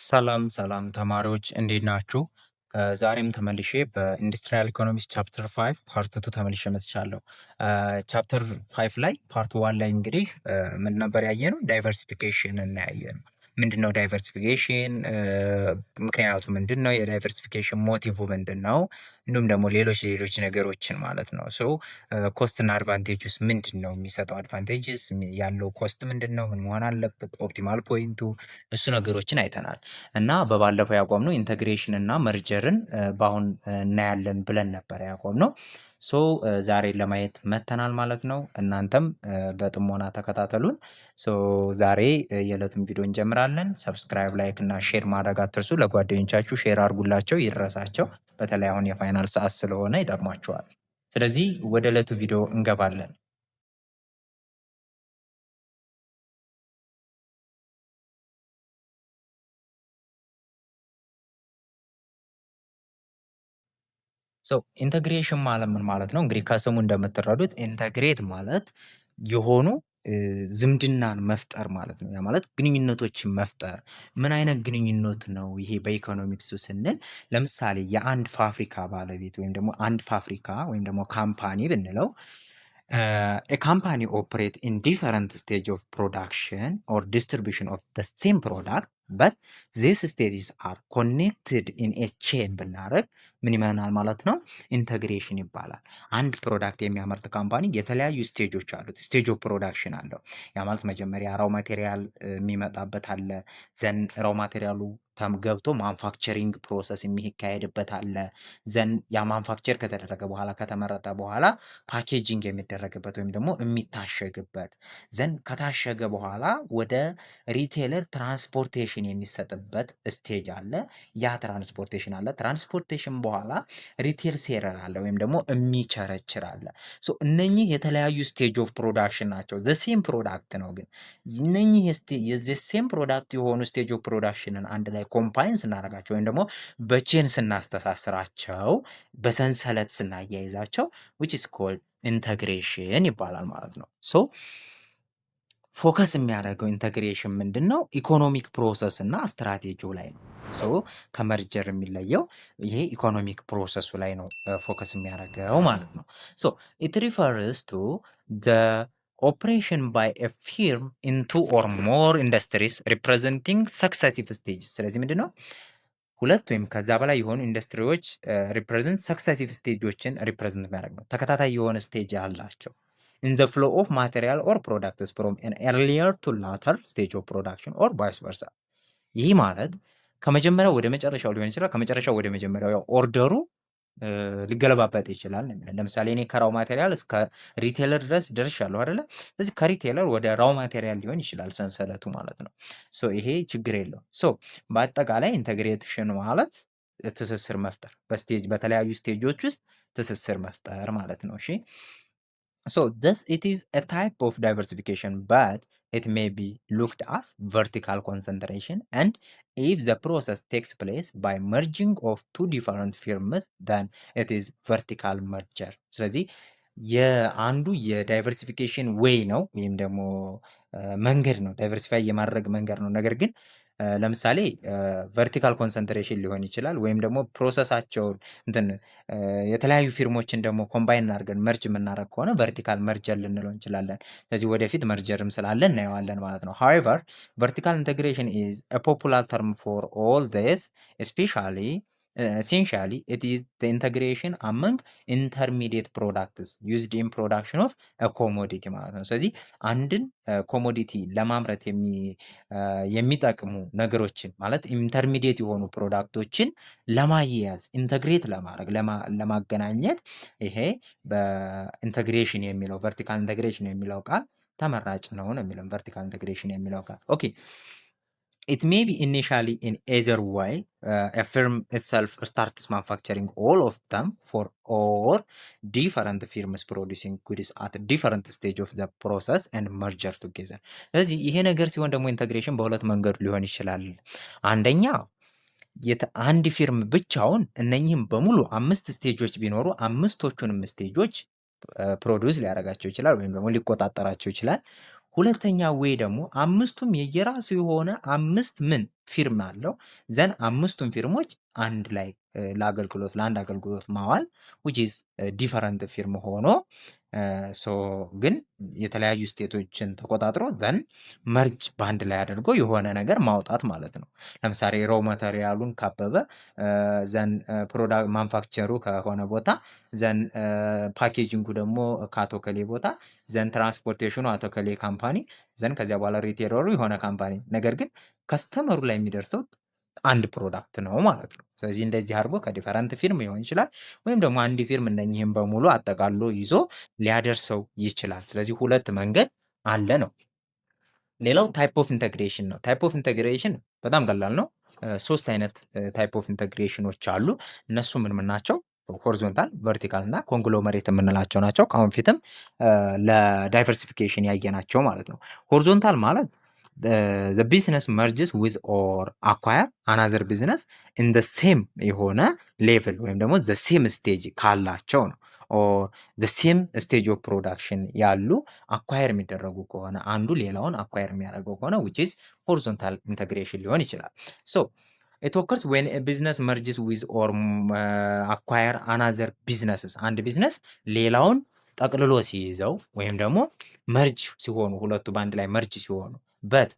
ሰላም ሰላም ተማሪዎች እንዴት ናችሁ? ዛሬም ተመልሼ በኢንዱስትሪያል ኢኮኖሚክስ ቻፕተር 5 ፓርት 2 ተመልሼ መጥቻለሁ። ቻፕተር 5 ላይ ፓርት 1 ላይ እንግዲህ ምን ነበር ያየነው? ዳይቨርሲፊኬሽን እናያየነው። ምንድነው ዳይቨርሲፊኬሽን? ምክንያቱ ምንድነው? የዳይቨርሲፊኬሽን ሞቲቭ ምንድነው? እንዲሁም ደግሞ ሌሎች ነገሮችን ማለት ነው። ሶ ኮስት እና አድቫንቴጅስ ምንድነው? የሚሰጠው አድቫንቴጅስ ያለው ኮስት ምንድነው? ምን መሆን አለበት? ኦፕቲማል ፖይንቱ እሱ ነገሮችን አይተናል። እና በባለፈው ያቆምነው ኢንተግሬሽን እና መርጀርን በአሁን እናያለን ብለን ነበር ያቆምነው። ሶ ዛሬ ለማየት መተናል ማለት ነው። እናንተም በጥሞና ተከታተሉን። ሶ ዛሬ የዕለቱን ቪዲዮ እንጀምራለን። ሰብስክራይብ፣ ላይክ እና ሼር ማድረግ አትርሱ። ለጓደኞቻችሁ ሼር አድርጉላቸው፣ ይድረሳቸው። በተለይ አሁን የፋይናል ሰዓት ስለሆነ ይጠቅማቸዋል። ስለዚህ ወደ ዕለቱ ቪዲዮ እንገባለን። ኢንተግሬሽን ማለት ምን ማለት ነው? እንግዲህ ከስሙ እንደምትረዱት ኢንተግሬት ማለት የሆኑ ዝምድናን መፍጠር ማለት ነው። ያ ማለት ግንኙነቶችን መፍጠር። ምን አይነት ግንኙነት ነው ይሄ በኢኮኖሚክሱ ስንል? ለምሳሌ የአንድ ፋብሪካ ባለቤት ወይም ደግሞ አንድ ፋብሪካ ወይም ደግሞ ካምፓኒ ብንለው ካምፓኒ ኦፕሬት ኢን ዲፈረንት ስቴጅ ኦፍ ፕሮዳክሽን ኦር ዲስትሪቢሽን ኦፍ ዘ ሴም ፕሮዳክት በት ዚስ ስቴጅስ አር ኮኔክትድ ኢን ኤ ቼን ብናደርግ ምን ይመናል ማለት ነው? ኢንተግሬሽን ይባላል። አንድ ፕሮዳክት የሚያመርት ካምፓኒ የተለያዩ ስቴጆች አሉት። ስቴጅ ኦፍ ፕሮዳክሽን አለው። ያ ማለት መጀመሪያ ራው ማቴሪያል የሚመጣበት አለ። ዘን ራው ማቴሪያሉ ገብቶ ማንፋክቸሪንግ ፕሮሰስ የሚካሄድበት አለ። ዘን ያ ማንፋክቸር ከተደረገ በኋላ ከተመረጠ በኋላ ፓኬጂንግ የሚደረግበት ወይም ደግሞ የሚታሸግበት፣ ዘን ከታሸገ በኋላ ወደ ሪቴለር ትራንስፖርቴሽን የሚሰጥበት ስቴጅ አለ። ያ ትራንስፖርቴሽን አለ። ትራንስፖርቴሽን በኋላ ሪቴል ሴለር አለ ወይም ደግሞ የሚቸረችር አለ። ሶ እነኚህ የተለያዩ ስቴጅ ኦፍ ፕሮዳክሽን ናቸው። ዘሴም ፕሮዳክት ነው፣ ግን እነኚህ የዘሴም ፕሮዳክት የሆኑ ስቴጅ ኦፍ ፕሮዳክሽንን አንድ ላይ ኮምፓይን ስናደርጋቸው ወይም ደግሞ በቼን ስናስተሳስራቸው በሰንሰለት ስናያይዛቸው which is called ኢንተግሬሽን ይባላል ማለት ነው። ሶ ፎከስ የሚያደርገው ኢንተግሬሽን ምንድን ነው? ኢኮኖሚክ ፕሮሰስ እና ስትራቴጂው ላይ ነው። ሶ ከመርጀር የሚለየው ይሄ ኢኮኖሚክ ፕሮሰሱ ላይ ነው ፎከስ የሚያደርገው ማለት ነው። ሶ ኢት ሪፈርስ ቱ ኦፕሬሽን ባይ ኤ ፊርም ኢን ቱ ኦር ሞር ኢንዱስትሪስ ሪፕሬዘንቲንግ ሰክሰሲቭ ስቴጅስ። ስለዚህ ምንድን ነው? ሁለት ወይም ከዛ በላይ የሆኑ ኢንዱስትሪዎች ሪፕሬዘንት ሰክሰሲቭ ስቴጆችን ሪፕሬዘንት የሚያደርግ ነው። ተከታታይ የሆነ ስቴጅ አላቸው። ኢን ዘ ፍሎ ኦፍ ማቴሪያል ኦር ፕሮዳክትስ ፍሮም ኤን ኤርሊየር ቱ ላተር ስቴጅ ኦፍ ፕሮዳክሽን ኦር ቫይስ ቨርሳ። ይህ ማለት ከመጀመሪያው ወደ መጨረሻው ሊሆን ይችላል። ከመጨረሻው ወደ መጀመሪያው ያው ኦርደሩ ሊገለባበጥ ይችላል። ለምሳሌ እኔ ከራው ማቴሪያል እስከ ሪቴለር ድረስ ደርሻለሁ አይደለ? ስለዚህ ከሪቴለር ወደ ራው ማቴሪያል ሊሆን ይችላል ሰንሰለቱ ማለት ነው። ሶ ይሄ ችግር የለው። ሶ በአጠቃላይ ኢንተግሬሽን ማለት ትስስር መፍጠር፣ በተለያዩ ስቴጆች ውስጥ ትስስር መፍጠር ማለት ነው። እሺ so thus it is a type of diversification, but it may be looked as vertical concentration, and if the process takes place by merging of two different firms then it is vertical merger. ስለዚህ የአንዱ የዳይቨርሲፊኬሽን ዌይ ነው ወይም ደግሞ መንገድ ነው፣ ዳይቨርሲፋይ የማድረግ መንገድ ነው። ነገር ግን ለምሳሌ ቨርቲካል ኮንሰንትሬሽን ሊሆን ይችላል፣ ወይም ደግሞ ፕሮሰሳቸውን የተለያዩ ፊርሞችን ደግሞ ኮምባይን አድርገን መርጅ የምናደርግ ከሆነ ቨርቲካል መርጀር ልንለው እንችላለን። ስለዚህ ወደፊት መርጀርም ስላለ እናየዋለን ማለት ነው። however vertical integration is a popular term for all this, especially essentially it is the integration among intermediate products used in production of a commodity ማለት ነው። ስለዚህ አንድን ኮሞዲቲ ለማምረት የሚጠቅሙ ነገሮችን ማለት ኢንተርሚዲየት የሆኑ ፕሮዳክቶችን ለማያያዝ ኢንተግሬት ለማድረግ ለማገናኘት ይሄ በኢንተግሬሽን የሚለው ቨርቲካል ኢንተግሬሽን የሚለው ቃል ተመራጭ ነው የሚለው ቨርቲካል ኢንተግሬሽን የሚለው ቃል። ኦኬ it may be initially in either way, a firm itself starts manufacturing all of them for or different firms producing goods at a different stage of the process and merger together. ስለዚህ ይሄ ነገር ሲሆን ደግሞ ኢንተግሬሽን በሁለት መንገድ ሊሆን ይችላል። አንደኛ አንድ ፊርም ብቻውን እነኚህም በሙሉ 5 ስቴጆች ቢኖሩ 5ቶቹንም ስቴጆች ፕሮዲውስ ሊያደርጋቸው ይችላል ወይም ደግሞ ሊቆጣጠራቸው ይችላል። ሁለተኛ ዌይ ደግሞ አምስቱም የየራሱ የሆነ 5 ምን ፊርማ አለው። ዘን አምስቱም ፊርሞች አንድ ላይ ለአንድ አገልግሎት ማዋል which is ዲፈረንት ፊርም ሆኖ ግን የተለያዩ ስቴቶችን ተቆጣጥሮ ዘን መርጅ በአንድ ላይ አድርጎ የሆነ ነገር ማውጣት ማለት ነው። ለምሳሌ ሮው ማቴሪያሉን ካበበ ዘን ፕሮዳክት ማንፋክቸሩ ከሆነ ቦታ ዘን ፓኬጂንጉ ደግሞ ከአቶ ከሌ ቦታ ዘን ትራንስፖርቴሽኑ አቶ ከሌ ካምፓኒ ዘን ከዚያ በኋላ ሪቴለሩ የሆነ ካምፓኒ፣ ነገር ግን ከስተመሩ ላይ የሚደርሰው አንድ ፕሮዳክት ነው ማለት ነው። ስለዚህ እንደዚህ አድርጎ ከዲፈረንት ፊርም ሊሆን ይችላል ወይም ደግሞ አንድ ፊርም እነኚህን በሙሉ አጠቃሎ ይዞ ሊያደርሰው ይችላል። ስለዚህ ሁለት መንገድ አለ ነው። ሌላው ታይፕ ኦፍ ኢንተግሬሽን ነው። ታይፕ ኦፍ ኢንተግሬሽን በጣም ቀላል ነው። ሶስት አይነት ታይፕ ኦፍ ኢንተግሬሽኖች አሉ። እነሱ ምን ናቸው? ሆሪዞንታል፣ ቨርቲካል እና ኮንግሎመሬት የምንላቸው ናቸው። ከአሁን ፊትም ለዳይቨርሲፊኬሽን ያየናቸው ማለት ነው። ሆሪዞንታል ማለት the business merges with or acquire another business in the same የሆነ ሌቭል ወይም ደግሞ the same stage ካላቸው ነው። or the same stage of production ያሉ አኳየር የሚደረጉ ከሆነ አንዱ ሌላውን አኳየር የሚያደርገው ከሆነ which is horizontal integration ሊሆን ይችላል። so it occurs when a business merges with or acquire another businesses አንድ ቢዝነስ ሌላውን ጠቅልሎ ሲይዘው ወይም ደግሞ መርጅ ሲሆኑ ሁለቱ በአንድ ላይ መርጅ ሲሆኑ በት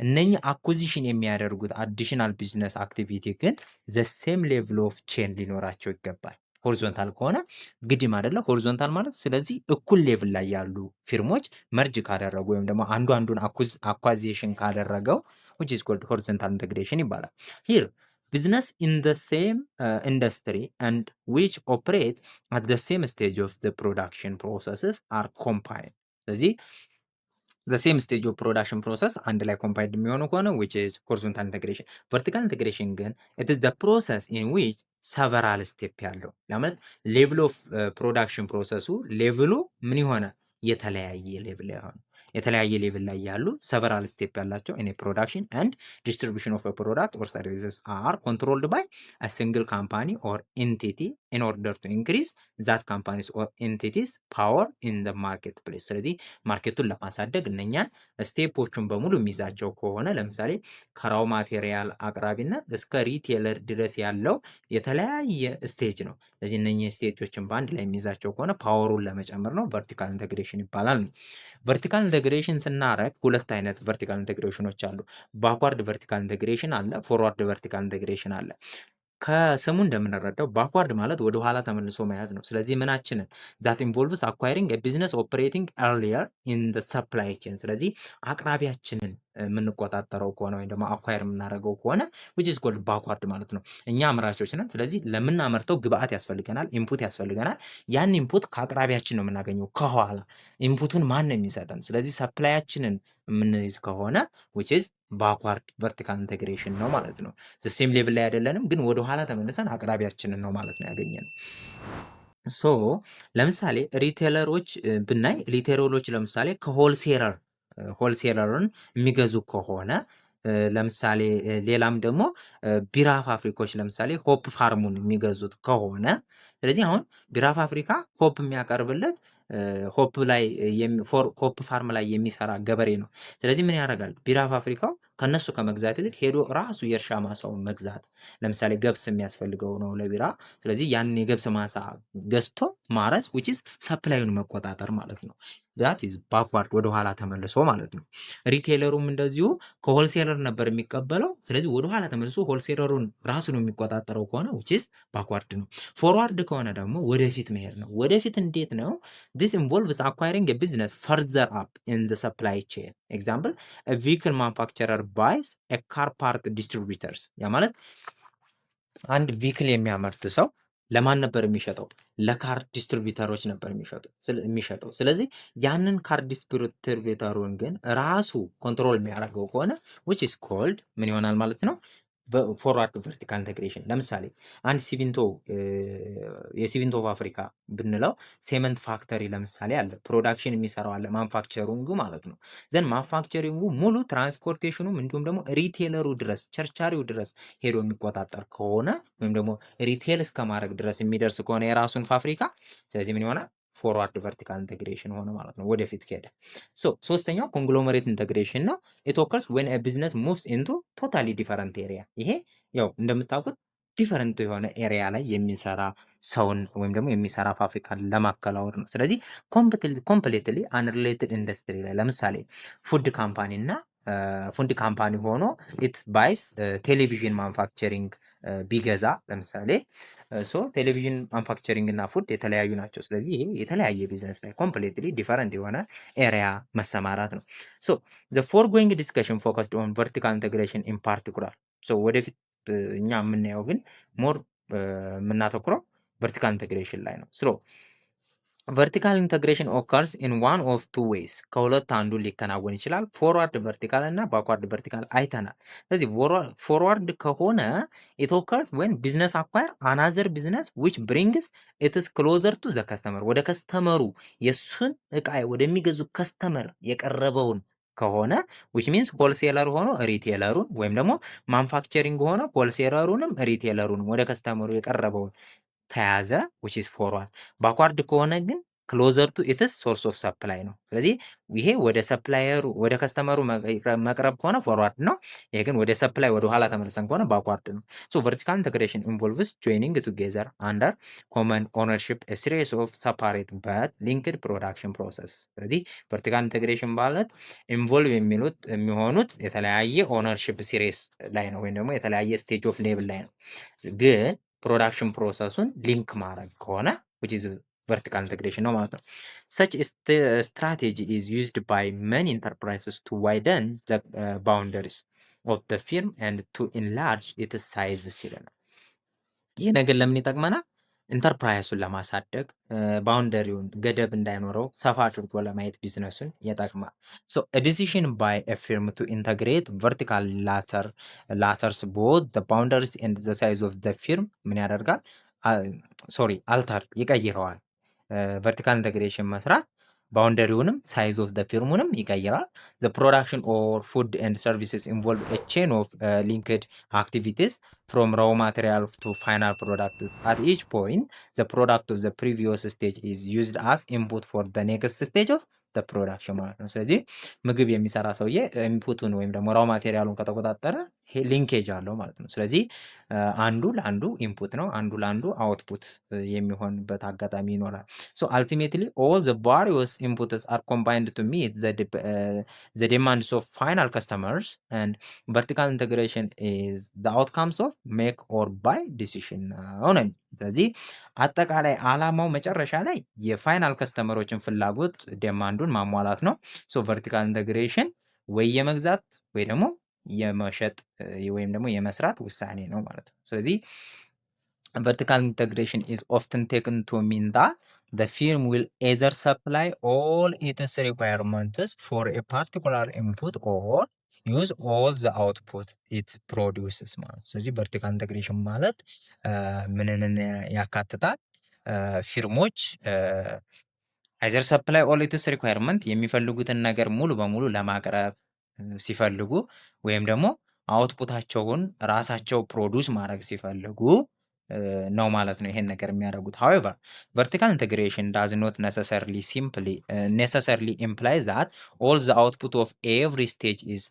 እነኚህ አኩዚሽን የሚያደርጉት አዲሽናል ቢዝነስ አክቲቪቲ ግን ዘ ሴም ሌቭል ኦፍ ቼን ሊኖራቸው ይገባል። ሆሪዞንታል ከሆነ ግድም አይደለ ሆሪዞንታል ማለት። ስለዚህ እኩል ሌቭል ላይ ያሉ ፊርሞች መርጅ ካደረጉ ወይም ደግሞ አንዱ አንዱን አኳዚሽን ካደረገው which is called horizontal integration ይባላል። here business in the same industry and which operate at the same stage of the production processes are combined። ስለዚህ the same stage of production process አንድ ላይ ኮምፓይልድ የሚሆኑ ከሆነ which is horizontal integration። vertical integration ግን it is the process in which several step ያለው ለማለት ሌቭል ኦፍ ፕሮዳክሽን ፕሮሰሱ ሌቭሉ ምን የሆነ የተለያየ ሌቭል ላይ ያሉ several step ያላቸው in a production and distribution of a product or services are controlled by a single company or entity in order to increase that company's or entities power in the marketplace። ስለዚህ ማርኬቱን ለማሳደግ እነኛን ስቴፖቹን በሙሉ የሚይዛቸው ከሆነ ለምሳሌ ከራው ማቴሪያል አቅራቢነት እስከ ሪቴለር ድረስ ያለው የተለያየ ስቴጅ ነው። ስለዚህ እነኚህ ስቴጆችን በአንድ ላይ የሚይዛቸው ከሆነ ፓወሩን ለመጨመር ነው፣ ቨርቲካል ኢንተግሬሽን ይባላል። ቨርቲካል ኢንተግሬሽን ስናረግ ሁለት አይነት ቨርቲካል ኢንተግሬሽኖች አሉ። ባክዋርድ ቨርቲካል ኢንተግሬሽን አለ፣ ፎርዋርድ ቨርቲካል ኢንተግሬሽን አለ። ከስሙ እንደምንረዳው ባክዋርድ ማለት ወደ ኋላ ተመልሶ መያዝ ነው። ስለዚህ ምናችንን that involves acquiring a business operating earlier in the supply chain። ስለዚህ አቅራቢያችንን የምንቆጣጠረው ከሆነ ወይም ደግሞ አኳየር የምናደርገው ከሆነ which is called backward ማለት ነው። እኛ አምራቾች ነን። ስለዚህ ለምናመርተው ግብአት ያስፈልገናል፣ ኢንፑት ያስፈልገናል። ያን ኢንፑት ከአቅራቢያችን ነው የምናገኘው ከኋላ። ኢንፑቱን ማን ነው የሚሰጠን? ስለዚህ ሰፕላያችንን የምንይዝ ከሆነ which is ባክዋርድ ቨርቲካል ኢንተግሬሽን ነው ማለት ነው። ሴም ሌቭል ላይ አይደለንም፣ ግን ወደ ኋላ ተመልሰን አቅራቢያችንን ነው ማለት ነው ያገኘነው። ሶ ለምሳሌ ሪቴለሮች ብናይ ሪቴለሮች ለምሳሌ ሆልሴለርን የሚገዙ ከሆነ ለምሳሌ ሌላም ደግሞ ቢራ ፋብሪካዎች ለምሳሌ ሆፕ ፋርሙን የሚገዙት ከሆነ ስለዚህ አሁን ቢራ ፋብሪካ ሆፕ የሚያቀርብለት ሆፕ ፋርም ላይ የሚሰራ ገበሬ ነው። ስለዚህ ምን ያደርጋል? ቢራ ፋብሪካው ከነሱ ከመግዛት ይልቅ ሄዶ ራሱ የእርሻ ማሳውን መግዛት። ለምሳሌ ገብስ የሚያስፈልገው ነው ለቢራ። ስለዚህ ያንን የገብስ ማሳ ገዝቶ ማረስ which is ሰፕላዩን መቆጣጠር ማለት ነው። that is backward ወደ ኋላ ተመልሶ ማለት ነው። ሪቴለሩም እንደዚሁ ከሆልሴለር ነበር የሚቀበለው። ስለዚህ ወደ ኋላ ተመልሶ ሆልሴለሩን ራሱን የሚቆጣጠረው ከሆነ which is backward ነው። ፎርዋርድ ከሆነ ደግሞ ወደፊት መሄድ ነው። ወደፊት እንዴት ነው? this involves acquiring a business further up in the supply chain. example a vehicle manufacturer buys a car part distributors። ያ ማለት አንድ ቪክል የሚያመርት ሰው ለማን ነበር የሚሸጠው? ለካር ዲስትሪቢዩተሮች ነበር የሚሸጠው። ስለዚህ ያንን ካር ዲስትሪቢዩተሩን ግን ራሱ ኮንትሮል የሚያደርገው ከሆነ which is called ምን ይሆናል ማለት ነው? ፎርዋርድ ቨርቲካል ኢንተግሬሽን። ለምሳሌ አንድ የሲሚንቶ ፋብሪካ ብንለው ሴመንት ፋክተሪ ለምሳሌ አለ፣ ፕሮዳክሽን የሚሰራው አለ፣ ማንፋክቸሪንጉ ማለት ነው። ዘን ማንፋክቸሪንጉ ሙሉ ትራንስፖርቴሽኑም እንዲሁም ደግሞ ሪቴለሩ ድረስ ቸርቻሪው ድረስ ሄዶ የሚቆጣጠር ከሆነ ወይም ደግሞ ሪቴል እስከ ማድረግ ድረስ የሚደርስ ከሆነ የራሱን ፋብሪካ ስለዚህ ምን ይሆናል? ፎርዋርድ ቨርቲካል ኢንቴግሬሽን ሆነ ማለት ነው፣ ወደፊት ከሄደ። ሶስተኛው ኮንግሎመሬት ኢንቴግሬሽን ነው። ኢት ኦከርስ ዌን ቢዝነስ ሙቭስ ኢንቱ ቶታሊ ዲፈረንት ኤሪያ። ይሄ ያው እንደምታውቁት ዲፈረንት የሆነ ኤሪያ ላይ የሚሰራ ሰውን ወይም ደግሞ የሚሰራ ፋብሪካን ለማከላወድ ነው። ስለዚህ ኮምፕሌትሊ አንሪሌትድ ኢንዱስትሪ ላይ ለምሳሌ ፉድ ካምፓኒ እና ፉድ ካምፓኒ ሆኖ ኢት ባይስ ቴሌቪዥን ማኑፋክቸሪንግ ቢገዛ ለምሳሌ ቴሌቪዥን ማኑፋክቸሪንግ እና ፉድ የተለያዩ ናቸው። ስለዚህ ይሄ የተለያየ ቢዝነስ ላይ ኮምፕሌትሊ ዲፈረንት የሆነ ኤሪያ መሰማራት ነው። ዘ ፎርጎይንግ ዲስከሽን ፎከስድ ኦን ቨርቲካል ኢንቴግሬሽን ኢን ፓርቲኩላር። ወደፊት እኛ የምናየው ግን ሞር የምናተኩረው ቨርቲካል ኢንቴግሬሽን ላይ ነው። ቨርቲካል ኢንተግሬሽን ኦከርስ ኢን ዋን ኦፍ ቱ ዌይስ፣ ከሁለት አንዱ ሊከናወን ይችላል። ፎርዋርድ ቨርቲካል እና ባክዋርድ ቨርቲካል አይተናል። ስለዚህ ፎርዋርድ ከሆነ ኢት ኦከርስ ዌን ቢዝነስ አኳየር አናዘር ቢዝነስ ዊች ብሪንግስ ኢትስ ክሎዘር ቱ ዘ ከስተመር፣ ወደ ከስተመሩ የእሱን እቃ ወደሚገዙ ከስተመር የቀረበውን ከሆነ ዊች ሚንስ ሆልሴለር ሆኖ ሪቴለሩን ወይም ደግሞ ማንፋክቸሪንግ ሆኖ ሆልሴለሩንም ሪቴለሩንም ወደ ከስተመሩ የቀረበውን ተያዘ which is forward። ባክዋርድ ከሆነ ግን ክሎዘር ቱ ኢትስ ሶርስ ኦፍ ሰፕላይ ነው። ስለዚህ ይሄ ወደ ሰፕላየሩ ወደ ከስተመሩ መቅረብ ከሆነ ፎርዋርድ ነው። ይሄ ግን ወደ ሰፕላይ ወደ ኋላ ተመልሰን ከሆነ ባክዋርድ ነው። ቨርቲካል ኢንተግሬሽን ኢንቮልቭስ ጆይኒንግ ቱጌዘር አንደር ኮመን ኦነርሺፕ ኤ ሲሪስ ኦፍ ሰፓሬት በት ሊንክድ ፕሮዳክሽን ፕሮሰስ። ስለዚህ ቨርቲካል ኢንተግሬሽን ማለት ኢንቮልቭ የሚሆኑት የተለያየ ኦነርሺፕ ሲሪስ ላይ ነው፣ ወይም ደግሞ የተለያየ ስቴጅ ኦፍ ሌብል ላይ ነው። ግን ፕሮዳክሽን ፕሮሰሱን ሊንክ ማድረግ ከሆነ which is vertical integration ነው ማለት ነው። such strategy is used by many enterprises to widen the boundaries of the firm and to enlarge its size ሲለናል። ይህ ነገር ለምን ይጠቅመናል? ኢንተርፕራይሱን ለማሳደግ ባውንደሪውን ገደብ እንዳይኖረው ሰፋ አድርጎ ለማየት ቢዝነሱን ይጠቅማል። ዲሲሽን ባይ ኤ ፊርም ቱ ኢንተግሬት ቨርቲካል ላተርስ ቦት ዘ ባውንደሪስ ኤንድ ዘ ሳይዝ ኦፍ ዘ ፊርም ምን ያደርጋል? አልተር ይቀይረዋል። ቨርቲካል ኢንተግሬሽን መስራት ባውንደሪውንም ሳይዝ ኦፍ ዘ ፊርሙንም ይቀይራል። ዘ ፕሮዳክሽን ኦር ፉድ ኤንድ ሰርቪስስ ኢንቮልቭ ኤ ቼን ኦፍ ሊንክድ አክቲቪቲስ ፍሮም ራው ማቴሪያል ቱ ፋይናል ፕሮዳክትስ አት ኢች ፖይንት ዘ ፕሮዳክት ኦፍ ዘ ፕሪቪየስ ስቴጅ ኢዝ ዩዝድ አስ ኢንፑት ፎር ዘ ኔክስት ስቴጅ ኦፍ ዘ ፕሮዳክሽን ማለት ነው። ስለዚህ ምግብ የሚሰራ ሰውዬ ኢንፑቱን ወይም ደግሞ ራው ማቴሪያሉን ከተቆጣጠረ ይሄ ሊንኬጅ አለው ማለት ነው። ስለዚህ አንዱ ለአንዱ ኢንፑት ነው፣ አንዱ ለአንዱ አውትፑት የሚሆንበት አጋጣሚ ይኖራል። አልቲሜትሊ ኦል ዘ ቫሪየስ ኢንፑትስ አር ኮምባይንድ ቱ ሚት ዘ ዲማንድስ ኦፍ ፋይናል ከስተመርስ ኤንድ ቨርቲካል ኢንተግሬሽን ኢዝ ዘ አውትካምስ ኦፍ ሜክ ኦር ባይ ዲሲሽን ነው ነው። ስለዚህ አጠቃላይ አላማው መጨረሻ ላይ የፋይናል ከስተመሮችን ፍላጎት ዴማንዱን ማሟላት ነው። ቨርቲካል ኢንተግሬሽን ወይ የመግዛት ወይ ደግሞ የመሸጥ ወይም ደግሞ የመስራት ውሳኔ ነው ማለት ነው። ስለዚህ vertical integration is often taken to mean that the firm will either supply all its requirements for a particular input or use all the output it produces ማለት ነው። ስለዚህ vertical integration ማለት ምንን ያካትታል? ፊርሞች አይዘር ሰፕላይ ኦል ኢትስ ሪኳየርመንት የሚፈልጉትን ነገር ሙሉ በሙሉ ለማቅረብ ሲፈልጉ ወይም ደግሞ አውትፑታቸውን ራሳቸው ፕሮዱስ ማድረግ ሲፈልጉ ነው ማለት ነው ይሄን ነገር የሚያደርጉት። however vertical integration does not necessarily imply that all the output of every stage is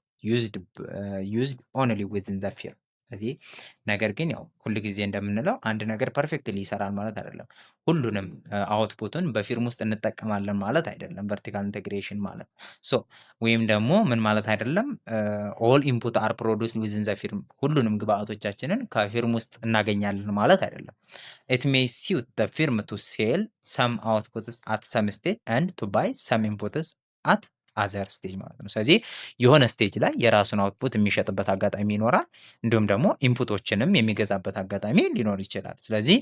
used only within the firm። ስለዚህ ነገር ግን ያው ሁል ጊዜ እንደምንለው አንድ ነገር ፐርፌክትሊ ይሰራል ማለት አይደለም። ሁሉንም አውትፑትን በፊርም ውስጥ እንጠቀማለን ማለት አይደለም ቨርቲካል ኢንቴግሬሽን ማለት። ወይም ደግሞ ምን ማለት አይደለም ኦል ኢንፑት አር ፕሮዱስድ ዊዝን ዘ ፊርም፣ ሁሉንም ግብአቶቻችንን ከፊርም ውስጥ እናገኛለን ማለት አይደለም። ኢት ሜይ ሲውት ዘ ፊርም ቱ ሴል ሰም አውትፑትስ አት ሰም ስቴጅ ኤንድ ቱ ባይ ሰም ኢንፑትስ አት አዘር ስቴጅ ማለት ነው። ስለዚህ የሆነ ስቴጅ ላይ የራሱን አውትፑት የሚሸጥበት አጋጣሚ ይኖራል፣ እንዲሁም ደግሞ ኢንፑቶችንም የሚገዛበት አጋጣሚ ሊኖር ይችላል። ስለዚህ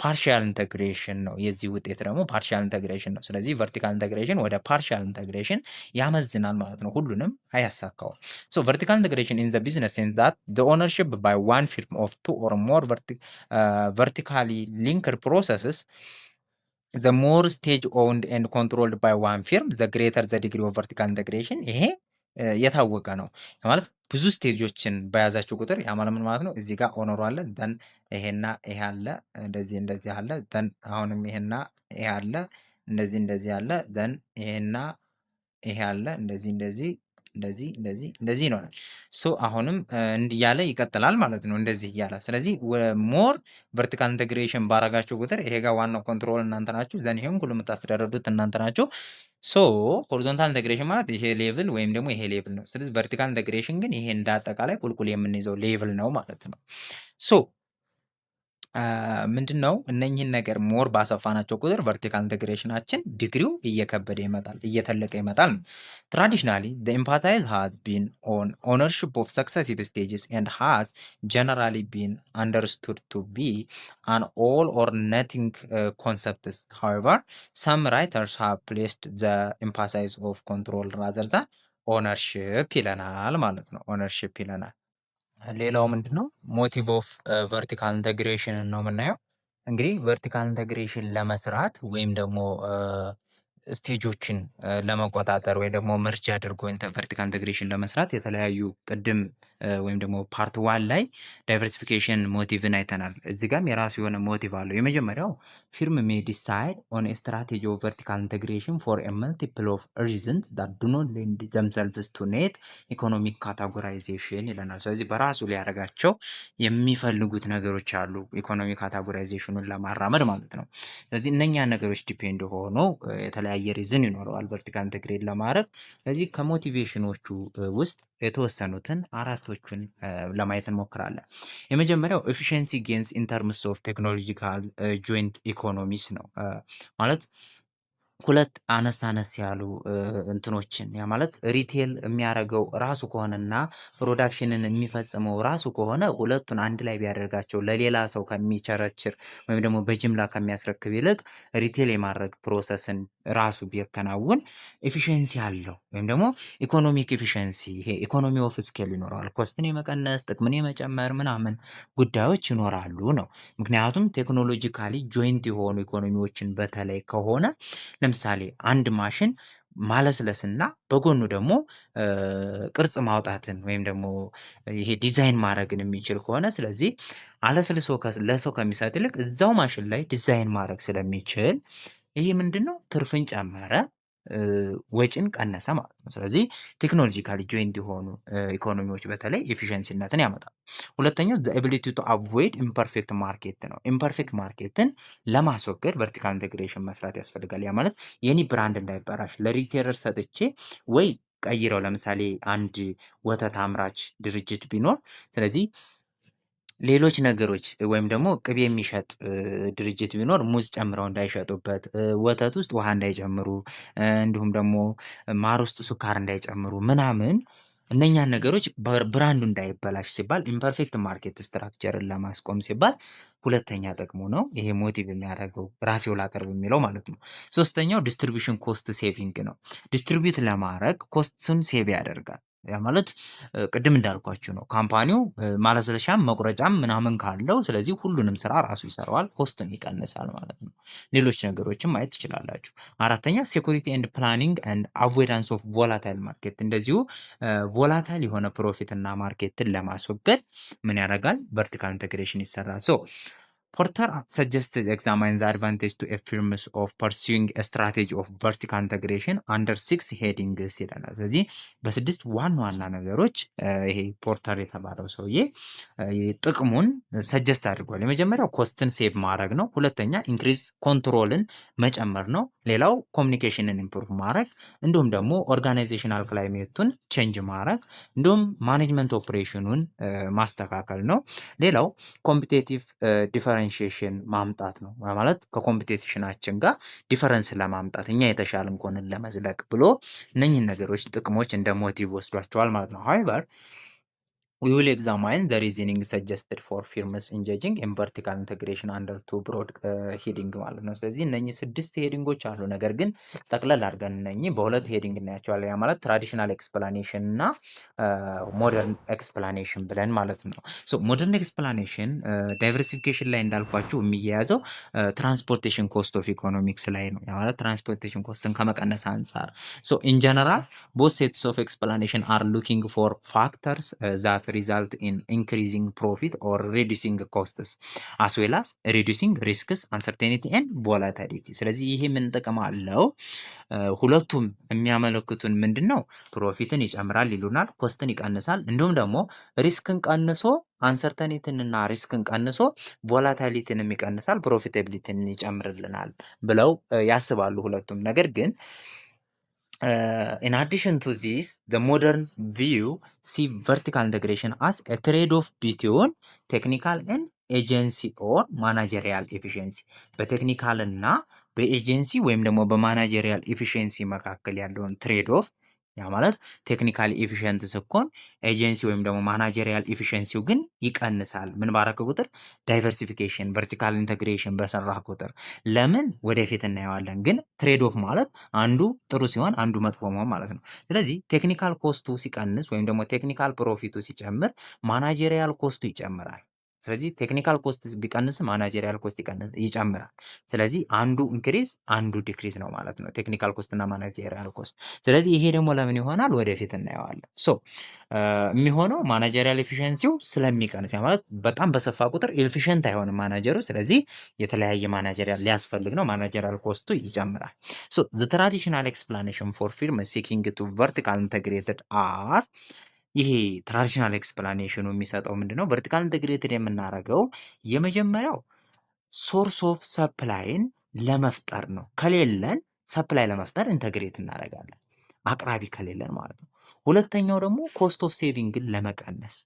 ፓርሻል ኢንተግሬሽን ነው የዚህ ውጤት ደግሞ ፓርሻል ኢንተግሬሽን ነው። ስለዚህ ቨርቲካል ኢንተግሬሽን ወደ ፓርሻል ኢንተግሬሽን ያመዝናል ማለት ነው፣ ሁሉንም አያሳካውም። ቨርቲካል ኢንተግሬሽን ኢን ዘ ቢዝነስ ሴንስ ዛት ዘ ኦነርሺፕ ባይ ዋን ፊርም ኦፍ ቱ ኦር ሞር ቨርቲካሊ ሊንክድ ፕሮሰስስ the more stage owned and controlled by one firm the greater the degree of vertical integration። ይሄ የታወቀ ነው ማለት ብዙ ስቴጆችን በያዛችሁ ቁጥር ያ ማለት ምን ማለት ነው? እዚህ ጋር ኦነሩ አለ፣ ደን ይሄና ይሄ አለ፣ እንደዚህ አለ፣ ደን አሁንም ይሄና ይሄ አለ፣ እንደዚህ አለ ዘን ይሄና ይሄ አለ እንደዚህ ይኖራል። ሶ አሁንም እንዲህ እያለ ይቀጥላል ማለት ነው እንደዚህ እያለ። ስለዚህ ሞር ቨርቲካል ኢንተግሬሽን ባረጋችሁ ቁጥር ይሄ ጋር ዋናው ኮንትሮል እናንተ ናችሁ። ዘን ይሄን ሁሉ የምታስተዳድሩት እናንተ ናችሁ። ሶ ሆሪዞንታል ኢንተግሬሽን ማለት ይሄ ሌቭል ወይም ደግሞ ይሄ ሌቭል ነው። ስለዚህ ቨርቲካል ኢንተግሬሽን ግን ይሄ እንደ አጠቃላይ ቁልቁል የምንይዘው ሌቭል ነው ማለት ነው። ሶ ምንድነው እነኚህን ነገር ሞር ባሰፋናቸው ቁጥር ቨርቲካል ኢንተግሬሽናችን ዲግሪው እየከበደ ይመጣል፣ እየተለቀ ይመጣል። ትራዲሽናሊ the emphasis has been on ownership of successive stages and has generally been understood to be an all or nothing concept. However, some writers have placed the emphasis of control rather than ownership ይለናል ማለት ነው። ኦነርሺፕ ይለናል። ሌላው ምንድነው ሞቲቭ ኦፍ ቨርቲካል ኢንተግሬሽን ነው የምናየው። እንግዲህ ቨርቲካል ኢንተግሬሽን ለመስራት ወይም ደግሞ ስቴጆችን ለመቆጣጠር ወይ ደግሞ መርጅ አድርጎ ቨርቲካል ኢንተግሬሽን ለመስራት የተለያዩ ቅድም ወይም ደግሞ ፓርት ዋን ላይ ዳይቨርሲፊኬሽን ሞቲቭን አይተናል። እዚህ ጋም የራሱ የሆነ ሞቲቭ አለው። የመጀመሪያው ፊርም ሜይ ዲሳይድ ኦን ስትራቴጂ ኦፍ ቨርቲካል ኢንተግሬሽን ፎር መልቲፕል ኦፍ ሪዝንስ ዳት ዱ ኖት ሌንድ ዘምሰልቭስ ቱ ኔት ኢኮኖሚክ ካታጎራይዜሽን ይለናል። ስለዚህ በራሱ ሊያደርጋቸው የሚፈልጉት ነገሮች አሉ ኢኮኖሚክ ካታጎራይዜሽኑን ለማራመድ ማለት ነው። ስለዚህ እነኛ ነገሮች ዲፔንድ ሆኖ የተለያየ ሪዝን ይኖረዋል ቨርቲካል ኢንተግሬት ለማድረግ። ስለዚህ ከሞቲቬሽኖቹ ውስጥ የተወሰኑትን አራቶቹን ለማየት እንሞክራለን። የመጀመሪያው ኤፊሽንሲ ጌንስ ኢን ተርምስ ኦፍ ቴክኖሎጂካል ጆይንት ኢኮኖሚስ ነው። ማለት ሁለት አነስ ያሉ እንትኖችን ያ ማለት ሪቴል የሚያደርገው ራሱ ከሆነና ፕሮዳክሽንን የሚፈጽመው ራሱ ከሆነ ሁለቱን አንድ ላይ ቢያደርጋቸው ለሌላ ሰው ከሚቸረችር ወይም ደግሞ በጅምላ ከሚያስረክብ ይልቅ ሪቴል የማድረግ ፕሮሰስን ራሱ ቢያከናውን ኤፊሽንሲ አለው ወይም ደግሞ ኢኮኖሚክ ኤፊሽንሲ ይሄ ኢኮኖሚ ኦፍ ስኬል ይኖረዋል። ኮስትን የመቀነስ ጥቅምን የመጨመር ምናምን ጉዳዮች ይኖራሉ ነው። ምክንያቱም ቴክኖሎጂካሊ ጆይንት የሆኑ ኢኮኖሚዎችን በተለይ ከሆነ ለምሳሌ አንድ ማሽን ማለስለስና በጎኑ ደግሞ ቅርጽ ማውጣትን ወይም ደግሞ ይሄ ዲዛይን ማድረግን የሚችል ከሆነ ስለዚህ አለስልሶ ለሰው ከሚሰጥ ይልቅ እዛው ማሽን ላይ ዲዛይን ማድረግ ስለሚችል ይሄ ምንድነው ትርፍን ጨመረ፣ ወጪን ቀነሰ ማለት ነው። ስለዚህ ቴክኖሎጂካሊ ጆይንት የሆኑ ኢኮኖሚዎች በተለይ ኤፊሽንሲነትን ያመጣል። ሁለተኛው the ability to avoid imperfect market ነው። ኢምፐርፌክት ማርኬትን ለማስወገድ ቨርቲካል ኢንተግሬሽን መስራት ያስፈልጋል። ያ ማለት የኔ ብራንድ እንዳይበላሽ ለሪቴለር ሰጥቼ ወይ ቀይረው ለምሳሌ አንድ ወተት አምራች ድርጅት ቢኖር ስለዚህ ሌሎች ነገሮች ወይም ደግሞ ቅቤ የሚሸጥ ድርጅት ቢኖር ሙዝ ጨምረው እንዳይሸጡበት፣ ወተት ውስጥ ውሃ እንዳይጨምሩ፣ እንዲሁም ደግሞ ማር ውስጥ ስኳር እንዳይጨምሩ ምናምን እነኛን ነገሮች ብራንዱ እንዳይበላሽ ሲባል ኢምፐርፌክት ማርኬት ስትራክቸርን ለማስቆም ሲባል ሁለተኛ ጥቅሙ ነው። ይሄ ሞቲቭ የሚያደርገው ራሴው ላቀርብ የሚለው ማለት ነው። ሶስተኛው ዲስትሪቢዩሽን ኮስት ሴቪንግ ነው። ዲስትሪቢዩት ለማድረግ ኮስትን ሴቭ ያደርጋል። ያ ማለት ቅድም እንዳልኳችሁ ነው። ካምፓኒው ማለስለሻም መቁረጫም ምናምን ካለው ስለዚህ ሁሉንም ስራ ራሱ ይሰራዋል፣ ኮስትን ይቀንሳል ማለት ነው። ሌሎች ነገሮችን ማየት ትችላላችሁ። አራተኛ ሴኩሪቲ ኤንድ ፕላኒንግ ኤንድ አቮይዳንስ ኦፍ ቮላታይል ማርኬት፣ እንደዚሁ ቮላታይል የሆነ ፕሮፊት እና ማርኬትን ለማስወገድ ምን ያደርጋል? ቨርቲካል ኢንተግሬሽን ይሰራል። ሶ ፖርተር suggests examine the advantage to a firms of pursuing a strategy of vertical integration under 6 headings ይላል። ስለዚህ በስድስት ዋና ነገሮች ይሄ ፖርተር የተባለው ሰውዬ ጥቅሙን ሰጀስት አድርጓል። የመጀመሪያው ኮስትን ሴቭ ማድረግ ነው። ሁለተኛ ኢንክሪዝ ኮንትሮልን መጨመር ነው። ሌላው ኮሚኒኬሽንን ኢምፕሩቭ ማድረግ፣ እንዲሁም ደግሞ ኦርጋናይዜሽናል ክላይሜቱን ቼንጅ ማድረግ፣ እንዲሁም ማኔጅመንት ኦፕሬሽኑን ማስተካከል ነው። ሌላው ኮምፒቴቲቭ ዲፈረንሺዬሽን ማምጣት ነው። ማለት ከኮምፒቴሽናችን ጋር ዲፈረንስ ለማምጣት እኛ የተሻለን ጎንን ለመዝለቅ ብሎ እነኝህን ነገሮች ጥቅሞች እንደ ሞቲቭ ወስዷቸዋል ማለት ነው። however we will examine the reasoning suggested for firms engaging in vertical integration under two broad heading ማለት ነው። ስለዚህ እነኚህ 6 ሄዲንጎች አሉ። ነገር ግን ጠቅለል አድርገን እነኚህ በሁለት ሄዲንግ እናያቸዋለን። ያ ማለት ትራዲሽናል ኤክስፕላኔሽን እና ሞደርን ኤክስፕላኔሽን ብለን ማለት ነው። ሶ ሞደርን ኤክስፕላኔሽን ዳይቨርሲፊኬሽን ላይ እንዳልኳችሁ የሚያያዘው ትራንስፖርቴሽን ኮስት ኦፍ ኢኮኖሚክስ ላይ ነው። ያ ማለት ትራንስፖርቴሽን ኮስትን ከመቀነስ አንጻር ሶ ኢን ጀነራል ቦዝ ሴትስ ኦፍ ኤክስፕላኔሽን አር ሉኪንግ ፎር ፋክተርስ ዛት result in increasing profit or reducing costs as well as reducing risks, uncertainty and volatility። ስለዚህ ይሄ ምን ጥቅም አለው? ሁለቱም የሚያመለክቱን ምንድን ነው? ፕሮፊትን ይጨምራል ይሉናል፣ ኮስትን ይቀንሳል፣ እንዲሁም ደግሞ ሪስክን ቀንሶ አንሰርተኒትን እና ሪስክን ቀንሶ ቮላታሊቲንም ይቀንሳል፣ ፕሮፊታቢሊቲን ይጨምርልናል ብለው ያስባሉ ሁለቱም። ነገር ግን in addition to this, the modern view see vertical integration as a trade-off between technical and agency or managerial efficiency። በቴክኒካል እና በኤጀንሲ ወይም ደግሞ በማናጀሪያል ኤፊሽንሲ መካከል ያለውን ትሬድ ኦፍ ያ ማለት ቴክኒካሊ ኤፊሽንት ስኮን ኤጀንሲ ወይም ደግሞ ማናጀሪያል ኤፊሽንሲው ግን ይቀንሳል። ምን ባረከ ቁጥር? ዳይቨርሲፊኬሽን ቨርቲካል ኢንተግሬሽን በሰራህ ቁጥር። ለምን? ወደፊት እናየዋለን። ግን ትሬድ ኦፍ ማለት አንዱ ጥሩ ሲሆን አንዱ መጥፎ መሆን ማለት ነው። ስለዚህ ቴክኒካል ኮስቱ ሲቀንስ ወይም ደግሞ ቴክኒካል ፕሮፊቱ ሲጨምር ማናጀሪያል ኮስቱ ይጨምራል። ስለዚህ ቴክኒካል ኮስት ቢቀንስ ማናጀሪያል ኮስት ይጨምራል። ስለዚህ አንዱ ኢንክሪዝ አንዱ ዲክሪዝ ነው ማለት ነው፣ ቴክኒካል ኮስት እና ማናጀሪያል ኮስት። ስለዚህ ይሄ ደግሞ ለምን ይሆናል? ወደፊት እናየዋለን። ሶ የሚሆነው ማናጀሪያል ኤፊሽንሲው ስለሚቀንስ ያ ማለት በጣም በሰፋ ቁጥር ኤፊሽንት አይሆንም ማናጀሩ። ስለዚህ የተለያየ ማናጀሪያል ሊያስፈልግ ነው፣ ማናጀሪያል ኮስቱ ይጨምራል። ሶ ዘ ትራዲሽናል ኤክስፕላኔሽን ፎር ፊርም ሲኪንግ ቱ ቨርቲካል ኢንተግሬትድ አር ይሄ ትራዲሽናል ኤክስፕላኔሽኑ የሚሰጠው ምንድነው? ቨርቲካል ኢንተግሬትድ የምናደርገው የመጀመሪያው ሶርስ ኦፍ ሰፕላይን ለመፍጠር ነው። ከሌለን ሰፕላይ ለመፍጠር ኢንተግሬት እናደርጋለን፣ አቅራቢ ከሌለን ማለት ነው። ሁለተኛው ደግሞ ኮስት ኦፍ ሴቪንግን ለመቀነስ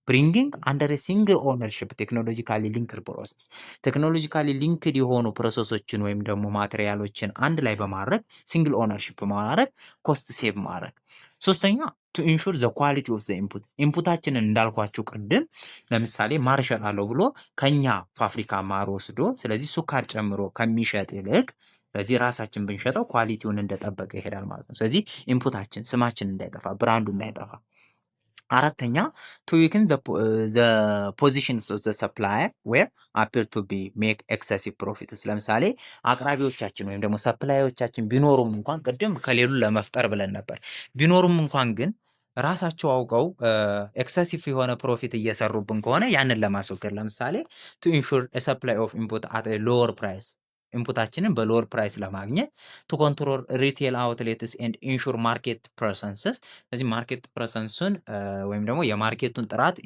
ብሪንጊንግ አንደር ሲንግል ኦነርሽፕ ቴክኖሎጂካሊ ሊንክድ ፕሮሰስ፣ ቴክኖሎጂካሊ ሊንክድ የሆኑ ፕሮሰሶችን ወይም ደግሞ ማቴሪያሎችን አንድ ላይ በማድረግ ሲንግል ኦነርሽፕ በማድረግ ኮስት ሴቭ ማድረግ። ሶስተኛ ቱ ኢንሹር ዘ ኳሊቲ ኦፍ ዘ ኢንፑት፣ ኢንፑታችንን እንዳልኳችሁ ቅድም ለምሳሌ ማር እሸጣለሁ ብሎ ከኛ ፋብሪካ ማር ወስዶ ስለዚህ ሱካር ጨምሮ ከሚሸጥ ይልቅ ስለዚህ ራሳችን ብንሸጠው ኳሊቲውን እንደጠበቀ ይሄዳል ማለት ነው። ስለዚህ ኢንፑታችን ስማችን እንዳይጠፋ፣ ብራንዱ እንዳይጠፋ። አራተኛ ቱ ዊክን ዘ ፖዚሽን ኦፍ ዘ ሰፕላየር ዌር አፒር ቱ ቢ ሜክ ኤክሰሲቭ ፕሮፊትስ። ለምሳሌ አቅራቢዎቻችን ወይም ደግሞ ሰፕላዮቻችን ቢኖሩም እንኳን ቅድም ከሌሉ ለመፍጠር ብለን ነበር። ቢኖሩም እንኳን ግን ራሳቸው አውቀው ኤክሰሲቭ የሆነ ፕሮፊት እየሰሩብን ከሆነ ያንን ለማስወገድ ለምሳሌ ቱ ኢንሹር ሰፕላይ ኦፍ ኢንፑት አት ሎወር ፕራይስ፣ ኢንፑታችንን በሎወር ፕራይስ ለማግኘት ቱ ኮንትሮል ሪቴል አውትሌትስ ኤንድ ኢንሹር ማርኬት ፕሬሰንስስ። ስለዚህ ማርኬት ፕሬሰንሱን ወይም ደግሞ የማርኬቱን ጥራት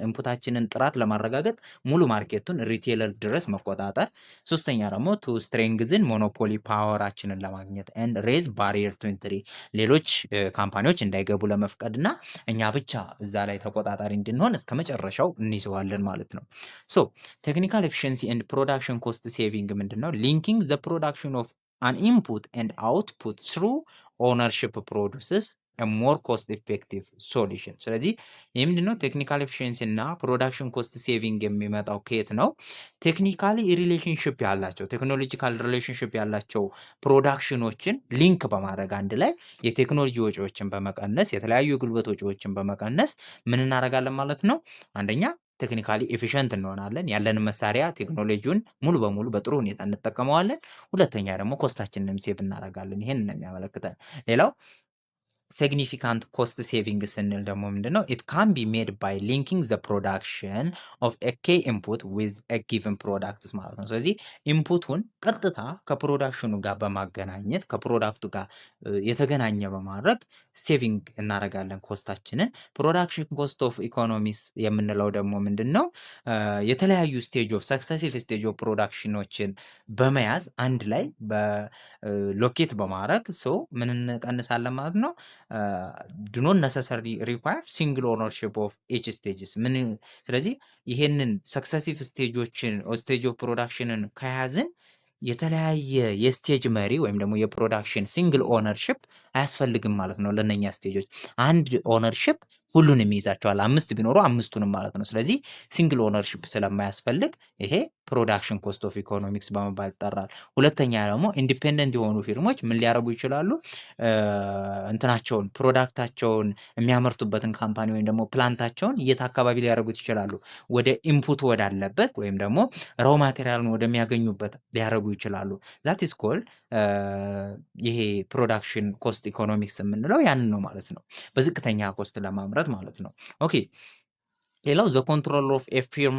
ኢንፑታችንን ጥራት ለማረጋገጥ ሙሉ ማርኬቱን ሪቴለር ድረስ መቆጣጠር። ሶስተኛ ደግሞ ቱ ስትሬንግዝን ሞኖፖሊ ፓወራችንን ለማግኘት ኤንድ ሬዝ ባሪየር ቱ ኢንትሪ፣ ሌሎች ካምፓኒዎች እንዳይገቡ ለመፍቀድ እና እኛ ብቻ እዛ ላይ ተቆጣጣሪ እንድንሆን እስከ መጨረሻው እንይዘዋለን ማለት ነው። ሶ ቴክኒካል ኤፊሽንሲ ኤንድ ፕሮዳክሽን ኮስት ሴቪንግ ምንድን ነው? ሊንኪንግ ዘ ፕሮዳክሽን ኦፍ አን ኢንፑት ኤንድ አውትፑት ስሩ ኦነርሽፕ ፕሮዱስስ ሞር ኮስት ኢፌክቲቭ ሶሉሽን። ስለዚህ ይህ ምንድነው? ቴክኒካል ኤፊሽንሲ እና ፕሮዳክሽን ኮስት ሴቪንግ የሚመጣው ከየት ነው? ቴክኒካሊ ሪሌሽንሽፕ ያላቸው ቴክኖሎጂካል ሪሌሽንሽፕ ያላቸው ፕሮዳክሽኖችን ሊንክ በማድረግ አንድ ላይ የቴክኖሎጂ ወጪዎችን በመቀነስ የተለያዩ የጉልበት ወጪዎችን በመቀነስ ምን እናደርጋለን ማለት ነው? አንደኛ ቴክኒካሊ ኤፊሽንት እንሆናለን። ያለንን መሳሪያ ቴክኖሎጂውን ሙሉ በሙሉ በጥሩ ሁኔታ እንጠቀመዋለን። ሁለተኛ ደግሞ ኮስታችንንም ሴቭ እናደርጋለን። ይሄን ነው የሚያመለክተን። ሌላው ሲግኒፊካንት ኮስት ሴቪንግ ስንል ደግሞ ምንድነው? ኢት ካን ቢ ሜድ ባይ ሊንኪንግ ዘ ፕሮዳክሽን ኦፍ ኤ ኬ ኢንፑት ዊዝ ኤ ጊቨን ፕሮዳክትስ ማለት ነው። ስለዚህ ኢንፑቱን ቀጥታ ከፕሮዳክሽኑ ጋር በማገናኘት ከፕሮዳክቱ ጋር የተገናኘ በማድረግ ሴቪንግ እናደርጋለን ኮስታችንን። ፕሮዳክሽን ኮስት ኦፍ ኢኮኖሚስ የምንለው ደግሞ ምንድን ነው? የተለያዩ ስቴጅ ኦፍ ሰክሰሲቭ ስቴጅ ኦፍ ፕሮዳክሽኖችን በመያዝ አንድ ላይ በሎኬት በማድረግ ሰው ምን እንቀንሳለን ማለት ነው? ዱ ኖት ነሰሰሪ ሪኳየር ሲንግል ኦነርሺፕ ኦፍ ኤች ስቴጅስ ምን። ስለዚህ ይሄንን ሰክሰሲቭ ስቴጆችን ስቴጅ ኦፍ ፕሮዳክሽንን ከያዝን የተለያየ የስቴጅ መሪ ወይም ደግሞ የፕሮዳክሽን ሲንግል ኦነርሺፕ አያስፈልግም ማለት ነው። ለነኛ ስቴጆች አንድ ኦነርሺፕ ሁሉንም ይይዛቸዋል። 5 ቢኖሩ 5ቱንም ማለት ነው። ስለዚህ ሲንግል ኦነርሺፕ ስለማያስፈልግ ይሄ ፕሮዳክሽን ኮስት ኦፍ ኢኮኖሚክስ በመባል ይጠራል። ሁለተኛ ደግሞ ኢንዲፔንደንት የሆኑ ፊርሞች ምን ሊያደርጉ ይችላሉ? እንትናቸውን ፕሮዳክታቸውን የሚያመርቱበትን ካምፓኒ ወይም ደግሞ ፕላንታቸውን የት አካባቢ ሊያደርጉት ይችላሉ? ወደ ኢንፑት ወዳለበት ወይም ደግሞ ራው ማቴሪያልን ወደሚያገኙበት ሊያደርጉ ይችላሉ። ዛት ኢዝ ኮልድ ይሄ ፕሮዳክሽን ኮስት ኢኮኖሚክስ የምንለው ያንን ነው ማለት ነው። በዝቅተኛ ኮስት ለማምረት ማለት ነው። ኦኬ ሌላው ዘ ኮንትሮል ኦፍ ኤ ፊርም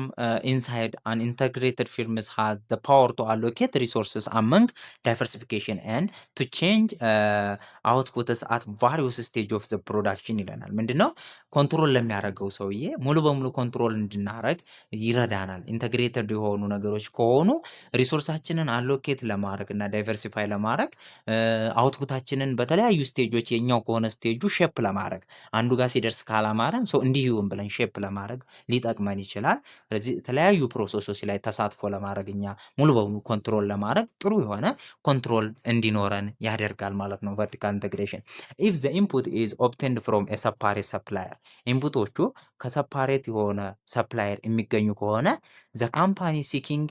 ኢንሳይድ አን ኢንተግሬትድ ፊርምስ ሃዝ ዘ ፓወር ቱ አሎኬት ሪሶርስስ አመንግ ዳይቨርሲፊኬሽን ኤንድ ቱ ቼንጅ አውትፑትስ አት ቫሪዮስ ስቴጅ ኦፍ ዘ ፕሮዳክሽን ይለናል። ምንድነው ኮንትሮል ለሚያደርገው ሰውዬ ሙሉ በሙሉ ኮንትሮል እንድናረግ ይረዳናል። ኢንተግሬትድ የሆኑ ነገሮች ከሆኑ ሪሶርሳችንን አሎኬት ለማድረግ እና ዳይቨርሲፋይ ለማድረግ አውትፑታችንን በተለያዩ ስቴጆች የኛው ከሆነ ስቴጁ ሼፕ ለማድረግ አንዱ ጋር ሲደርስ ካላማረን እንዲህ ይሁን ብለን ሼፕ ለማድረግ ሊጠቅመን ይችላል። ስለዚህ የተለያዩ ፕሮሰሶች ላይ ተሳትፎ ለማድረግ እኛ ሙሉ በሙሉ ኮንትሮል ለማድረግ ጥሩ የሆነ ኮንትሮል እንዲኖረን ያደርጋል ማለት ነው። ቨርቲካል ኢንተግሬሽን ኢፍ ዘ ኢንፑት ኢዝ ኦብቴንድ ፍሮም ኤ ሰፓሬት ሰፕላየር ኢንፑቶቹ ከሰፓሬት የሆነ ሰፕላየር የሚገኙ ከሆነ ዘ ካምፓኒ ሲኪንግ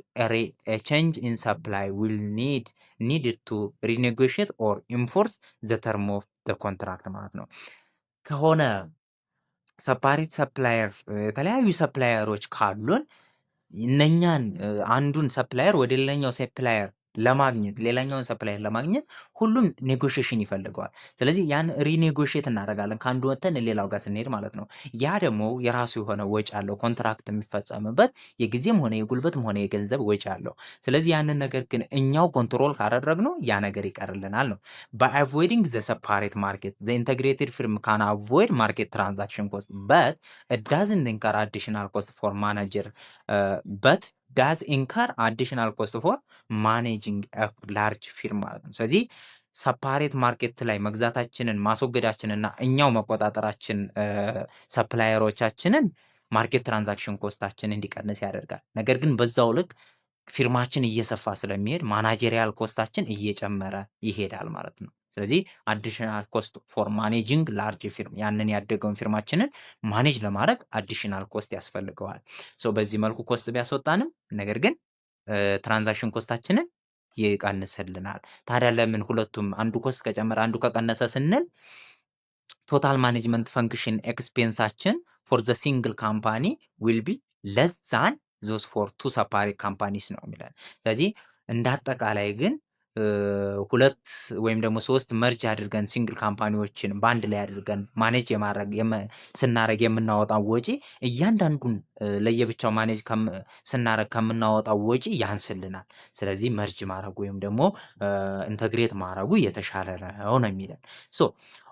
ቼንጅ ኢን ሰፕላይ ዊል ኒድድ ቱ ሪኔጎሽት ኦር ኢንፎርስ ዘ ተርም ኦፍ ዘ ኮንትራክት ማለት ነው። ከሆነ ሰፓሬት ሰፕላየር የተለያዩ ሰፕላየሮች ካሉን እነኛን አንዱን ሰፕላየር ወደ ሌላኛው ሰፕላየር ለማግኘት ሌላኛውን ሰፕላየር ለማግኘት ሁሉም ኔጎሽዬሽን ይፈልገዋል። ስለዚህ ያን ሪኔጎሽዬት እናደርጋለን ከአንዱ ወጥተን ሌላው ጋር ስንሄድ ማለት ነው። ያ ደግሞ የራሱ የሆነ ወጪ አለው። ኮንትራክት የሚፈጸምበት የጊዜም ሆነ የጉልበትም ሆነ የገንዘብ ወጪ አለው። ስለዚህ ያንን ነገር ግን እኛው ኮንትሮል ካደረግነው ያ ነገር ይቀርልናል ነው። by avoiding the separate market the integrated firm can avoid market transaction cost but it doesn't incur additional cost for manager but does incur additional cost for managing a large firm ማለት ነው። ስለዚህ ሰፓሬት ማርኬት ላይ መግዛታችንን ማስወገዳችንና እኛው መቆጣጠራችን ሰፕላየሮቻችንን ማርኬት ትራንዛክሽን ኮስታችን እንዲቀንስ ያደርጋል። ነገር ግን በዛው ልክ ፊርማችን እየሰፋ ስለሚሄድ ማናጀሪያል ኮስታችን እየጨመረ ይሄዳል ማለት ነው። ስለዚህ አዲሽናል ኮስት ፎር ማኔጂንግ ላርጅ ፊርም ያንን ያደገውን ፊርማችንን ማኔጅ ለማድረግ አዲሽናል ኮስት ያስፈልገዋል። በዚህ መልኩ ኮስት ቢያስወጣንም ነገር ግን ትራንዛክሽን ኮስታችንን ይቀንስልናል። ታዲያ ለምን ሁለቱም አንዱ ኮስት ከጨመረ አንዱ ከቀነሰ ስንል ቶታል ማኔጅመንት ፈንክሽን ኤክስፔንሳችን ፎር ዘ ሲንግል ካምፓኒ ዊል ቢ ለስ ዛን ዞስ ፎር ቱ ሰፓሬት ካምፓኒስ ነው የሚለን። ስለዚህ እንደ አጠቃላይ ግን ሁለት ወይም ደግሞ ሶስት መርጅ አድርገን ሲንግል ካምፓኒዎችን በአንድ ላይ አድርገን ማኔጅ ስናረግ የምናወጣው ወጪ እያንዳንዱን ለየብቻው ማኔጅ ስናረግ ከምናወጣው ወጪ ያንስልናል። ስለዚህ መርጅ ማድረጉ ወይም ደግሞ ኢንተግሬት ማድረጉ የተሻለ ነው ነው የሚለን።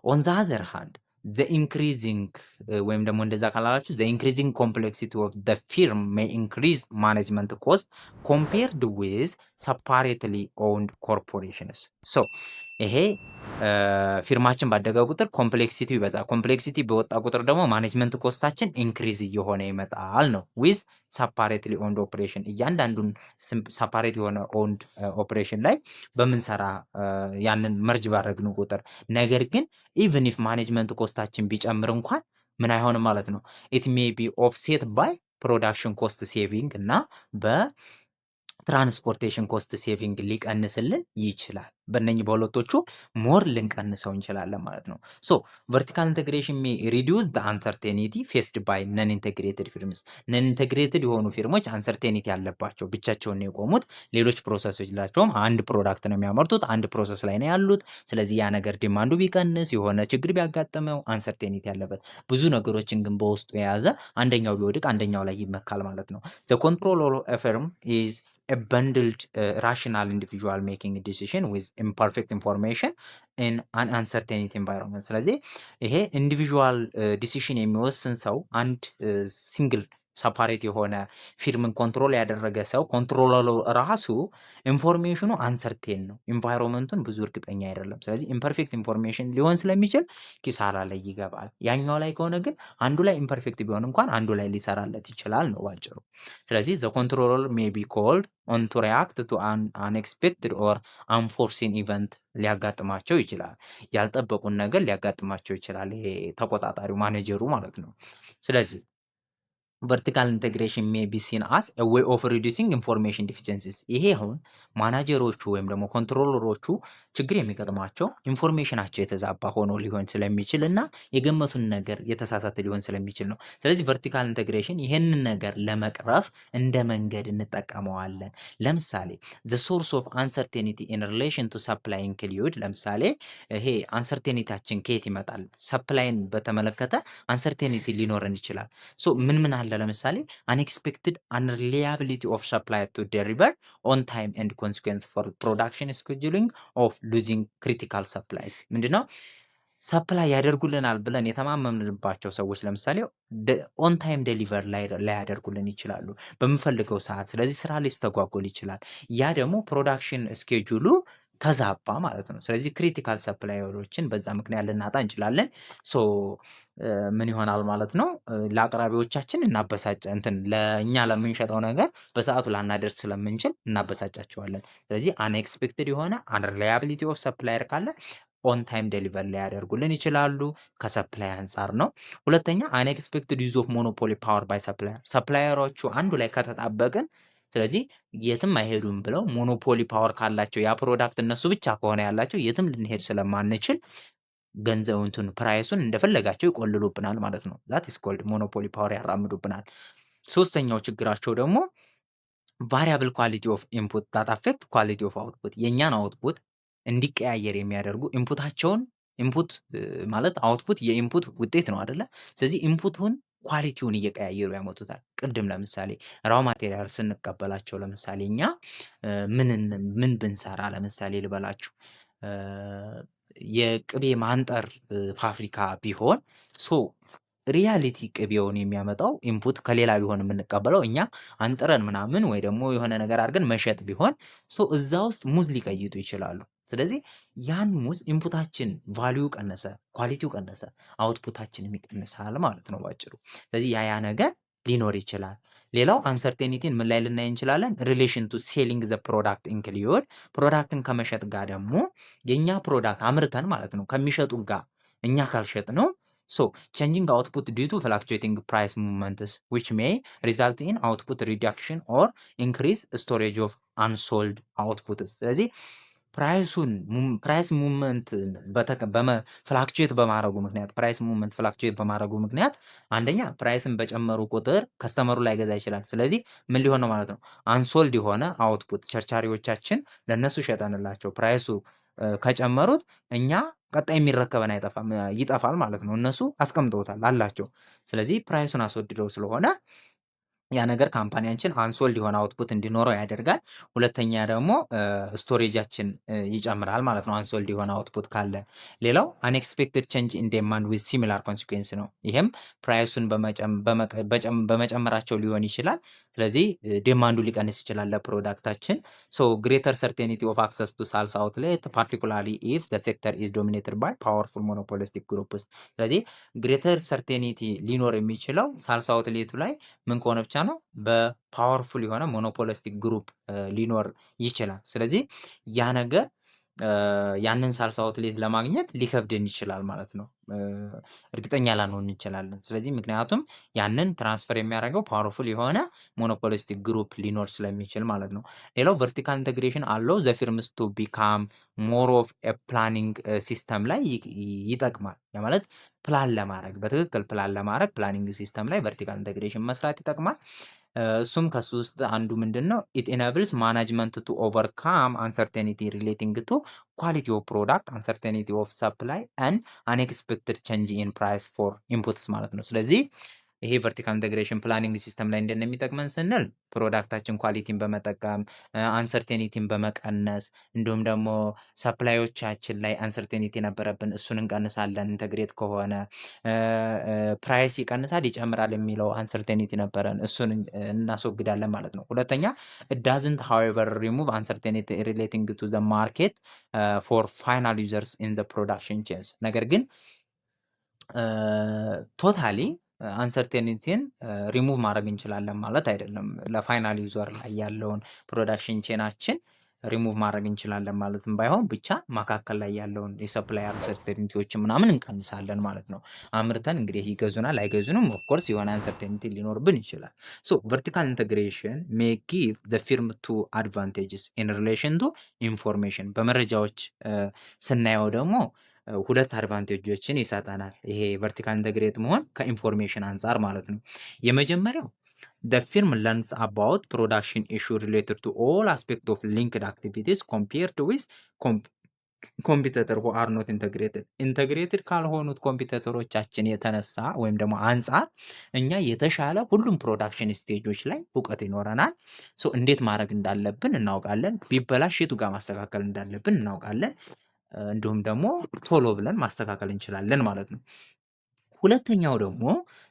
ኦን ዘ አዘር ሃንድ the increasing ወይም ደግሞ እንደዛ ካላላችሁ the increasing complexity of the firm may increase management cost compared with separately owned corporations. ይሄ ፊርማችን ባደገ ቁጥር ኮምፕሌክሲቲ ይበዛል። ኮምፕሌክሲቲ በወጣ ቁጥር ደግሞ ማኔጅመንት ኮስታችን ኢንክሪዝ እየሆነ ይመጣል ነው። ዊዝ ሰፓሬትሊ ኦንድ ኦፕሬሽን እያንዳንዱን ሰፓሬት የሆነ ኦንድ ኦፕሬሽን ላይ በምንሰራ ያንን መርጅ ባደረግን ቁጥር ነገር ግን ኢቭን ኢፍ ማኔጅመንት ኮስታችን ቢጨምር እንኳን ምን አይሆንም ማለት ነው። ኢት ሜይ ቢ ኦፍሴት ባይ ፕሮዳክሽን ኮስት ሴቪንግ እና ትራንስፖርቴሽን ኮስት ሴቪንግ ሊቀንስልን ይችላል። በእነኚህ በሁለቶቹ ሞር ልንቀንሰው እንችላለን ማለት ነው። ቨርቲካል ኢንቴግሬሽን ሜይ ሪዲዩስ ዘ አንሰርቴኒቲ ፌስድ ባይ ነን ኢንቴግሬትድ ፊርምስ። ነን ኢንቴግሬትድ የሆኑ ፊርሞች አንሰርቴኒቲ ያለባቸው ብቻቸውን የቆሙት ሌሎች ፕሮሰሶች ላቸውም አንድ ፕሮዳክት ነው የሚያመርቱት፣ አንድ ፕሮሰስ ላይ ነው ያሉት። ስለዚህ ያ ነገር ዲማንዱ ቢቀንስ የሆነ ችግር ቢያጋጥመው አንሰርቴኒቲ ያለበት ብዙ ነገሮችን ግን በውስጡ የያዘ አንደኛው ቢወድቅ አንደኛው ላይ ይመካል ማለት ነው። ዘ ኮንትሮል ኦፍ ኤ ፊርም ኢዝ a bundled rational individual making a decision with imperfect information in an uncertainty environment። ስለዚህ ይሄ ኢንዲቪዥዋል ዲሲሽን የሚወስን ሰው አንድ ሲንግል ሰፓሬት የሆነ ፊርምን ኮንትሮል ያደረገ ሰው ኮንትሮለሩ ራሱ ኢንፎርሜሽኑ አንሰርቴን ነው፣ ኢንቫይሮንመንቱን ብዙ እርግጠኛ አይደለም። ስለዚህ ኢምፐርፌክት ኢንፎርሜሽን ሊሆን ስለሚችል ኪሳራ ላይ ይገባል። ያኛው ላይ ከሆነ ግን አንዱ ላይ ኢምፐርፌክት ቢሆን እንኳን አንዱ ላይ ሊሰራለት ይችላል ነው ባጭሩ። ስለዚህ ዘ ኮንትሮለር ሜይ ቢ ኮልድ ኦን ቱ ሪያክት ቱ አን አንኤክስፔክትድ ኦር አንፎርሲን ኢቨንት ሊያጋጥማቸው ይችላል። ያልጠበቁን ነገር ሊያጋጥማቸው ይችላል። ይሄ ተቆጣጣሪው ማኔጀሩ ማለት ነው። ስለዚህ ቨርቲካል ኢንቴግሬሽን ሜይ ቢ ሲን አስ ኤ ዌይ ኦፍ ሪዲዩሲንግ ኢንፎርሜሽን ዲፊሸንሲስ። ይሄ አሁን ማናጀሮቹ ወይም ደግሞ ኮንትሮለሮቹ ችግር የሚገጥማቸው ኢንፎርሜሽናቸው የተዛባ ሆኖ ሊሆን ስለሚችል እና የገመቱን ነገር የተሳሳተ ሊሆን ስለሚችል ነው። ስለዚህ ቨርቲካል ኢንተግሬሽን ይህንን ነገር ለመቅረፍ እንደ መንገድ እንጠቀመዋለን። ለምሳሌ ዘ ሶርስ ኦፍ አንሰርቴኒቲ ኢን ሪሌሽን ቱ ሰፕላይ ኢንክሉድ፣ ለምሳሌ ይሄ አንሰርቴኒቲያችን ከየት ይመጣል? ሰፕላይን በተመለከተ አንሰርቴኒቲ ሊኖረን ይችላል። ሶ ምን ምን አለ? ለምሳሌ አንኤክስፔክትድ አንሪላያቢሊቲ ኦፍ ሰፕላይ ቱ ዴሊቨር ኦን ታይም ኤንድ ኮንሲኩዌንስ ፎር ፕሮዳክሽን ስኬጁሊንግ ኦፍ ሉዚንግ ክሪቲካል ሰፕላይስ። ምንድነው? ሰፕላይ ያደርጉልናል ብለን የተማመንባቸው ሰዎች ለምሳሌ ኦን ታይም ዴሊቨር ላያደርጉልን ይችላሉ በምፈልገው ሰዓት። ስለዚህ ስራ ሊስተጓጎል ይችላል። ያ ደግሞ ፕሮዳክሽን ስኬጁሉ ተዛባ ማለት ነው። ስለዚህ ክሪቲካል ሰፕላየሮችን በዛ ምክንያት ልናጣ እንችላለን። ሶ ምን ይሆናል ማለት ነው? ለአቅራቢዎቻችን እናበሳጭ ለእኛ ለምንሸጠው ነገር በሰዓቱ ላናደርስ ስለምንችል እናበሳጫቸዋለን። ስለዚህ አንኤክስፔክትድ የሆነ አንሪላያቢሊቲ ኦፍ ሰፕላየር ካለ ኦን ታይም ዴሊቨር ሊያደርጉልን ይችላሉ። ከሰፕላይ አንጻር ነው። ሁለተኛ አንኤክስፔክትድ ዩዝ ኦፍ ሞኖፖሊ ፓወር ባይ ሰፕላየር፣ ሰፕላየሮቹ አንዱ ላይ ከተጣበቅን ስለዚህ የትም አይሄዱም ብለው ሞኖፖሊ ፓወር ካላቸው ያ ፕሮዳክት እነሱ ብቻ ከሆነ ያላቸው የትም ልንሄድ ስለማንችል ገንዘቡን ፕራይሱን እንደፈለጋቸው ይቆልሉብናል ማለት ነው። ዛት ኢስ ኮልድ ሞኖፖሊ ፓወር ያራምዱብናል። ሶስተኛው ችግራቸው ደግሞ ቫሪያብል ኳሊቲ ኦፍ ኢንፑት ዳት አፌክት ኳሊቲ ኦፍ አውትፑት፣ የእኛን አውትፑት እንዲቀያየር የሚያደርጉ ኢንፑታቸውን ኢንፑት ማለት አውትፑት የኢንፑት ውጤት ነው አይደለ? ስለዚህ ኢንፑቱን ኳሊቲውን እየቀያየሩ ያመጡታል። ቅድም ለምሳሌ ራው ማቴሪያል ስንቀበላቸው ለምሳሌ እኛ ምን ብንሰራ ለምሳሌ ልበላችሁ የቅቤ ማንጠር ፋብሪካ ቢሆን ሪያሊቲ ቅቤውን የሚያመጣው ኢንፑት ከሌላ ቢሆን የምንቀበለው እኛ አንጥረን ምናምን ወይ ደግሞ የሆነ ነገር አድርገን መሸጥ ቢሆን እዛ ውስጥ ሙዝ ሊቀይጡ ይችላሉ። ስለዚህ ያን ሙዝ ኢንፑታችን ቫልዩ ቀነሰ፣ ኳሊቲው ቀነሰ፣ አውትፑታችንም ይቀንሳል ማለት ነው ባጭሩ። ስለዚህ ያ ነገር ሊኖር ይችላል። ሌላው አንሰርቴኒቲን ምን ላይ ልናይ እንችላለን? ሪሌሽን ቱ ሴሊንግ ዘ ፕሮዳክት ኢንክሉድ፣ ፕሮዳክትን ከመሸጥ ጋር ደግሞ የኛ ፕሮዳክት አምርተን ማለት ነው ከሚሸጡ ጋር እኛ ካልሸጥ ነው changing output due to fluctuating price movements which may result in output reduction or increase storage of unsold outputs። ስለዚህ ፕራይስ ሙቭመንት ፍላክቹዌት በማድረጉ ምክንያት ምክንያት አንደኛ ፕራይስን በጨመሩ ቁጥር ከስተመሩ ላይ ገዛ ይችላል። ስለዚህ ምን ሊሆን ነው ማለት ነው? አንሶልድ የሆነ አውትፑት ቸርቻሪዎቻችን ለነሱ ሸጠንላቸው ፕራይሱ ከጨመሩት እኛ ቀጣይ የሚረከበን ይጠፋል ማለት ነው። እነሱ አስቀምጠውታል አላቸው። ስለዚህ ፕራይሱን አስወድደው ስለሆነ ያ ነገር ካምፓኒያችን አንሶልድ የሆነ አውትፑት እንዲኖረው ያደርጋል። ሁለተኛ ደግሞ ስቶሬጃችን ይጨምራል ማለት ነው አንሶልድ የሆነ አውትፑት ካለ። ሌላው አንኤክስፔክትድ ቼንጅ ኢን ዲማንድ ዊዝ ሲሚላር ኮንሲኩዌንስ ነው። ይሄም ፕራይሱን በመጨመራቸው ሊሆን ይችላል። ስለዚህ ዲማንዱ ሊቀንስ ይችላል ለፕሮዳክታችን። ግሬተር ሰርቴኒቲ ኦፍ አክሰስ ቱ ሳልስ አውትሌት ፓርቲኩላርሊ ኢፍ ዘ ሴክተር ኢዝ ዶሚኔትድ ባይ ፓወርፉል ሞኖፖሊስቲክ ግሩፕስ። ስለዚህ ግሬተር ሰርቴኒቲ ሊኖር የሚችለው ሳልስ አውትሌቱ ላይ ምን ከሆነ ብቻ ነው በፓወርፉል የሆነ ሞኖፖሊስቲክ ግሩፕ ሊኖር ይችላል። ስለዚህ ያ ነገር ያንን ሳልስ አውትሌት ለማግኘት ሊከብድን ይችላል ማለት ነው። እርግጠኛ ላንሆን እንችላለን። ስለዚህ ምክንያቱም ያንን ትራንስፈር የሚያደርገው ፓወርፉል የሆነ ሞኖፖሊስቲክ ግሩፕ ሊኖር ስለሚችል ማለት ነው። ሌላው ቨርቲካል ኢንተግሬሽን አለው ዘ ፊርምስ ቱ ቢካም ሞር ኦፍ ፕላኒንግ ሲስተም ላይ ይጠቅማል። ያ ማለት ፕላን ለማድረግ በትክክል ፕላን ለማድረግ ፕላኒንግ ሲስተም ላይ ቨርቲካል ኢንተግሬሽን መስራት ይጠቅማል። እሱም ከሱ ውስጥ አንዱ ምንድን ነው? ኢት ኢናብልስ ማናጅመንት ቱ ኦቨርካም አንሰርቴኒቲ ሪሌቲንግ ቱ ኳሊቲ ኦፍ ፕሮዳክት አንሰርቴኒቲ ኦፍ ሰፕላይ ኤንድ አንኤክስፔክትድ ቼንጅ ኢን ፕራይስ ፎር ኢንፑትስ ማለት ነው። ስለዚህ ይሄ ቨርቲካል ኢንተግሬሽን ፕላኒንግ ሲስተም ላይ እንደሚጠቅመን ስንል ፕሮዳክታችን ኳሊቲን በመጠቀም አንሰርቴኒቲን በመቀነስ እንዲሁም ደግሞ ሰፕላዮቻችን ላይ አንሰርቴኒቲ ነበረብን እሱን እንቀንሳለን። ኢንተግሬት ከሆነ ፕራይስ ይቀንሳል ይጨምራል የሚለው አንሰርቴኒቲ ነበረን እሱን እናስወግዳለን ማለት ነው። ሁለተኛ ዳዝንት ሃዌቨር ሪሙቭ አንሰርቴኒቲ ሪሌቲንግ ቱ ዘ ማርኬት ፎር ፋይናል ዩዘርስ ኢን ዘ ፕሮዳክሽን ቼንስ። ነገር ግን ቶታሊ አንሰርቴኒቲን ሪሙቭ ማድረግ እንችላለን ማለት አይደለም። ለፋይናል ዩዘር ላይ ያለውን ፕሮዳክሽን ቼናችን ሪሙቭ ማድረግ እንችላለን ማለትም ባይሆን ብቻ መካከል ላይ ያለውን የሰፕላይ አንሰርቴኒቲዎችን ምናምን እንቀንሳለን ማለት ነው። አምርተን እንግዲህ ይገዙናል አይገዙንም፣ ኦፍኮርስ የሆነ አንሰርቴኒቲ ሊኖርብን ይችላል። ሶ ቨርቲካል ኢንተግሬሽን ሜይ ጊቭ ዘ ፊርም ቱ አድቫንቴጅስ ኢን ሪሌሽን ቱ ኢንፎርሜሽን። በመረጃዎች ስናየው ደግሞ ሁለት አድቫንቴጆችን ይሰጠናል ይሄ ቨርቲካል ኢንተግሬት መሆን ከኢንፎርሜሽን አንጻር ማለት ነው። የመጀመሪያው the firm learns about production issue related to all aspects of linked activities compared with ኮምፒውተር who are not integrated ኢንተግሬትድ ካልሆኑት ኮምፒውተሮቻችን የተነሳ ወይም ደግሞ አንጻር እኛ የተሻለ ሁሉም ፕሮዳክሽን ስቴጆች ላይ እውቀት ይኖረናል። ሶ እንዴት ማድረግ እንዳለብን እናውቃለን። ቢበላሽ የቱ ጋር ማስተካከል እንዳለብን እናውቃለን። እንዲሁም ደግሞ ቶሎ ብለን ማስተካከል እንችላለን ማለት ነው። ሁለተኛው ደግሞ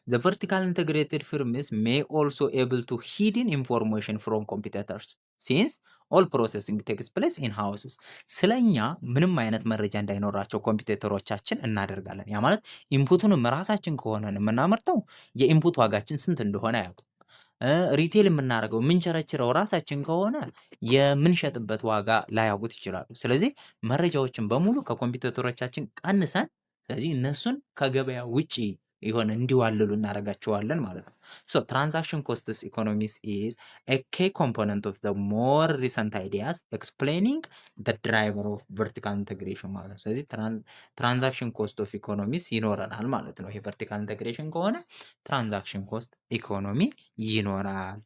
the vertical integrated firms may also able to hidden information from competitors since all processing takes place in houses። ስለኛ ምንም አይነት መረጃ እንዳይኖራቸው ኮምፒውተሮቻችን እናደርጋለን። ያ ማለት ኢንፑቱንም ራሳችን ከሆነ የምናመርተው የኢንፑት ዋጋችን ስንት እንደሆነ አያውቁም። ሪቴል የምናደርገው የምንቸረችረው ራሳችን ከሆነ የምንሸጥበት ዋጋ ላያውቁት ይችላሉ። ስለዚህ መረጃዎችን በሙሉ ከኮምፒውተሮቻችን ቀንሰን ስለዚህ እነሱን ከገበያ ውጪ የሆነ እንዲዋልሉ እናደርጋቸዋለን ማለት ነው። ሶ ትራንዛክሽን ኮስትስ ኢኮኖሚስ ኢዝ ኤ ኬ ኮምፖነንት ኦፍ ዘ ሞር ሪሰንት አይዲያስ ኤክስፕሌኒንግ ዘ ድራይቨር ኦፍ ቨርቲካል ኢንተግሬሽን ማለት ነው። ስለዚህ ትራንዛክሽን ኮስት ኦፍ ኢኮኖሚስ ይኖረናል ማለት ነው። ይሄ ቨርቲካል ኢንተግሬሽን ከሆነ ትራንዛክሽን ኮስት ኢኮኖሚ ይኖራል።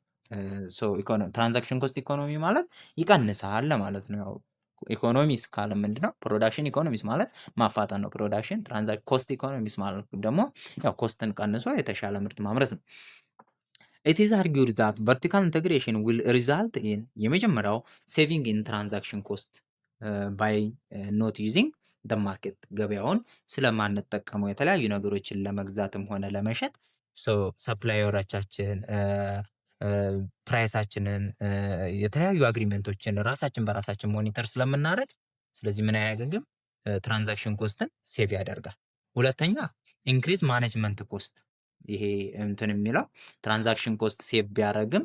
ትራንዛክሽን ኮስት ኢኮኖሚ ማለት ይቀንሳል ማለት ነው። ያው ኢኮኖሚስ ካለ ምንድነው? ፕሮዳክሽን ኢኮኖሚስ ማለት ማፋጠን ነው። ፕሮዳክሽን ኮስት ኢኮኖሚስ ማለት ደግሞ ያው ኮስትን ቀንሶ የተሻለ ምርት ማምረት ነው። ኢት ኢዝ አርጊውድ ዛት ቨርቲካል ኢንተግሬሽን ዊል ሪዛልት ኢን የመጀመሪያው ሴቪንግ ኢን ትራንዛክሽን ኮስት ባይ ኖት ዩዚንግ ደ ማርኬት ገበያውን ስለማንጠቀመው የተለያዩ ነገሮችን ለመግዛትም ሆነ ለመሸጥ ሰፕላየሮቻችን ፕራይሳችንን የተለያዩ አግሪመንቶችን ራሳችን በራሳችን ሞኒተር ስለምናደርግ ስለዚህ ምን አያደርግም? ትራንዛክሽን ኮስትን ሴቭ ያደርጋል። ሁለተኛ ኢንክሪዝ ማኔጅመንት ኮስት። ይሄ እንትን የሚለው ትራንዛክሽን ኮስት ሴቭ ቢያደርግም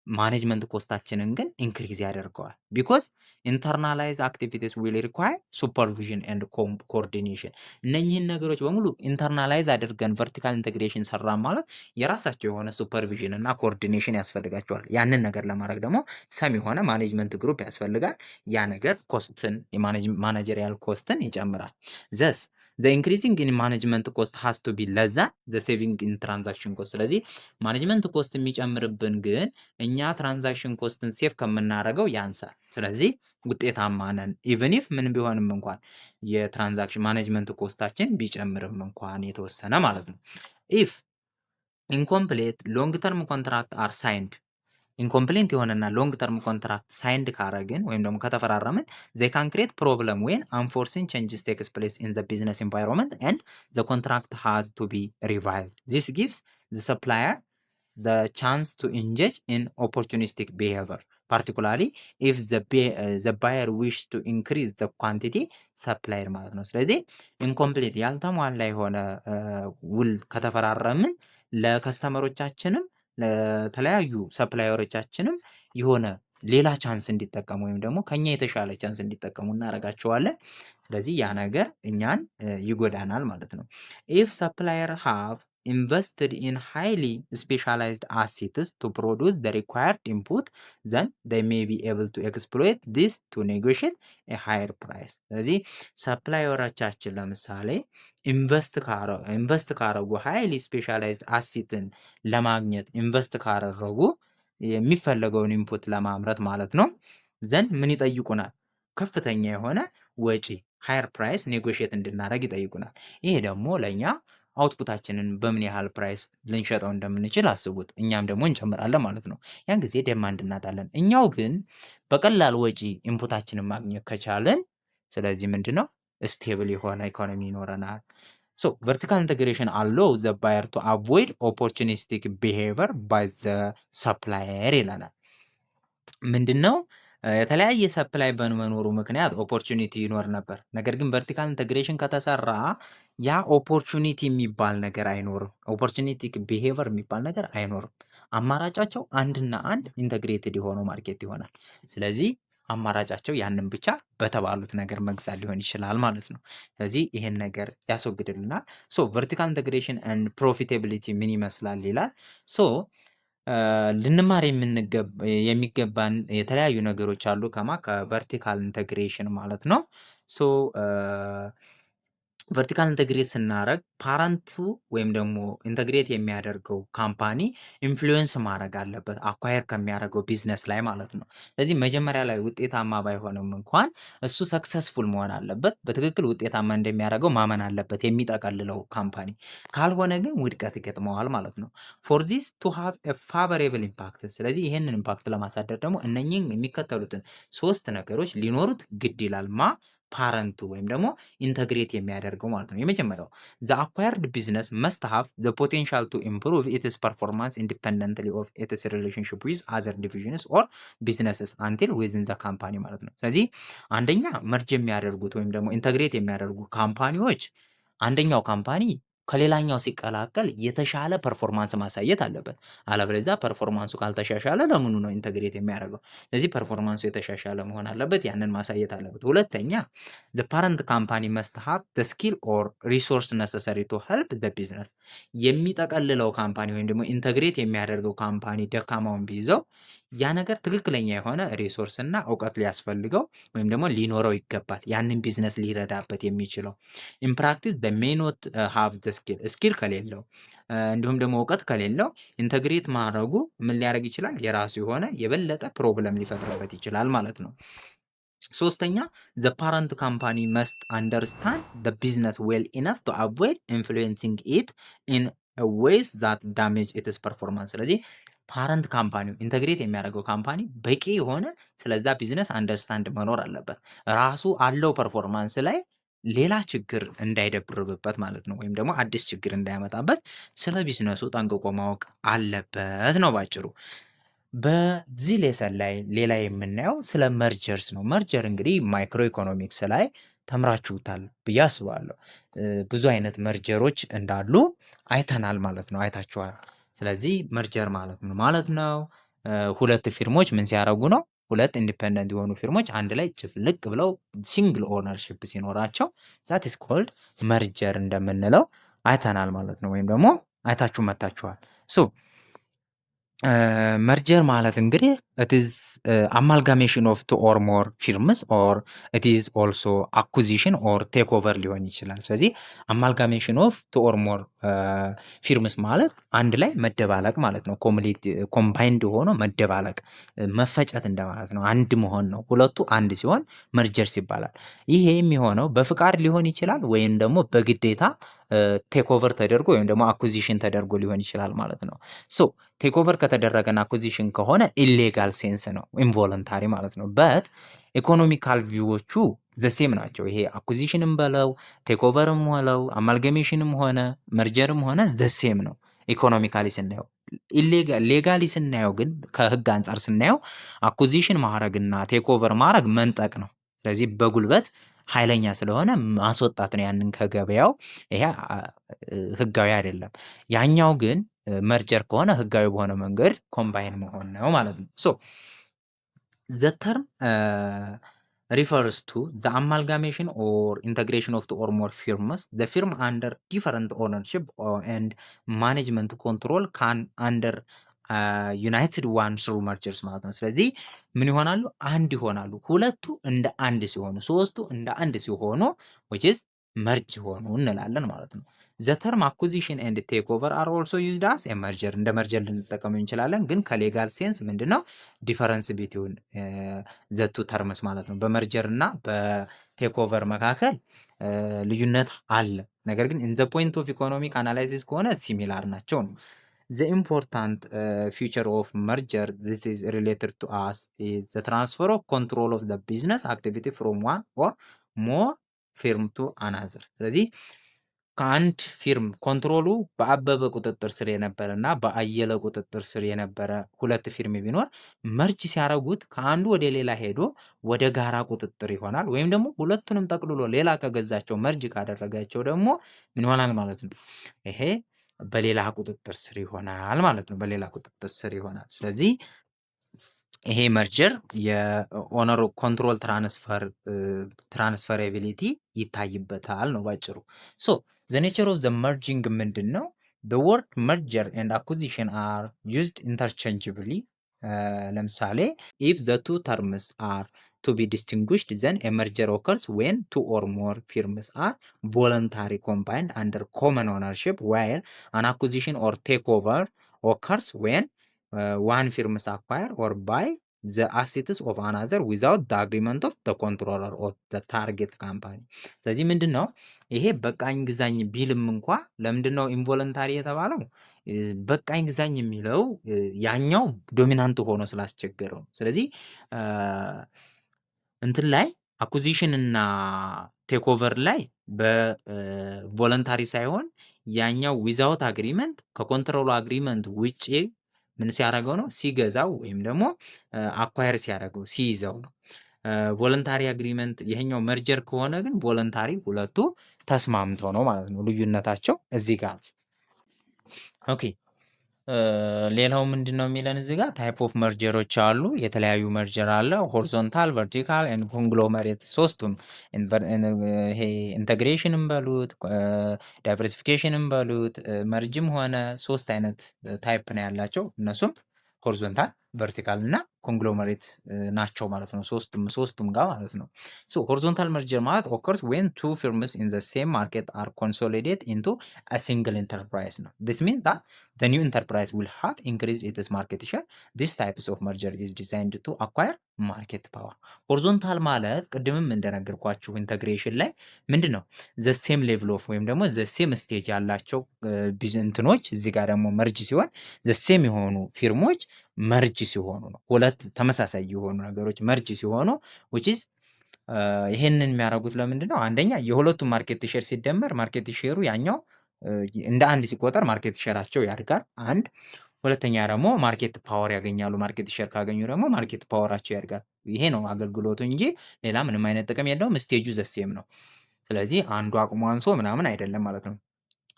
ማኔጅመንት ኮስታችንን ግን ኢንክሪዝ ያደርገዋል። ቢኮዝ ኢንተርናላይዝ አክቲቪቲስ ዊል ሪኳየር ሱፐርቪዥን ኤንድ ኮኦርዲኔሽን። እነኚህን ነገሮች በሙሉ ኢንተርናላይዝ አድርገን ቨርቲካል ኢንቴግሬሽን ሰራን ማለት የራሳቸው የሆነ ሱፐርቪዥን እና ኮኦርዲኔሽን ያስፈልጋቸዋል። ያንን ነገር ለማድረግ ደግሞ ሰም የሆነ ማኔጅመንት ግሩፕ ያስፈልጋል። ያ ነገር ኮስትን ማኔጀሪያል ኮስትን ይጨምራል። ዘስ the increasing in management cost has to be less than the saving in transaction cost። ስለዚህ ማኔጅመንት ኮስት የሚጨምርብን ግን እኛ ትራንዛክሽን ኮስትን ሴፍ ከምናደርገው ያንሳል። ስለዚህ ውጤታማ ነን ኢቭን ኢፍ ምን ቢሆንም እንኳን የትራንዛክሽን ማኔጅመንት ኮስታችን ቢጨምርም እንኳን የተወሰነ ማለት ነው። ኢፍ ኢንኮምፕሌት ሎንግ ተርም ኮንትራክት አር ሳይንድ ኢንኮምፕሌንት የሆነና ሎንግ ተርም ኮንትራክት ሳይንድ ካረግን ወይም ደግሞ ከተፈራረምን they can create problem when unforeseen changes takes place in the business environment and the contract has to be revised. This gives the supplier the chance to engage in opportunistic behavior, particularly if the buyer wish to increase the quantity supplier ማለት ነው። ስለዚህ ኢንኮምፕሌት ያልተሟላ የሆነ ውል ከተፈራረምን ለከስተመሮቻችንም ለተለያዩ ሰፕላየሮቻችንም የሆነ ሌላ ቻንስ እንዲጠቀሙ ወይም ደግሞ ከኛ የተሻለ ቻንስ እንዲጠቀሙ እናደርጋቸዋለን። ስለዚህ ያ ነገር እኛን ይጎዳናል ማለት ነው። ኢፍ ሰፕላየር ሃቭ invested in highly specialized assets to produce the required input, then they may be able to exploit this to negotiate a higher price. ስለዚህ ሰፕላየሮቻችን ለምሳሌ ኢንቨስት ካረጉ ሃይሊ ስፔሻላይዝድ አሴትን ለማግኘት ኢንቨስት ካደረጉ የሚፈለገውን ኢንፑት ለማምረት ማለት ነው ዘንድ ምን ይጠይቁናል? ከፍተኛ የሆነ ወጪ ሃየር ፕራይስ ኔጎሽየት እንድናደርግ ይጠይቁናል። ይሄ ደግሞ ለእኛ አውትፑታችንን በምን ያህል ፕራይስ ልንሸጠው እንደምንችል አስቡት። እኛም ደግሞ እንጨምራለን ማለት ነው። ያን ጊዜ ደማንድ እናጣለን። እኛው ግን በቀላል ወጪ ኢንፑታችንን ማግኘት ከቻለን ስለዚህ ምንድነው ስቴብል የሆነ ኢኮኖሚ ይኖረናል። ሶ ቨርቲካል ኢንተግሬሽን አሎው ዘ ባየር ቱ አቮይድ ኦፖርቹኒስቲክ ቢሄቪየር ባይ ዘ ሰፕላየር ይለናል። ምንድነው የተለያየ ሰፕላይ በመኖሩ ምክንያት ኦፖርቹኒቲ ይኖር ነበር። ነገር ግን ቨርቲካል ኢንተግሬሽን ከተሰራ ያ ኦፖርቹኒቲ የሚባል ነገር አይኖርም። ኦፖርቹኒቲክ ቢሄቪየር የሚባል ነገር አይኖርም። አማራጫቸው አንድና አንድ ኢንተግሬትድ የሆነው ማርኬት ይሆናል። ስለዚህ አማራጫቸው ያንን ብቻ በተባሉት ነገር መግዛት ሊሆን ይችላል ማለት ነው። ስለዚህ ይሄን ነገር ያስወግድልናል። ሶ ቨርቲካል ኢንተግሬሽን ኤንድ ፕሮፊታቢሊቲ ምን ይመስላል ይላል። ሶ ልንማር የሚገባን የተለያዩ ነገሮች አሉ ከቨርቲካል ኢንተግሬሽን ማለት ነው። ሶ ቨርቲካል ኢንተግሬት ስናደርግ ፓረንቱ ወይም ደግሞ ኢንተግሬት የሚያደርገው ካምፓኒ ኢንፍሉዌንስ ማድረግ አለበት አኳየር ከሚያደርገው ቢዝነስ ላይ ማለት ነው። ስለዚህ መጀመሪያ ላይ ውጤታማ ባይሆንም እንኳን እሱ ሰክሰስፉል መሆን አለበት። በትክክል ውጤታማ እንደሚያደርገው ማመን አለበት የሚጠቀልለው ካምፓኒ። ካልሆነ ግን ውድቀት ይገጥመዋል ማለት ነው። ፎር ዚስ ቱ ሃቭ ኤ ፋቨሬብል ኢምፓክት። ስለዚህ ይህንን ኢምፓክት ለማሳደር ደግሞ እነኚህን የሚከተሉትን 3 ነገሮች ሊኖሩት ግድ ይላል። ፓረንቱ ወይም ደግሞ ኢንተግሬት የሚያደርገው ማለት ነው። የመጀመሪያው ዘ አኳየርድ ቢዝነስ መስት ሃቭ ዘ ፖቴንሻል ቱ ኢምፕሩቭ ኢትስ ፐርፎርማንስ ኢንዲፐንደንትሊ ኦፍ ኢትስ ሪሌሽንሺፕ ዊዝ አዘር ዲቪዥንስ ኦር ቢዝነስስ አንቲል ዊዝን ዘ ካምፓኒ ማለት ነው። ስለዚህ አንደኛ መርጅ የሚያደርጉት ወይም ደግሞ ኢንተግሬት የሚያደርጉ ካምፓኒዎች አንደኛው ካምፓኒ ከሌላኛው ሲቀላቀል የተሻለ ፐርፎርማንስ ማሳየት አለበት። አለበለዚያ ፐርፎርማንሱ ካልተሻሻለ ለምኑ ነው ኢንተግሬት የሚያደርገው? ስለዚህ ፐርፎርማንሱ የተሻሻለ መሆን አለበት። ያንን ማሳየት አለበት። ሁለተኛ the parent company must have the skill or resource necessary to help the business። የሚጠቀልለው ካምፓኒ ወይም ደግሞ ኢንተግሬት የሚያደርገው ካምፓኒ ደካማውን ቢይዘው ያ ነገር ትክክለኛ የሆነ ሪሶርስ እና እውቀት ሊያስፈልገው ወይም ደግሞ ሊኖረው ይገባል። ያንን ቢዝነስ ሊረዳበት የሚችለው ኢን ፕራክቲስ they may not have the skill ከሌለው እንዲሁም ደግሞ እውቀት ከሌለው ኢንተግሬት ማድረጉ ምን ሊያደርግ ይችላል? የራሱ የሆነ የበለጠ ፕሮብለም ሊፈጥርበት ይችላል ማለት ነው። ሶስተኛ the parent company must understand the business well enough to avoid influencing it in a ways that damage its performance። ስለዚህ ፓረንት ካምፓኒው ኢንተግሬት የሚያደርገው ካምፓኒ በቂ የሆነ ስለዛ ቢዝነስ አንደርስታንድ መኖር አለበት። ራሱ አለው ፐርፎርማንስ ላይ ሌላ ችግር እንዳይደብርብበት ማለት ነው። ወይም ደግሞ አዲስ ችግር እንዳያመጣበት ስለ ቢዝነሱ ጠንቅቆ ማወቅ አለበት ነው ባጭሩ። በዚህ ሌሰን ላይ ሌላ የምናየው ስለ መርጀርስ ነው። መርጀር እንግዲህ ማይክሮ ኢኮኖሚክስ ላይ ተምራችሁታል ብዬ አስባለሁ። ብዙ አይነት መርጀሮች እንዳሉ አይተናል ማለት ነው፣ አይታችኋል። ስለዚህ መርጀር ማለት ነው ሁለት ፊርሞች ምን ሲያደርጉ ነው? ሁለት ኢንዲፔንደንት የሆኑ ፊርሞች አንድ ላይ ጭፍልቅ ብለው ሲንግል ኦነርሺፕ ሲኖራቸው ዛት ኢስ ኮልድ መርጀር እንደምንለው አይተናል ማለት ነው። ወይም ደግሞ አይታችሁ መታችኋል። ሶ መርጀር ማለት እንግዲህ it is amalgamation of two or more firms or it is also acquisition or takeover ሊሆን ይችላል። ስለዚህ amalgamation of two or more firms ማለት አንድ ላይ መደባለቅ ማለት ነው። ኮምባይንድ ሆኖ መደባለቅ መፈጨት እንደማለት ነው። አንድ መሆን ነው። ሁለቱ አንድ ሲሆን መርጀርስ ይባላል። ይሄ የሚሆነው በፍቃድ ሊሆን ይችላል ወይም ደግሞ በግዴታ ቴክኦቨር ተደርጎ ወይም ደግሞ አኩዚሽን ተደርጎ ሊሆን ይችላል ማለት ነው። ሶ ቴክኦቨር ከተደረገና አኩዚሽን ከሆነ ኢሌጋል ሴንስ ነው፣ ኢንቮለንታሪ ማለት ነው። በት ኢኮኖሚካል ቪዎቹ ዘሴም ናቸው። ይሄ አኩዚሽንም በለው ቴክኦቨርም ሆነው አማልገሜሽንም ሆነ መርጀርም ሆነ ዘሴም ነው ኢኮኖሚካሊ ስናየው። ሌጋሊ ስናየው ግን ከህግ አንጻር ስናየው አኩዚሽን ማድረግና ቴክኦቨር ማድረግ መንጠቅ ነው። ስለዚህ በጉልበት ኃይለኛ ስለሆነ ማስወጣት ነው ያንን ከገበያው። ይሄ ህጋዊ አይደለም። ያኛው ግን መርጀር ከሆነ ህጋዊ በሆነ መንገድ ኮምባይን መሆን ነው ማለት ነው። ሶ the term refers to the amalgamation or integration of two or more firms. The firm under different ownership and management control can under ዩናይትድ ዋን ስሩ መርጀርስ ማለት ነው። ስለዚህ ምን ይሆናሉ? አንድ ይሆናሉ። ሁለቱ እንደ አንድ ሲሆኑ፣ ሶስቱ እንደ አንድ ሲሆኑ which is መርጅ ሆኑ እንላለን ማለት ነው። the term acquisition and takeover are also used as a merger። እንደ መርጀር ልንጠቀመው እንችላለን፣ ግን ከሌጋል ሴንስ ምንድነው ዲፈረንስ ቢትዊን the two terms ማለት ነው። በመርጀር እና በቴክኦቨር መካከል ልዩነት አለ። ነገር ግን in the point of economic analysis ከሆነ ሲሚላር ናቸው ነው። The important feature of merger that is related to us is the transfer of control of the business activity from one or more firm to another። ስለዚህ ከአንድ ፊርም ኮንትሮሉ በአበበ ቁጥጥር ስር የነበረ እና በአየለ ቁጥጥር ስር የነበረ ሁለት ፊርም ቢኖር መርጅ ሲያደርጉት ከአንዱ ወደ ሌላ ሄዶ ወደ ጋራ ቁጥጥር ይሆናል። ወይም ደግሞ ሁለቱንም ጠቅልሎ ሌላ ከገዛቸው መርጅ ካደረጋቸው ደግሞ ምን ይሆናል ማለት ነው? ይሄ በሌላ ቁጥጥር ስር ይሆናል ማለት ነው። በሌላ ቁጥጥር ስር ይሆናል። ስለዚህ ይሄ መርጀር የኦነር ኮንትሮል ትራንስፈራቢሊቲ ይታይበታል ነው ባጭሩ። ሶ ዘ ኔቸር ኦፍ ዘ መርጂንግ ምንድን ነው? the word merger and acquisition are used interchangeably. ለምሳሌ if the two terms are to be distinguished, then a merger occurs when two or more firms are voluntarily combined under common ownership, while an acquisition or takeover occurs when one firms acquire or buy the assets of another without the agreement of the controller of the target company። ስለዚህ ምንድን ነው ይሄ በቃኝ ግዛኝ ቢልም እንኳ ለምንድን ነው ኢንቮለንታሪ የተባለው? በቃኝ ግዛኝ የሚለው ያኛው ዶሚናንት ሆኖ ስላስቸገረው። ስለዚህ እንትን ላይ አኩዚሽን እና ቴክኦቨር ላይ በቮለንታሪ ሳይሆን ያኛው ዊዛውት አግሪመንት ከኮንትሮሉ አግሪመንት ውጪ ምን ሲያደርገው ነው? ሲገዛው ወይም ደግሞ አኳየር ሲያደርገው ሲይዘው ነው። ቮለንታሪ አግሪመንት ይሄኛው መርጀር ከሆነ ግን ቮለንታሪ ሁለቱ ተስማምተው ነው ማለት ነው። ልዩነታቸው እዚህ ጋር። ኦኬ ሌላው ምንድን ነው የሚለን እዚህ ጋር ታይፕ ኦፍ መርጀሮች አሉ። የተለያዩ መርጀር አለ። ሆሪዞንታል፣ ቨርቲካል ኤንድ ኮንግሎመሬት ሶስቱም። ይሄ ኢንተግሬሽንም በሉት ዳይቨርሲፊኬሽንም በሉት መርጅም ሆነ ሶስት አይነት ታይፕ ነው ያላቸው። እነሱም ሆሪዞንታል፣ ቨርቲካል እና ኮንግሎመሬት ናቸው ማለት ነው። ሶስቱም ጋር ማለት ነው። ሶ ሆሪዞንታል መርጀር ማለት ኦከርስ ዌን ቱ ፊርምስ ኢን ዘ ሴም ማርኬት አር ኮንሶሊዴት ኢንቱ አ ሲንግል ኢንተርፕራይዝ ነው። ዲስ ሚን ዳት ዘ ኒው ኢንተርፕራይዝ ዊል ሃቭ ኢንክሪዝድ ኢትስ ማርኬት ሼር። ዲስ ታይፕስ ኦፍ መርጀር ኢዝ ዲዛይንድ ቱ አኳየር ማርኬት ፓወር። ሆሪዞንታል ማለት ቅድምም እንደነገርኳችሁ ኢንተግሬሽን ላይ ምንድን ነው ዘ ሴም ሌቭል ኦፍ ወይም ደግሞ ዘ ሴም ስቴጅ ያላቸው ቢዝነቶች እዚህ ጋር ደግሞ መርጅ ሲሆን ዘ ሴም የሆኑ ፊርሞች መርጅ ሲሆኑ ነው። ሁለት ተመሳሳይ የሆኑ ነገሮች መርጅ ሲሆኑ which is ይሄንን የሚያደርጉት ለምንድን ነው? አንደኛ የሁለቱም ማርኬት ሼር ሲደመር ማርኬት ሼሩ ያኛው እንደ አንድ ሲቆጠር ማርኬት ሼራቸው ያድጋል። አንድ ሁለተኛ ደግሞ ማርኬት ፓወር ያገኛሉ። ማርኬት ሼር ካገኙ ደግሞ ማርኬት ፓወራቸው ያድጋል። ይሄ ነው አገልግሎቱ እንጂ ሌላ ምንም አይነት ጥቅም የለውም። ስቴጁ ዘሴም ነው። ስለዚህ አንዱ አቅሙ አንሶ ምናምን አይደለም ማለት ነው።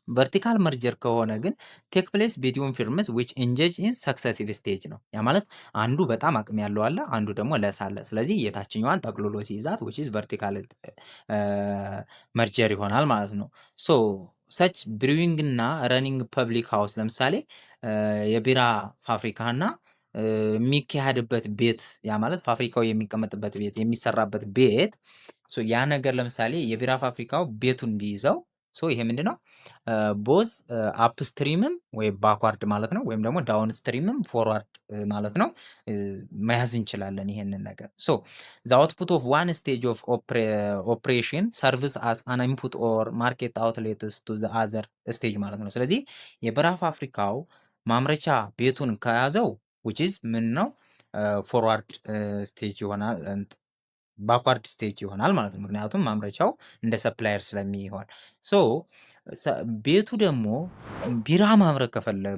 ቨርቲካል መርጀር ከሆነ ግን ቴክ ፕሌስ ቢትዊን ፊርምስ ዊች ኢንጌጅ ኢን ሰክሰሲቭ ስቴጅ ነው። ያ ማለት አንዱ በጣም አቅም ያለው አለ፣ አንዱ ደግሞ ለስ አለ። ስለዚህ የታችኛዋን ጠቅልሎ ሲይዛት ዊች ኢዝ ቨርቲካል መርጀር ይሆናል ማለት ነው። ሶ ሰች ብሪዊንግ እና ረኒንግ ፐብሊክ ሃውስ ለምሳሌ የቢራ ፋብሪካ እና የሚካሄድበት ቤት ያ ማለት ፋብሪካው የሚቀመጥበት ቤት የሚሰራበት ቤት ያ ነገር ለምሳሌ የቢራ ፋብሪካው ቤቱን ቢይዘው ይሄ ምንድነው ቦዝ አፕስትሪምም ወይ ባክዋርድ ማለት ነው፣ ወይም ደግሞ ዳውን ስትሪምም ፎርዋርድ ማለት ነው መያዝ እንችላለን ይሄንን ነገር። ሶ ዘ አውትፑት ኦፍ ዋን ስቴጅ ኦፍ ኦፕሬሽን ሰርቪስ አስ አን ኢንፑት ኦር ማርኬት አውትሌትስ ቱ ዘ አዘር ስቴጅ ማለት ነው። ስለዚህ የቢራ ፋብሪካው ማምረቻ ቤቱን ከያዘው which is ምን ነው ፎርዋርድ ስቴጅ ይሆናል ባክዋርድ ስቴጅ ይሆናል ማለት ነው። ምክንያቱም ማምረቻው እንደ ሰፕላየር ስለሚሆን ቤቱ ደግሞ ቢራ ማምረት ከፈለገ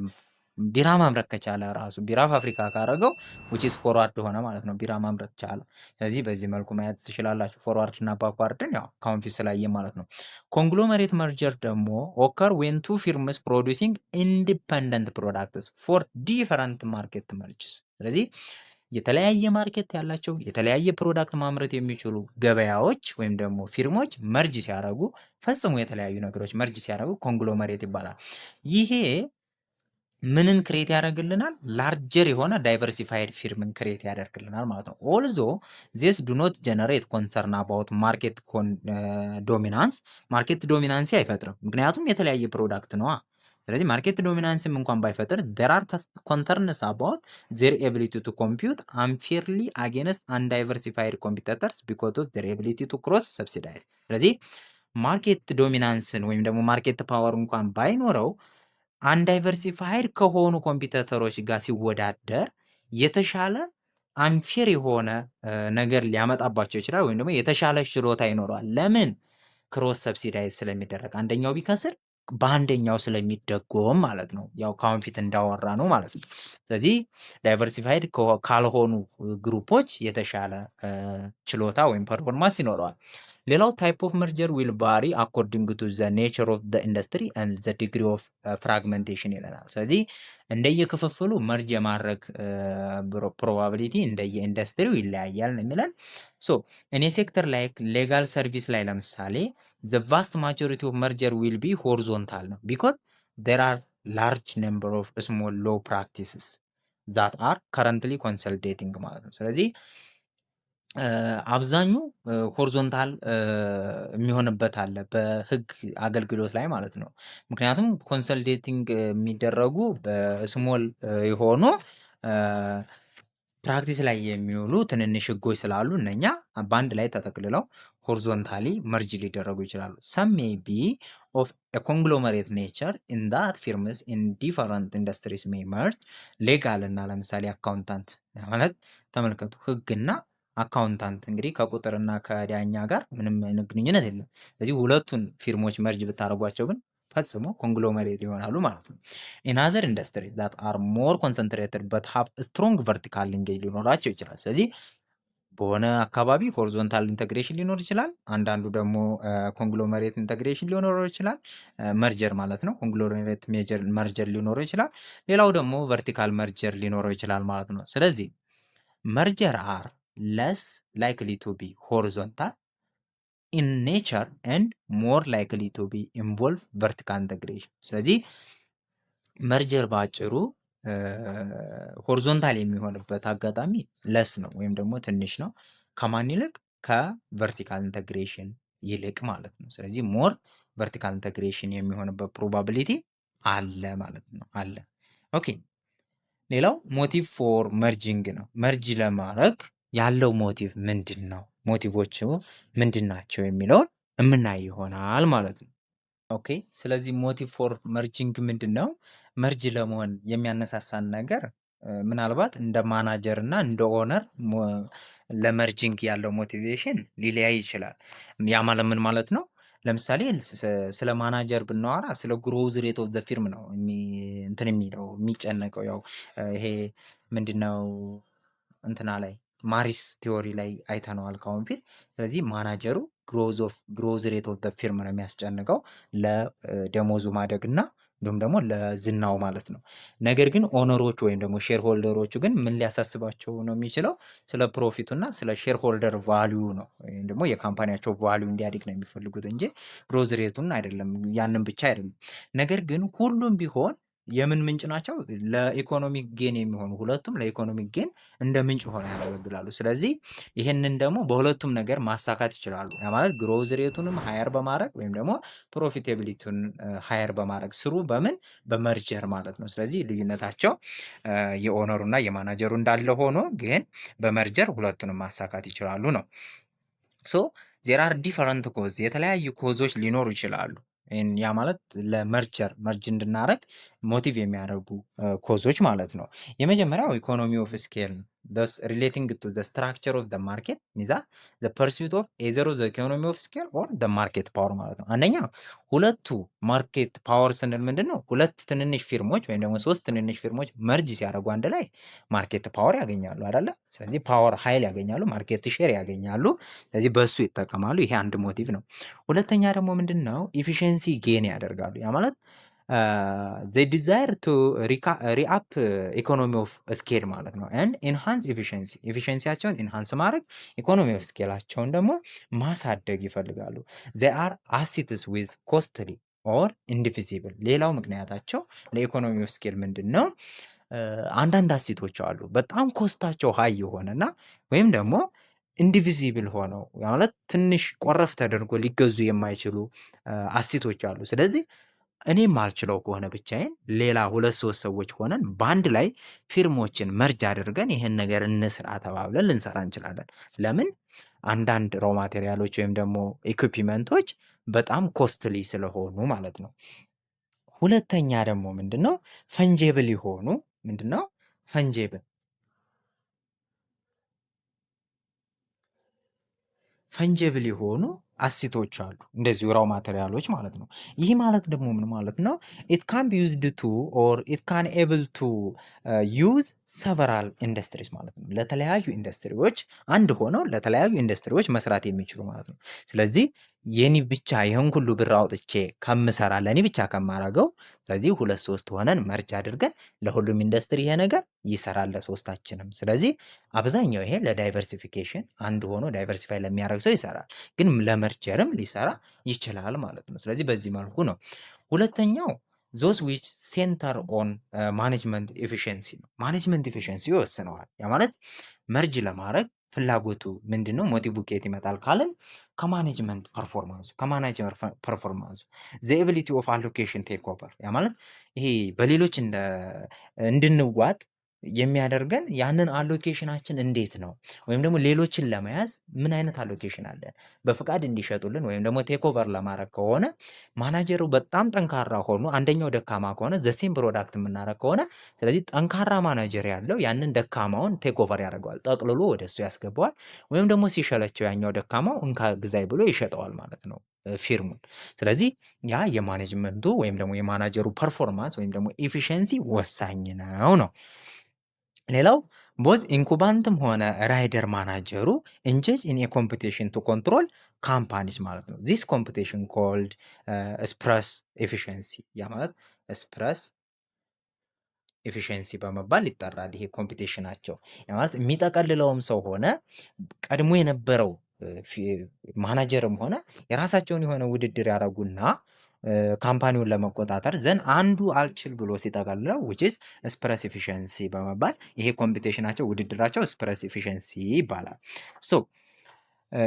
ቢራ ማምረት ከቻለ ራሱ ቢራ ፋብሪካ ካረገው which is ፎርዋርድ ሆነ ማለት ነው። ቢራ ማምረት ቻለ። ስለዚህ በዚህ መልኩ ማየት ትችላላችሁ። ፎርዋርድ እና ባክዋርድን ያው ካውንፊስ ስላየ ማለት ነው። ኮንግሎመሬት መርጀር ደግሞ ኦከር ዌን ቱ ፊርምስ ፕሮዲዩሲንግ ኢንዲፐንደንት ፕሮዳክትስ ፎር ዲፈረንት ማርኬት መርጅስ። ስለዚህ የተለያየ ማርኬት ያላቸው የተለያየ ፕሮዳክት ማምረት የሚችሉ ገበያዎች ወይም ደግሞ ፊርሞች መርጅ ሲያደርጉ ፈጽሞ የተለያዩ ነገሮች መርጅ ሲያደርጉ ኮንግሎመሬት ይባላል። ይሄ ምንን ክሬት ያደርግልናል? ላርጀር የሆነ ዳይቨርሲፋይድ ፊርምን ክሬት ያደርግልናል ማለት ነው። ኦልዞ ዚስ ዱ ኖት ጀነሬት ኮንሰርን አባውት ማርኬት ዶሚናንስ። ማርኬት ዶሚናንሲ አይፈጥርም፣ ምክንያቱም የተለያየ ፕሮዳክት ነዋ። ስለዚህ ማርኬት ዶሚናንስም እንኳን ባይፈጥር there are concerns about their ability to compete unfairly against undiversified competitors because of their ability to cross subsidize። ስለዚህ ማርኬት ዶሚናንስን ወይም ደግሞ ማርኬት ፓወር እንኳን ባይኖረው አንዳይቨርሲፋይድ ከሆኑ ኮምፒውተሮች ጋር ሲወዳደር የተሻለ አንፌር የሆነ ነገር ሊያመጣባቸው ይችላል፣ ወይም ደግሞ የተሻለ ችሎታ ይኖረዋል። ለምን? ክሮስ ሰብሲዳይዝ ስለሚደረግ አንደኛው ቢከስር በአንደኛው ስለሚደጎም ማለት ነው። ያው ካሁን ፊት እንዳወራ ነው ማለት ነው። ስለዚህ ዳይቨርሲፋይድ ካልሆኑ ግሩፖች የተሻለ ችሎታ ወይም ፐርፎርማንስ ይኖረዋል። ሌላው ታይፕ ኦፍ መርጀር ዊል ቫሪ አኮርዲንግ ቱ ዘ ኔቸር ኦፍ ዘ ኢንዱስትሪ ኤንድ ዘ ዲግሪ ኦፍ ፍራግመንቴሽን ይለናል። ስለዚህ እንደየክፍፍሉ መርጅ የማድረግ ፕሮባቢሊቲ እንደየኢንዱስትሪው ይለያያል ነው የሚለን። ሶ እኔ ሴክተር ላይ ሌጋል ሰርቪስ ላይ ለምሳሌ ዘ ቫስት ማጆሪቲ ኦፍ መርጀር ዊል ቢ ሆሪዞንታል ነው ቢኮዝ ዜር አር ላርጅ ነምበር ኦፍ ስሞል ሎ ፕራክቲስስ ዛት አር ከረንትሊ ኮንሰልቴቲንግ ማለት ነው። ስለዚህ አብዛኙ ሆሪዞንታል የሚሆንበት አለ በህግ አገልግሎት ላይ ማለት ነው። ምክንያቱም ኮንሰልቴቲንግ የሚደረጉ በስሞል የሆኑ ፕራክቲስ ላይ የሚውሉ ትንንሽ ህጎች ስላሉ እነኛ በአንድ ላይ ተጠቅልለው ሆሪዞንታሊ መርጅ ሊደረጉ ይችላሉ። ሰም ሜይ ቢ ኦፍ ኮንግሎመሬት ኔቸር ኢን ዳት ፊርምስ ኢን ዲፈረንት ኢንዱስትሪስ ሜይ መርጅ። ሌጋል እና ለምሳሌ አካውንታንት ማለት ተመልከቱ፣ ህግና አካውንታንት እንግዲህ ከቁጥርና ከዳኛ ጋር ምንም ግንኙነት የለም። ስለዚህ ሁለቱን ፊርሞች መርጅ ብታደርጓቸው ግን ፈጽሞ ኮንግሎመሬት ይሆናሉ ማለት ነው። ኢን አዘር ኢንዱስትሪ ዛት አር ሞር ኮንሰንትሬትድ በት ሃቭ ስትሮንግ ቨርቲካል ሊንኬጅ ሊኖራቸው ይችላል። ስለዚህ በሆነ አካባቢ ሆሪዞንታል ኢንተግሬሽን ሊኖር ይችላል፣ አንዳንዱ ደግሞ ኮንግሎመሬት ኢንተግሬሽን ሊኖረው ይችላል፣ መርጀር ማለት ነው። ኮንግሎመሬት መርጀር ሊኖረው ይችላል፣ ሌላው ደግሞ ቨርቲካል መርጀር ሊኖረው ይችላል ማለት ነው። ስለዚህ መርጀር አር less likely to be horizontal in nature and more likely to be involve vertical integration። ስለዚህ መርጀር በአጭሩ ሆሪዞንታል የሚሆንበት አጋጣሚ ለስ ነው ወይም ደግሞ ትንሽ ነው። ከማን ይልቅ? ከቨርቲካል ኢንተግሬሽን ይልቅ ማለት ነው። ስለዚህ ሞር ቨርቲካል ኢንተግሬሽን የሚሆንበት ፕሮባቢሊቲ አለ ማለት ነው አለ። ኦኬ ሌላው ሞቲቭ ፎር መርጂንግ ነው። መርጅ ለማድረግ ያለው ሞቲቭ ምንድን ነው? ሞቲቮቹ ምንድን ናቸው የሚለውን የምናይ ይሆናል ማለት ነው። ኦኬ ስለዚህ ሞቲቭ ፎር መርጂንግ ምንድን ነው? መርጅ ለመሆን የሚያነሳሳን ነገር ምናልባት እንደ ማናጀር እና እንደ ኦነር ለመርጂንግ ያለው ሞቲቬሽን ሊለያይ ይችላል። ያ ማለት ምን ማለት ነው? ለምሳሌ ስለ ማናጀር ብናወራ ስለ ግሮዝ ሬት ኦፍ ዘ ፊርም ነው እንትን የሚለው የሚጨነቀው። ያው ይሄ ምንድነው እንትና ላይ ማሪስ ቲዮሪ ላይ አይተነዋል ከአሁን ፊት። ስለዚህ ማናጀሩ ግሮዝ ሬት ኦፍ ዘ ፊርም ነው የሚያስጨንቀው ለደሞዙ ማደግ እና እንዲሁም ደግሞ ለዝናው ማለት ነው። ነገር ግን ኦነሮቹ ወይም ደግሞ ሼር ሆልደሮቹ ግን ምን ሊያሳስባቸው ነው የሚችለው? ስለ ፕሮፊቱ እና ስለ ሼር ሆልደር ቫሊዩ ነው ወይም ደግሞ የካምፓኒያቸው ቫሊዩ እንዲያድግ ነው የሚፈልጉት እንጂ ግሮዝ ሬቱን አይደለም። ያንን ብቻ አይደለም። ነገር ግን ሁሉም ቢሆን የምን ምንጭ ናቸው? ለኢኮኖሚክ ጌን የሚሆኑ ሁለቱም ለኢኮኖሚክ ጌን እንደ ምንጭ ሆነው ያገለግላሉ። ስለዚህ ይህንን ደግሞ በሁለቱም ነገር ማሳካት ይችላሉ። ያ ማለት ግሮዝ ሬቱንም ሃየር በማድረግ ወይም ደግሞ ፕሮፊታቢሊቲውን ሃየር በማድረግ ስሩ በምን በመርጀር ማለት ነው። ስለዚህ ልዩነታቸው የኦነሩና የማናጀሩ እንዳለ ሆኖ ግን በመርጀር ሁለቱንም ማሳካት ይችላሉ ነው። ሶ ዜር አር ዲፈረንት ኮዝ የተለያዩ ኮዞች ሊኖሩ ይችላሉ። ያ ማለት ለመርጀር መርጅ እንድናደረግ ሞቲቭ የሚያደርጉ ኮዞች ማለት ነው። የመጀመሪያው ኢኮኖሚ ኦፍ ስኬል thus relating to the structure of the market ሚዛ the pursuit of either the economy of scale or the market power ማለት ነው። አንደኛ ሁለቱ ማርኬት ፓወር ስንል ምንድን ነው? ሁለት ትንንሽ ፊርሞች ወይም ደግሞ ሶስት ትንንሽ ፊርሞች መርጅ ሲያደርጉ አንድ ላይ ማርኬት ፓወር ያገኛሉ አይደለ? ስለዚህ ፓወር ኃይል ያገኛሉ፣ ማርኬት ሼር ያገኛሉ። ስለዚህ በሱ ይጠቀማሉ። ይሄ አንድ ሞቲቭ ነው። ሁለተኛ ደግሞ ምንድን ነው? ኢፊሽንሲ ጌን ያደርጋሉ። ያ ማለት they desire to re-up economy of scale ማለት ነው and enhance efficiency ኤፊሽንሲያቸውን ኢንሃንስ ማድረግ ኢኮኖሚ ኦፍ ስኬላቸውን ደግሞ ማሳደግ ይፈልጋሉ። they are assets with costly or indivisible ሌላው ምክንያታቸው ለኢኮኖሚ ኦፍ ስኬል ምንድን ነው? አንዳንድ አሴቶች አሉ በጣም ኮስታቸው ሀይ የሆነና ወይም ደግሞ ኢንዲቪዚብል ሆነው ማለት ትንሽ ቆረፍ ተደርጎ ሊገዙ የማይችሉ አሴቶች አሉ። ስለዚህ እኔም አልችለው ከሆነ ብቻዬን ሌላ ሁለት ሶስት ሰዎች ሆነን በአንድ ላይ ፊርሞችን መርጅ አድርገን ይህን ነገር እንስራ ተባብለን ልንሰራ እንችላለን። ለምን? አንዳንድ ሮ ማቴሪያሎች ወይም ደግሞ ኢኩፒመንቶች በጣም ኮስትሊ ስለሆኑ ማለት ነው። ሁለተኛ ደግሞ ምንድነው? ፈንጀብል የሆኑ ምንድነው? ፈንጀብል የሆኑ አሲቶች አሉ እንደዚሁ ራው ማቴሪያሎች ማለት ነው። ይህ ማለት ደግሞ ምን ማለት ነው? ኢት ካን ቢ ዩዝድ ቱ ኦር ኢት ካን ኤብል ቱ ዩዝ ሰቨራል ኢንዱስትሪስ ማለት ነው። ለተለያዩ ኢንዱስትሪዎች አንድ ሆነው ለተለያዩ ኢንዱስትሪዎች መስራት የሚችሉ ማለት ነው። ስለዚህ የኔ ብቻ ይህን ሁሉ ብር አውጥቼ ከምሰራ ለኔ ብቻ ከማረገው ስለዚህ 2-3 ሆነን መርጅ አድርገን ለሁሉም ኢንዱስትሪ ይሄ ነገር ይሰራል ለሶስታችንም። ስለዚህ አብዛኛው ይሄ ለዳይቨርሲፊኬሽን አንድ ሆኖ ዳይቨርሲፋይ ለሚያደርግ ሰው ይሰራል፣ ግን ለመርጀርም ሊሰራ ይችላል ማለት ነው። ስለዚህ በዚህ መልኩ ነው። ሁለተኛው ዞስ ዊች ሴንተር ኦን ማኔጅመንት ኤፊሽንሲ ነው። ማኔጅመንት ኤፊሽንሲ ይወስነዋል። ያ ማለት መርጅ ለማድረግ ፍላጎቱ ምንድን ነው? ሞቲቭ ከየት ይመጣል ካለን ከማኔጅመንት ፐርፎርማንሱ ከማናጀር ፐርፎርማንሱ ዘ ኤቢሊቲ ኦፍ አሎኬሽን ቴክ ኦቨር። ያ ማለት ይሄ በሌሎች እንድንዋጥ የሚያደርገን ያንን አሎኬሽናችን እንዴት ነው፣ ወይም ደግሞ ሌሎችን ለመያዝ ምን አይነት አሎኬሽን አለን፣ በፍቃድ እንዲሸጡልን ወይም ደግሞ ቴክ ኦቨር ለማድረግ ከሆነ ማናጀሩ በጣም ጠንካራ ሆኖ አንደኛው ደካማ ከሆነ ዘሴም ፕሮዳክት የምናደርግ ከሆነ ስለዚህ ጠንካራ ማናጀር ያለው ያንን ደካማውን ቴክ ኦቨር ያደርገዋል፣ ጠቅልሎ ወደ እሱ ያስገባዋል። ወይም ደግሞ ሲሸለቸው ያኛው ደካማው እንካ ግዛይ ብሎ ይሸጠዋል ማለት ነው ፊርሙን። ስለዚህ ያ የማኔጅመንቱ ወይም ደግሞ የማናጀሩ ፐርፎርማንስ ወይም ደግሞ ኤፊሽንሲ ወሳኝ ነው። ሌላው ቦዝ ኢንኩባንትም ሆነ ራይደር ማናጀሩ እንጀጅ ኢን ኮምፒቲሽን ቱ ኮንትሮል ካምፓኒስ ማለት ነው። ዚስ ኮምፒቲሽን ኮልድ ስፕረስ ኤፊሽንሲ፣ ያ ማለት ስፕረስ ኤፊሽንሲ በመባል ይጠራል። ይሄ ኮምፒቲሽናቸው ያ ማለት የሚጠቀልለውም ሰው ሆነ ቀድሞ የነበረው ማናጀርም ሆነ የራሳቸውን የሆነ ውድድር ያደረጉና ካምፓኒውን ለመቆጣጠር ዘንድ አንዱ አልችል ብሎ ሲጠቀልለው which is ስፕረስ ኤፊሽንሲ በመባል ይሄ ኮምፒቲሽናቸው ውድድራቸው ስፕረስ ኤፊሽንሲ ይባላል። ሶ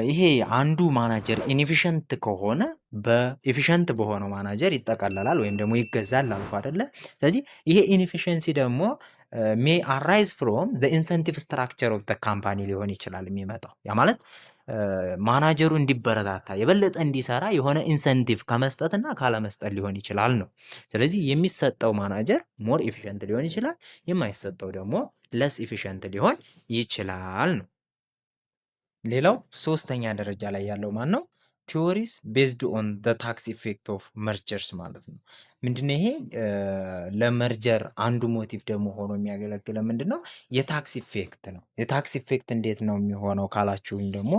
ይሄ አንዱ ማናጀር ኢንኤፊሽንት ከሆነ በኤፊሽንት በሆነው ማናጀር ይጠቀለላል ወይም ደግሞ ይገዛል አልኩ አይደለ? ስለዚህ ይሄ ኢንኤፊሽንሲ ደግሞ ሜይ አራይዝ ፍሮም ዘ ኢንሰንቲቭ ስትራክቸር ኦፍ ዘ ካምፓኒ ሊሆን ይችላል የሚመጣው። ያ ማለት ማናጀሩ እንዲበረታታ የበለጠ እንዲሰራ የሆነ ኢንሰንቲቭ ከመስጠትና ካለመስጠት ሊሆን ይችላል ነው። ስለዚህ የሚሰጠው ማናጀር ሞር ኤፊሽንት ሊሆን ይችላል፣ የማይሰጠው ደግሞ ለስ ኤፊሽንት ሊሆን ይችላል ነው። ሌላው ሶስተኛ ደረጃ ላይ ያለው ማን ነው? ቲዎሪስ ቤዝድ ኦን ዘ ታክስ ኢፌክት ኦፍ መርጀርስ ማለት ነው። ምንድነው ይሄ? ለመርጀር አንዱ ሞቲቭ ደግሞ ሆኖ የሚያገለግለ ምንድነው? የታክስ ኢፌክት ነው። የታክስ ኢፌክት እንዴት ነው የሚሆነው ካላችሁኝ ደግሞ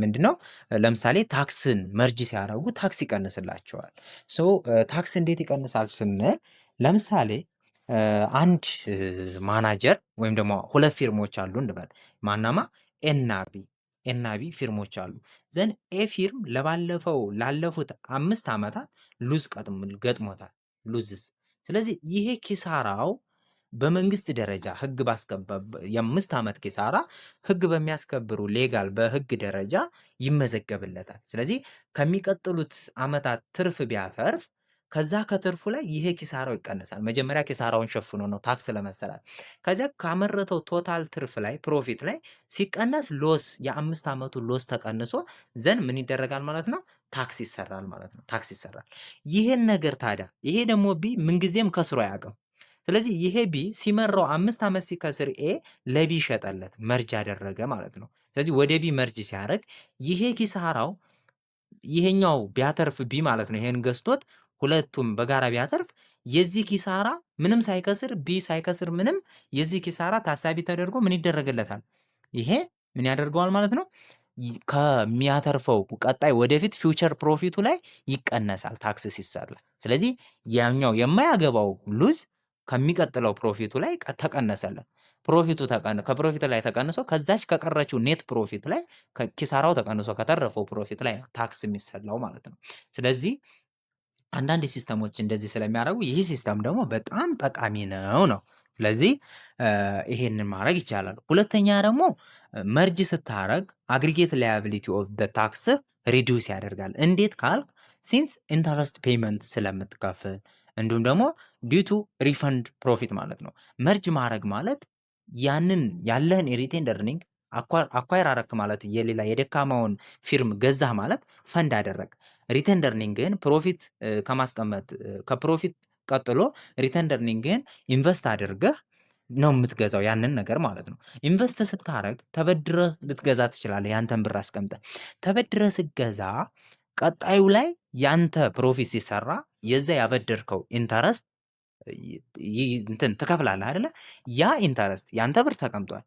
ምንድነው? ለምሳሌ ታክስን መርጅ ሲያደርጉ ታክስ ይቀንስላቸዋል። ሶ ታክስ እንዴት ይቀንሳል ስንል ለምሳሌ አንድ ማናጀር ወይም ደግሞ ሁለት ፊርሞች አሉ እንበል ማናማ ኤናቢ ፊርሞች አሉ። ዘን ኤ ፊርም ላለፉት 5 ዓመታት ሉዝ ገጥሞታል ሉዝስ። ስለዚህ ይሄ ኪሳራው በመንግስት ደረጃ ህግ የ5 ዓመት ኪሳራ ህግ በሚያስከብሩ ሌጋል በህግ ደረጃ ይመዘገብለታል። ስለዚህ ከሚቀጥሉት ዓመታት ትርፍ ቢያተርፍ ከዛ ከትርፉ ላይ ይሄ ኪሳራው ይቀነሳል። መጀመሪያ ኪሳራውን ሸፍኖ ነው ታክስ ለመሰራት። ከዚያ ካመረተው ቶታል ትርፍ ላይ ፕሮፊት ላይ ሲቀነስ ሎስ የ5 ዓመቱ ሎስ ተቀንሶ ዘን ምን ይደረጋል ማለት ነው? ታክስ ይሰራል ማለት ነው። ታክስ ይሰራል። ይሄን ነገር ታዲያ ይሄ ደግሞ ቢ ምንጊዜም ከስሮ አያውቅም። ስለዚህ ይሄ ቢ ሲመራው 5 ዓመት ሲከስር ኤ ለቢ ሸጠለት፣ መርጅ አደረገ ማለት ነው። ስለዚህ ወደ ቢ መርጅ ሲያደርግ ይሄ ኪሳራው ይሄኛው ቢያተርፍ ቢ ማለት ነው ይሄን ገዝቶት ሁለቱም በጋራ ቢያተርፍ የዚህ ኪሳራ ምንም ሳይከስር ቢ ሳይከስር ምንም የዚህ ኪሳራ ታሳቢ ተደርጎ ምን ይደረግለታል? ይሄ ምን ያደርገዋል ማለት ነው? ከሚያተርፈው ቀጣይ ወደፊት ፊውቸር ፕሮፊቱ ላይ ይቀነሳል ታክስ ሲሰራ። ስለዚህ ያኛው የማያገባው ሉዝ ከሚቀጥለው ፕሮፊቱ ላይ ተቀነሰለት። ከፕሮፊቱ ላይ ተቀንሶ ከዛች ከቀረችው ኔት ፕሮፊት ላይ ኪሳራው ተቀንሶ ከተረፈው ፕሮፊት ላይ ታክስ የሚሰላው ማለት ነው። ስለዚህ አንዳንድ ሲስተሞች እንደዚህ ስለሚያደርጉ ይህ ሲስተም ደግሞ በጣም ጠቃሚ ነው። ስለዚህ ይሄንን ማድረግ ይቻላል። ሁለተኛ ደግሞ መርጅ ስታረግ አግሪጌት ላያቢሊቲ ኦፍ ዘ ታክስ ሪዲዩስ ያደርጋል። እንዴት ካልክ ሲንስ ኢንተረስት ፔይመንት ስለምትከፍል እንዲሁም ደግሞ ዲቱ ሪፈንድ ፕሮፊት ማለት ነው። መርጅ ማድረግ ማለት ያንን ያለህን ሪቴንድ ኤርኒንግ አኳይር አረክ ማለት የሌላ የደካማውን ፊርም ገዛህ ማለት ፈንድ አደረግ። ሪቴንድ ኤርኒንግን ፕሮፊት ከማስቀመጥ ከፕሮፊት ቀጥሎ ሪቴንድ ኤርኒንግን ኢንቨስት አድርገህ ነው የምትገዛው ያንን ነገር ማለት ነው። ኢንቨስት ስታረግ ተበድረህ ልትገዛ ትችላለህ። ያንተን ብር አስቀምጠህ ተበድረህ ስትገዛ ቀጣዩ ላይ ያንተ ፕሮፊት ሲሰራ የዛ ያበደርከው ኢንተረስት እንትን ትከፍላለህ አይደለ? ያ ኢንተረስት ያንተ ብር ተቀምጧል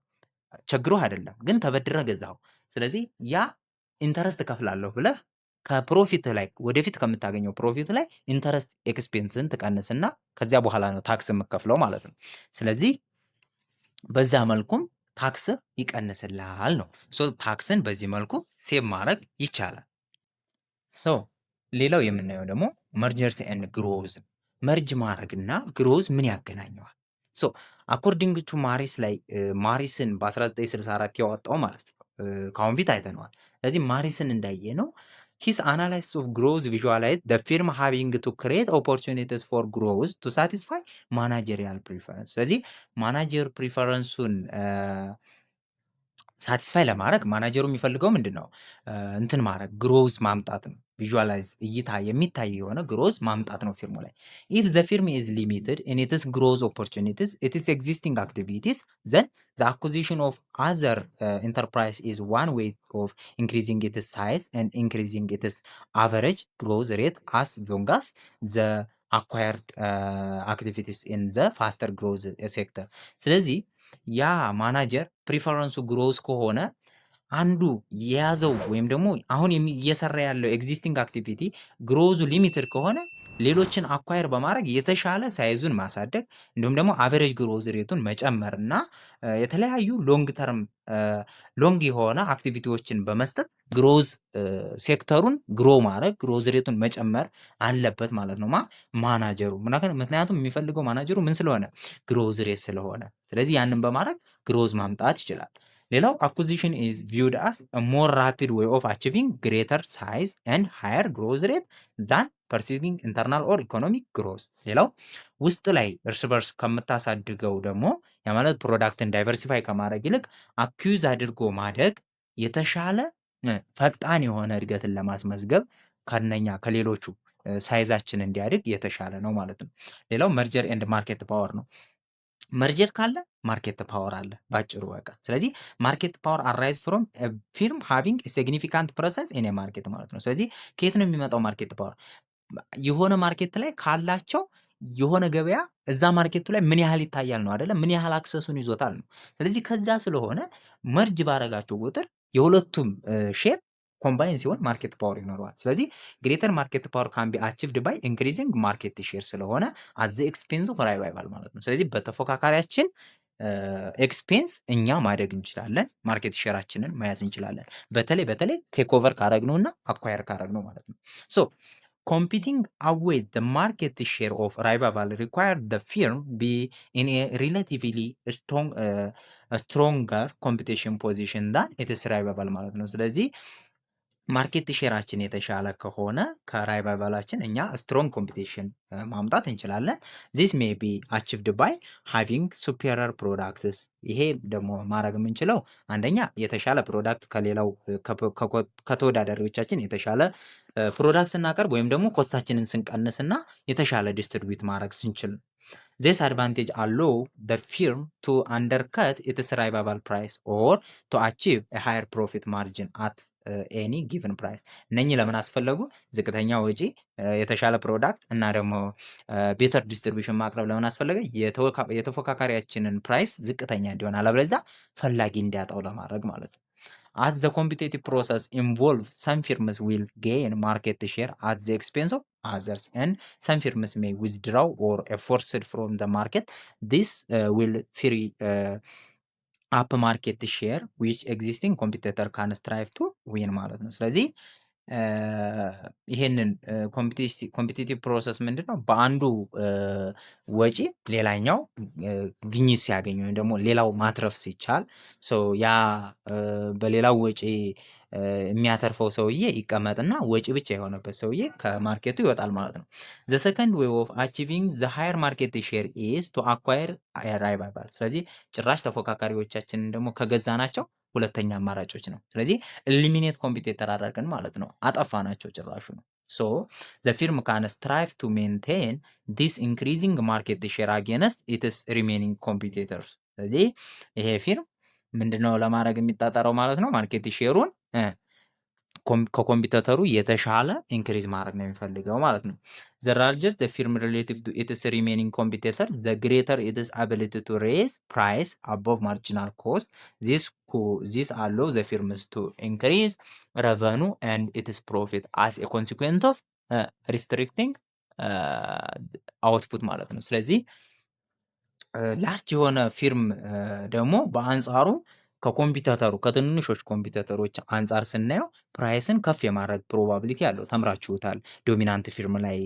ቸግሮህ አይደለም፣ ግን ተበድረህ ገዛኸው። ስለዚህ ያ ኢንተረስት እከፍላለሁ ብለህ ከፕሮፊትህ ላይ ወደፊት ከምታገኘው ፕሮፊት ላይ ኢንተረስት ኤክስፔንስን ትቀንስና ከዚያ በኋላ ነው ታክስ የምከፍለው ማለት ነው። ስለዚህ በዛ መልኩም ታክስ ይቀንስልሃል ነው። ሶ ታክስን በዚህ መልኩ ሴቭ ማድረግ ይቻላል። ሶ ሌላው የምናየው ደግሞ መርጀርስ ኤንድ ግሮዝ፣ መርጅ ማድረግና ግሮዝ ምን ያገናኘዋል? ሶ አኮርዲንግ ቱ ማሪስ ላይ ማሪስን በ1964 ያወጣው ማለት ነው። ከአሁን ፊት አይተነዋል። ስለዚህ ማሪስን እንዳየ ነው ሂስ አናላይሲስ ኦፍ ግሮዝ ቪዥዋላይዝ ዘ ፊርም ሃቪንግ ቱ ክሬት ኦፖርቹኒቲስ ፎር ግሮዝ ቱ ሳቲስፋይ ማናጀሪያል ፕሪፈረንስ። ስለዚህ ማናጀር ፕሪፈረንሱን ሳቲስፋይ ለማድረግ ማናጀሩ የሚፈልገው ምንድን ነው? እንትን ማድረግ ግሮዝ ማምጣት ነው። ቪዥዋላይዝ እይታ የሚታይ የሆነ ግሮዝ ማምጣት ነው ፊርሙ ላይ። ኢፍ ዘ ፊርም ኢዝ ሊሚትድ ኢን ኢትስ ግሮዝ ኦፖርቹኒቲስ ኢትስ ኤግዚስቲንግ አክቲቪቲስ ዘን ዘ አኩዚሽን ኦፍ አዘር ኢንተርፕራይዝ ኢዝ ዋን ዌይ ኦፍ ኢንክሪዚንግ ኢትስ ሳይዝ ኤንድ ኢንክሪዚንግ ኢትስ አቨሬጅ ግሮዝ ሬት አስ ሎንግ አስ ዘ አኳየርድ አክቲቪቲስ ኢን ዘ ፋስተር ግሮዝ ሴክተር። ስለዚህ ያ ማናጀር ፕሪፈረንሱ ግሮዝ ከሆነ አንዱ የያዘው ወይም ደግሞ አሁን እየሰራ ያለው ኤግዚስቲንግ አክቲቪቲ ግሮዙ ሊሚትድ ከሆነ ሌሎችን አኳየር በማድረግ የተሻለ ሳይዙን ማሳደግ እንዲሁም ደግሞ አቨሬጅ ግሮዝ ሬቱን መጨመር እና የተለያዩ ሎንግ ተርም ሎንግ የሆነ አክቲቪቲዎችን በመስጠት ግሮዝ ሴክተሩን ግሮ ማድረግ ግሮዝ ሬቱን መጨመር አለበት ማለት ነው ማናጀሩ። ምክንያቱም የሚፈልገው ማናጀሩ ምን ስለሆነ ግሮዝ ሬት ስለሆነ፣ ስለዚህ ያንን በማድረግ ግሮዝ ማምጣት ይችላል። ሌላው አኩዚሽን ኢዝ ቪውድ አስ ሞር ራፒድ ዌይ ኦፍ አቺቪንግ ግሬተር ሳይዝ ኤንድ ሃየር ግሮዝ ሬት ዛን ፐርሲቪንግ ኢንተርናል ኦር ኢኮኖሚክ ግሮዝ። ሌላው ውስጥ ላይ እርስ በርስ ከምታሳድገው ደግሞ የማለት ፕሮዳክትን ዳይቨርሲፋይ ከማድረግ ይልቅ አኪዩዝ አድርጎ ማደግ የተሻለ ፈጣን የሆነ እድገትን ለማስመዝገብ ከነኛ ከሌሎቹ ሳይዛችን እንዲያድግ የተሻለ ነው ማለት ነው። ሌላው መርጀር ኤንድ ማርኬት ፓወር ነው። መርጀር ካለ ማርኬት ፓወር አለ ባጭሩ በቃ። ስለዚህ ማርኬት ፓወር አራይዝ ፍሮም ፊርም ሃቪንግ ሲግኒፊካንት ፕሬዘንስ ኢን ማርኬት ማለት ነው። ስለዚህ ከየት ነው የሚመጣው ማርኬት ፓወር? የሆነ ማርኬት ላይ ካላቸው የሆነ ገበያ እዛ ማርኬቱ ላይ ምን ያህል ይታያል ነው አይደለም፣ ምን ያህል አክሰሱን ይዞታል ነው። ስለዚህ ከዛ ስለሆነ መርጅ ባረጋቸው ቁጥር የሁለቱም ሼር ኮምባይን ሲሆን ማርኬት ፓወር ይኖረዋል። ስለዚህ ግሬተር ማርኬት ፓወር ካን ቢ አቺቭድ ባይ ኢንክሪዚንግ ማርኬት ሼር ስለሆነ አት ዘ ኤክስፔንስ ኦፍ ራይቫል ማለት ነው። ስለዚህ በተፎካካሪያችን ኤክስፔንስ እኛ ማደግ እንችላለን፣ ማርኬት ሼራችንን መያዝ እንችላለን። በተለይ ቴክ ኦቨር ካረግነው እና አኳየር ካረግነው ማለት ነው። ሶ competing away the market share of rival required the firm be in a relatively stronger competition position than its rival ማለት ነው። ስለዚህ ማርኬት ሼራችን የተሻለ ከሆነ ከራይቫላችን እኛ ስትሮንግ ኮምፒቲሽን ማምጣት እንችላለን። ዚስ ሜይ ቢ አቺቭድ ባይ ሃቪንግ ሱፔሪየር ፕሮዳክትስ። ይሄ ደግሞ ማድረግ የምንችለው አንደኛ የተሻለ ፕሮዳክት ከሌላው ከተወዳዳሪዎቻችን የተሻለ ፕሮዳክት ስናቀርብ ወይም ደግሞ ኮስታችንን ስንቀንስ እና የተሻለ ዲስትሪቢዩት ማድረግ ስንችል። ዚስ አድቫንቴጅ አሎው ዘ ፊርም ቱ አንደርከት ኢትስ ራይቫል ፕራይስ ኦር ቱ አቺቭ ኤ ሃየር ፕሮፊት ማርጂን አት ኤኒ ጊቨን ፕራይስ። እነኚህ ለምን አስፈለጉ? ዝቅተኛ ወጪ፣ የተሻለ ፕሮዳክት እና ደግሞ ቤተር ዲስትሪቢዩሽን ማቅረብ ለምን አስፈለገ? የተፎካካሪያችንን ፕራይስ ዝቅተኛ እንዲሆን አለበለዚያ ፈላጊ እንዲያጣው ለማድረግ ማለት ነው። as the competitive process involves some firms will gain market share at the expense of others and some firms may withdraw or forced from the market. This will free up market share which existing competitor can strive to win ማለት ነው። ስለዚህ ይሄንን ኮምፒቲቲቭ ፕሮሰስ ምንድን ነው? በአንዱ ወጪ ሌላኛው ግኝት ሲያገኝ ወይም ደግሞ ሌላው ማትረፍ ሲቻል ያ በሌላው ወጪ የሚያተርፈው ሰውዬ ይቀመጥና ወጪ ብቻ የሆነበት ሰውዬ ከማርኬቱ ይወጣል ማለት ነው። ዘ ሰከንድ ዌይ ኦፍ አቺቪንግ ዘ ሃየር ማርኬት ሼር ኢዝ ቱ አኳየር ራይቫል። ስለዚህ ጭራሽ ተፎካካሪዎቻችንን ደግሞ ከገዛናቸው ሁለተኛ አማራጮች ነው። ስለዚህ ኤሊሚኔት ኮምፒቲተር አደረግን ማለት ነው፣ አጠፋናቸው ጭራሹ ነው። ሶ ዘ ፊርም ካን ስትራይቭ ቱ ሜንቴን ዲስ ኢንክሪዚንግ ማርኬት ሼር አጌንስት ኢትስ ሪሜኒንግ ኮምፒቲተርስ። ስለዚህ ይሄ ፊርም ምንድነው ለማድረግ የሚጣጠረው ማለት ነው? ማርኬት ሼሩን ከኮምፒውተሩ የተሻለ ኢንክሪዝ ማድረግ ነው የሚፈልገው ማለት ነው። ዘ ላርጀር ዘ ፊርም ሪሌቲቭ ቱ ኢትስ ሪሜኒንግ ኮምፒቲተር ዘ ግሬተር ኢትስ አቢሊቲ ቱ ሬዝ ፕራይስ አቦቭ ማርጂናል ኮስት ዚስ አሎው ዘ ፊርምስ ቱ ኢንክሪዝ ረቨኑ ኤንድ ኢትስ ፕሮፊት አስ ኤ ኮንሲኩዌንት ኦፍ ሪስትሪክቲንግ አውትፑት ማለት ነው። ስለዚህ ላርጅ የሆነ ፊርም ደግሞ በአንጻሩ ከኮምፒውተሩ ከትንንሾች ኮምፒውተሮች አንጻር ስናየው ፕራይስን ከፍ የማድረግ ፕሮባቢሊቲ አለው። ተምራችሁታል ዶሚናንት ፊርም ላይ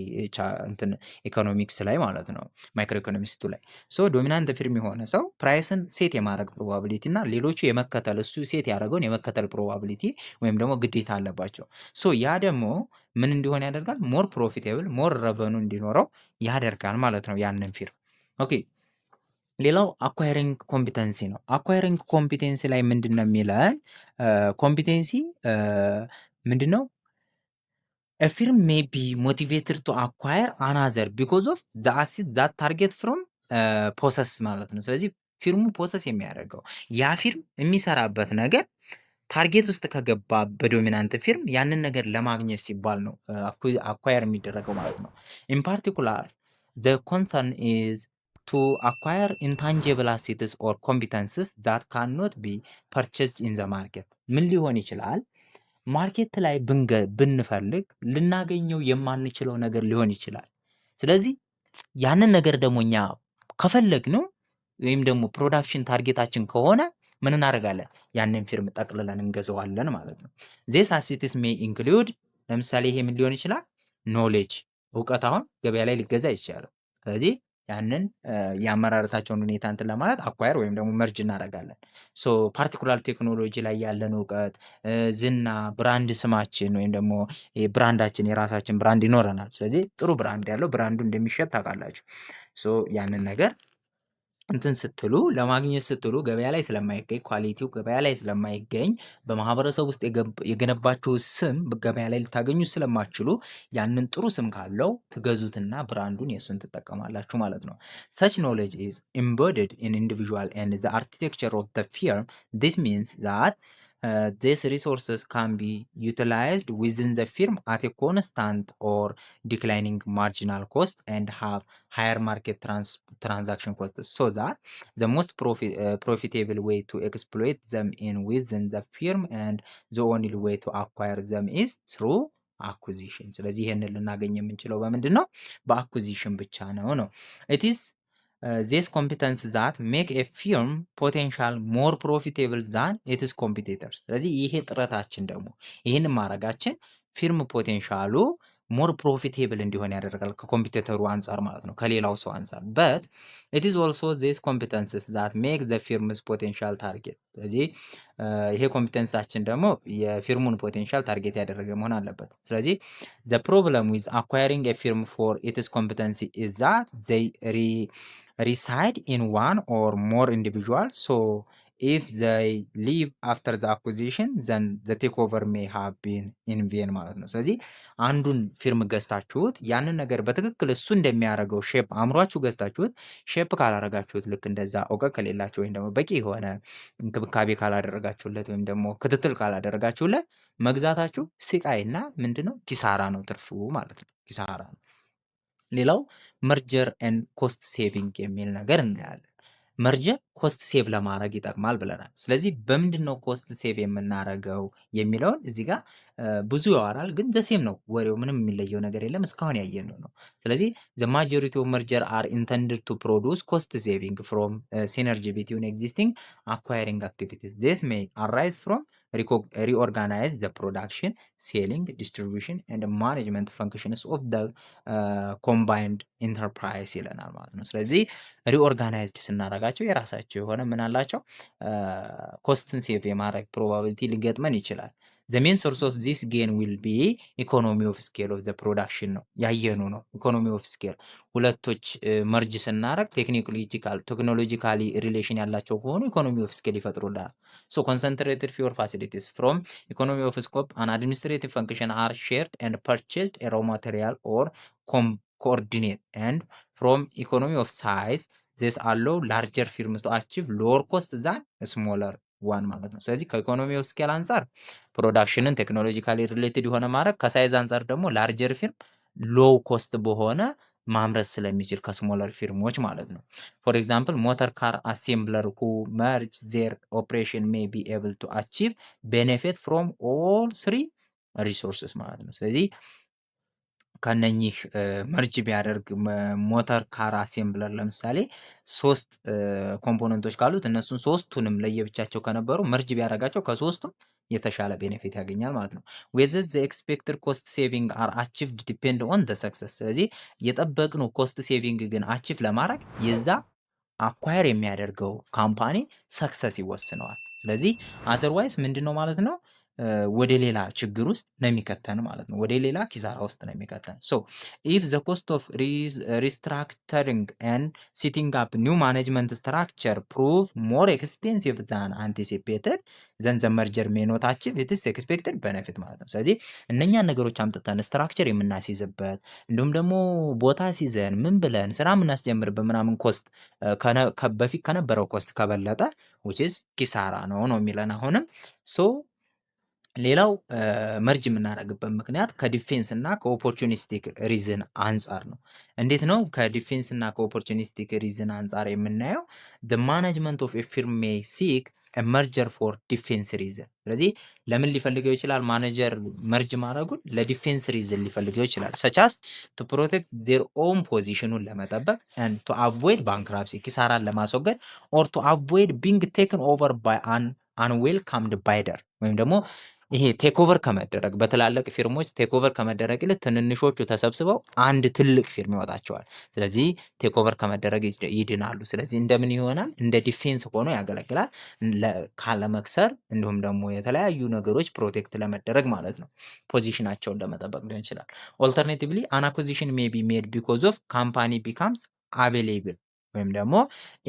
እንትን ኢኮኖሚክስ ላይ ማለት ነው፣ ማይክሮ ኢኮኖሚክስቱ ላይ። ሶ ዶሚናንት ፊርም የሆነ ሰው ፕራይስን ሴት የማድረግ ፕሮባቢሊቲ እና ሌሎቹ የመከተል እሱ ሴት ያደረገውን የመከተል ፕሮባቢሊቲ ወይም ደግሞ ግዴታ አለባቸው። ሶ ያ ደግሞ ምን እንዲሆን ያደርጋል? ሞር ፕሮፊቴብል ሞር ረቨኑ እንዲኖረው ያደርጋል ማለት ነው ያንን ፊርም። ኦኬ ሌላው አኳይሪንግ ኮምፒተንሲ ነው። አኳይሪንግ ኮምፒተንሲ ላይ ምንድን ነው የሚለን? ኮምፒተንሲ ምንድን ነው? ፊርም ሜይ ቢ ሞቲቬትድ ቱ አኳየር አናዘር ቢኮዝ ኦፍ ዘ አሲት ዛት ታርጌት ፍሮም ፖሰስ ማለት ነው። ስለዚህ ፊርሙ ፖሰስ የሚያደርገው ያ ፊርም የሚሰራበት ነገር ታርጌት ውስጥ ከገባ በዶሚናንት ፊርም ያንን ነገር ለማግኘት ሲባል ነው አኳየር የሚደረገው ማለት ነው። ኢን ፓርቲኩላር ዘ ኮንሰርን ኢዝ ቱ አኳየር ኢንታንጂብል አሴትስ ኦር ኮምፒተንስስ ዛት ካንኖት ቢ ፐርቼዝድ ኢን ዘ ማርኬት። ምን ሊሆን ይችላል? ማርኬት ላይ ብንፈልግ ልናገኘው የማንችለው ነገር ሊሆን ይችላል። ስለዚህ ያንን ነገር ደግሞ እኛ ከፈለግነው ወይም ደግሞ ፕሮዳክሽን ታርጌታችን ከሆነ ምን እናደርጋለን? ያንን ፊርም ጠቅልለን እንገዛዋለን ማለት ነው። ዜስ አሴትስ ሜይ ኢንክሉድ፣ ለምሳሌ ይሄ ምን ሊሆን ይችላል? ኖሌጅ፣ እውቀት አሁን ገበያ ላይ ሊገዛ ይችላል። ስለዚህ ያንን የአመራረታቸውን ሁኔታ እንትን ለማለት አኳየር ወይም ደግሞ መርጅ እናደርጋለን። ሶ ፓርቲኩላር ቴክኖሎጂ ላይ ያለን እውቀት፣ ዝና፣ ብራንድ ስማችን ወይም ደግሞ ብራንዳችን የራሳችን ብራንድ ይኖረናል። ስለዚህ ጥሩ ብራንድ ያለው ብራንዱ እንደሚሸጥ ታውቃላችሁ። ሶ ያንን ነገር እንትን ስትሉ ለማግኘት ስትሉ ገበያ ላይ ስለማይገኝ ኳሊቲው ገበያ ላይ ስለማይገኝ በማህበረሰብ ውስጥ የገነባችሁ ስም ገበያ ላይ ልታገኙ ስለማትችሉ ያንን ጥሩ ስም ካለው ትገዙትና ብራንዱን የእሱን ትጠቀማላችሁ ማለት ነው። such knowledge is embedded in individual and the architecture of the firm. This means that these resources can be utilized within the firm at a constant or declining marginal cost and have higher market transaction costs, so that the most profitable way to exploit them in within the firm and the only way to acquire them is through acquisition. ስለዚህ ይሄንን ልናገኝ የምንችለው በምንድን ነው? በአኩዚሽን ብቻ ነው። it is these competence that make a firm potential more profitable than its competitors. ስለዚህ ይሄ ጥረታችን ደግሞ ይህን ማድረጋችን ፊርም ፖቴንሻሉ ሞር ፕሮፊቴብል እንዲሆን ያደርጋል ከኮምፒውተሩ አንጻር ማለት ነው፣ ከሌላው ሰው አንጻር። but it is also these competences that make the firm's potential target. ስለዚህ ይሄ ኮምፒተንሳችን ደግሞ የፊርሙን ፖቴንሻል ታርጌት ያደረገ መሆን አለበት። ስለዚህ the problem with acquiring a firm for its competency is that they reside in one or more individuals. So if they leave after the acquisition then the takeover may have been in vain ማለት ነው። ስለዚህ አንዱን ፊርም ገዝታችሁት ያንን ነገር በትክክል እሱ እንደሚያደርገው ሼፕ አእምሯችሁ ገዝታችሁት ሼፕ ካላደረጋችሁት፣ ልክ እንደዛ እውቀት ከሌላችሁ ወይም ደግሞ በቂ የሆነ እንክብካቤ ካላደረጋችሁለት ወይም ደግሞ ክትትል ካላደረጋችሁለት መግዛታችሁ ስቃይና ምንድነው ኪሳራ ነው፣ ትርፉ ማለት ነው፣ ኪሳራ ነው። ሌላው መርጀር ኤንድ ኮስት ሴቪንግ የሚል ነገር እናያለን። መርጀር ኮስት ሴቭ ለማድረግ ይጠቅማል ብለናል። ስለዚህ በምንድን ነው ኮስት ሴቭ የምናደርገው የሚለውን እዚህ ጋር ብዙ ያወራል፣ ግን ዘሴም ነው ወሬው፣ ምንም የሚለየው ነገር የለም፣ እስካሁን ያየነው ነው። ስለዚህ ዘ ማጆሪቲ ኦፍ መርጀር አር ኢንተንድድ ቱ ፕሮዱስ ኮስት ሴቪንግ ፍሮም ሲነርጂ ቢትዊን ኤግዚስቲንግ አኳይሪንግ አክቲቪቲስ ዚስ ሜይ አራይዝ ፍሮም reorganize the production, selling, distribution and management functions of the combined enterprise ይለናል ማለት ነው። ስለዚህ ሪኦርጋናይዝድ ስናደርጋቸው የራሳቸው የሆነ ምን አላቸው ኮስትን ሴቭ የማድረግ ፕሮባቢሊቲ ሊገጥመን ይችላል። the main source of this gain will be economy of scale of the production ነው ያየኑ ነው። ኢኮኖሚ ኦፍ ስኬል ሁለቶች መርጅ ስናደርግ ቴክኖሎጂካሊ ሪሌሽን ያላቸው ከሆኑ ኢኮኖሚ ኦፍ ስኬል ይፈጥሩልናል። so concentrated fewer facilities from economy of scope and administrative function are shared and purchased a raw material or coordinate, and from economy of size this allow larger firms to achieve lower cost than smaller ዋን ማለት ነው። ስለዚህ ከኢኮኖሚ ኦፍ ስኬል አንጻር ፕሮዳክሽንን ቴክኖሎጂካሊ ሪሌትድ የሆነ ማድረግ፣ ከሳይዝ አንጻር ደግሞ ላርጀር ፊርም ሎው ኮስት በሆነ ማምረት ስለሚችል ከስሞለር ፊርሞች ማለት ነው። ፎር ኤግዛምፕል ሞተር ካር አሴምብለር ሁ መርጅ ዜር ኦፕሬሽን ሜይ ቢ ኤብል ቱ አቺቭ ቤኔፊት ፍሮም ኦል ስሪ ሪሶርስስ ማለት ነው። ስለዚህ ከነኚህ መርጅ ቢያደርግ ሞተር ካር አሴምብለር ለምሳሌ 3 ኮምፖነንቶች ካሉት እነሱን ሶስቱንም ለየብቻቸው ከነበሩ መርጅ ቢያደርጋቸው ከሶስቱም የተሻለ ቤኔፊት ያገኛል ማለት ነው። ዌዘር ዘ ኤክስፔክትድ ኮስት ሴቪንግ አር አቺቭድ ዲፔንድ ኦን ዘ ሰክሰስ። ስለዚህ የጠበቅነው ኮስት ሴቪንግ ግን አቺቭ ለማድረግ የዛ አኳየር የሚያደርገው ካምፓኒ ሰክሰስ ይወስነዋል። ስለዚህ አዘርዋይስ ምንድን ነው ማለት ነው ወደ ሌላ ችግር ውስጥ ነው የሚከተን ማለት ነው። ወደ ሌላ ኪሳራ ውስጥ ነው የሚከተን። ሶ ኢፍ ዘ ኮስት ኦፍ ሪስትራክቸሪንግ ኤንድ ሲቲንግ አፕ ኒው ማኔጅመንት ስትራክቸር ፕሩቭ ሞር ኤክስፔንሲቭ ዛን አንቲሲፔትድ ዘን ዘ መርጀር ሜይ ኖት አቺቭ ኢትስ ኤክስፔክትድ ቤኔፊት ማለት ነው። ስለዚህ እነኛን ነገሮች አምጥተን ስትራክቸር የምናስይዝበት እንዲሁም ደግሞ ቦታ ሲዘን ምን ብለን ስራ የምናስጀምርበት ምናምን ኮስት በፊት ከነበረው ኮስት ከበለጠ which is ኪሳራ ነው የሚለን አሁንም ሶ ሌላው መርጅ የምናደርግበት ምክንያት ከዲፌንስ እና ከኦፖርቹኒስቲክ ሪዝን አንጻር ነው። እንዴት ነው ከዲፌንስ እና ከኦፖርቹኒስቲክ ሪዝን አንጻር የምናየው? the management of a firm may seek a merger for defense reason። ስለዚህ ለምን ሊፈልገው ይችላል? ማኔጀር መርጅ ማድረጉን ለዲፌንስ ሪዝን ሊፈልገው ይችላል። such as to protect their own positionን ለመጠበቅ and to avoid bankruptcy ኪሳራን ለማስወገድ or to avoid being taken over by an unwelcomed bidder ወይም ደግሞ ይሄ ቴክ ኦቨር ከመደረግ በትላልቅ ፊርሞች ቴክ ኦቨር ከመደረግ ይልቅ ትንንሾቹ ተሰብስበው አንድ ትልቅ ፊርም ይወጣቸዋል። ስለዚህ ቴክ ኦቨር ከመደረግ ይድናሉ። ስለዚህ እንደምን ይሆናል? እንደ ዲፌንስ ሆኖ ያገለግላል ካለመክሰር፣ እንዲሁም ደግሞ የተለያዩ ነገሮች ፕሮቴክት ለመደረግ ማለት ነው። ፖዚሽናቸውን ለመጠበቅ ሊሆን ይችላል። ኦልተርኔቲቭሊ አን አኩዚሽን ሜይ ቢ ሜድ ቢኮዝ ኦፍ ካምፓኒ ቢካምስ አቬሌብል ወይም ደግሞ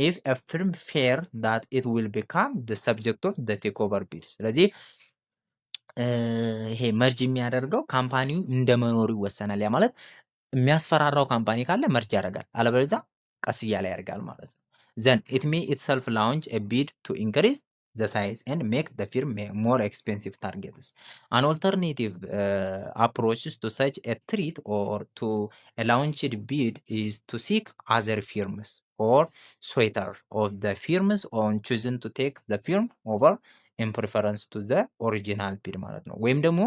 ኢፍ ኤ ፊርም ፌር ዳት ኢት ዊል ቢካም ዘ ሰብጀክት ኦፍ ዘ ቴክ ኦቨር ቢድ። ስለዚህ ይሄ መርጅ የሚያደርገው ካምፓኒው እንደመኖሩ ይወሰናል። ያ ማለት የሚያስፈራራው ካምፓኒ ካለ መርጅ ያደርጋል፣ አለበለዚያ ቀስ እያለ ያደርጋል ማለት ነው። ዘን ኢት ሜይ ኢትሰልፍ ላውንች ኤ ቢድ ቱ ኢንክሪዝ the size and make the firm more expensive targets. An alternative approach to such a threat or to a launched bid is to seek other firms or suitor of the firms on choosing to take the firm over in preference to the original bid ማለት ነው። ወይም ደግሞ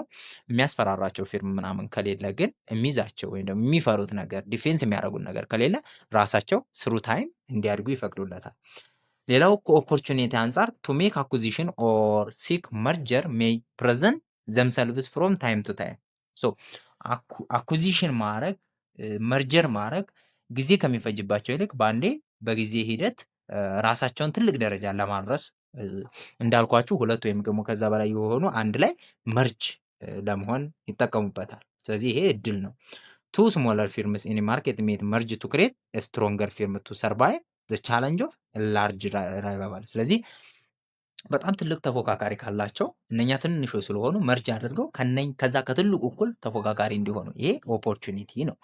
የሚያስፈራራቸው ፊርም ምናምን ከሌለ ግን የሚይዛቸው ወይም ደግሞ የሚፈሩት ነገር ዲፌንስ የሚያደርጉት ነገር ከሌለ ራሳቸው ስሩ ታይም እንዲያድጉ ይፈቅዱለታል። ሌላው ከኦፖርቹኒቲ አንጻር ቱ ሜክ አኩዚሽን ኦር ሲክ መርጀር ሜይ ፕሬዘንት ዘምሰልቭስ ፍሮም ታይም ቱ ታይም። ሶ አኩዚሽን ማድረግ መርጀር ማድረግ ጊዜ ከሚፈጅባቸው ይልቅ በአንዴ በጊዜ ሂደት ራሳቸውን ትልቅ ደረጃ ለማድረስ እንዳልኳችሁ ሁለት ወይም ደግሞ ከዛ በላይ የሆኑ አንድ ላይ መርጅ ለመሆን ይጠቀሙበታል። ስለዚህ ይሄ እድል ነው። ቱ ስሞለር ፊርምስ ኢን ማርኬት ሜድ መርጅ ቱ ክሬት ስትሮንገር ፊርም ቱ ሰርቫይቭ ዘ ቻሌንጅ ኦፍ ላርጅ ራይቫል። ስለዚህ በጣም ትልቅ ተፎካካሪ ካላቸው እነኛ ትንንሾች ስለሆኑ መርጅ አድርገው ከዛ ከትልቁ እኩል ተፎካካሪ እንዲሆኑ ይሄ ኦፖርቹኒቲ ነው።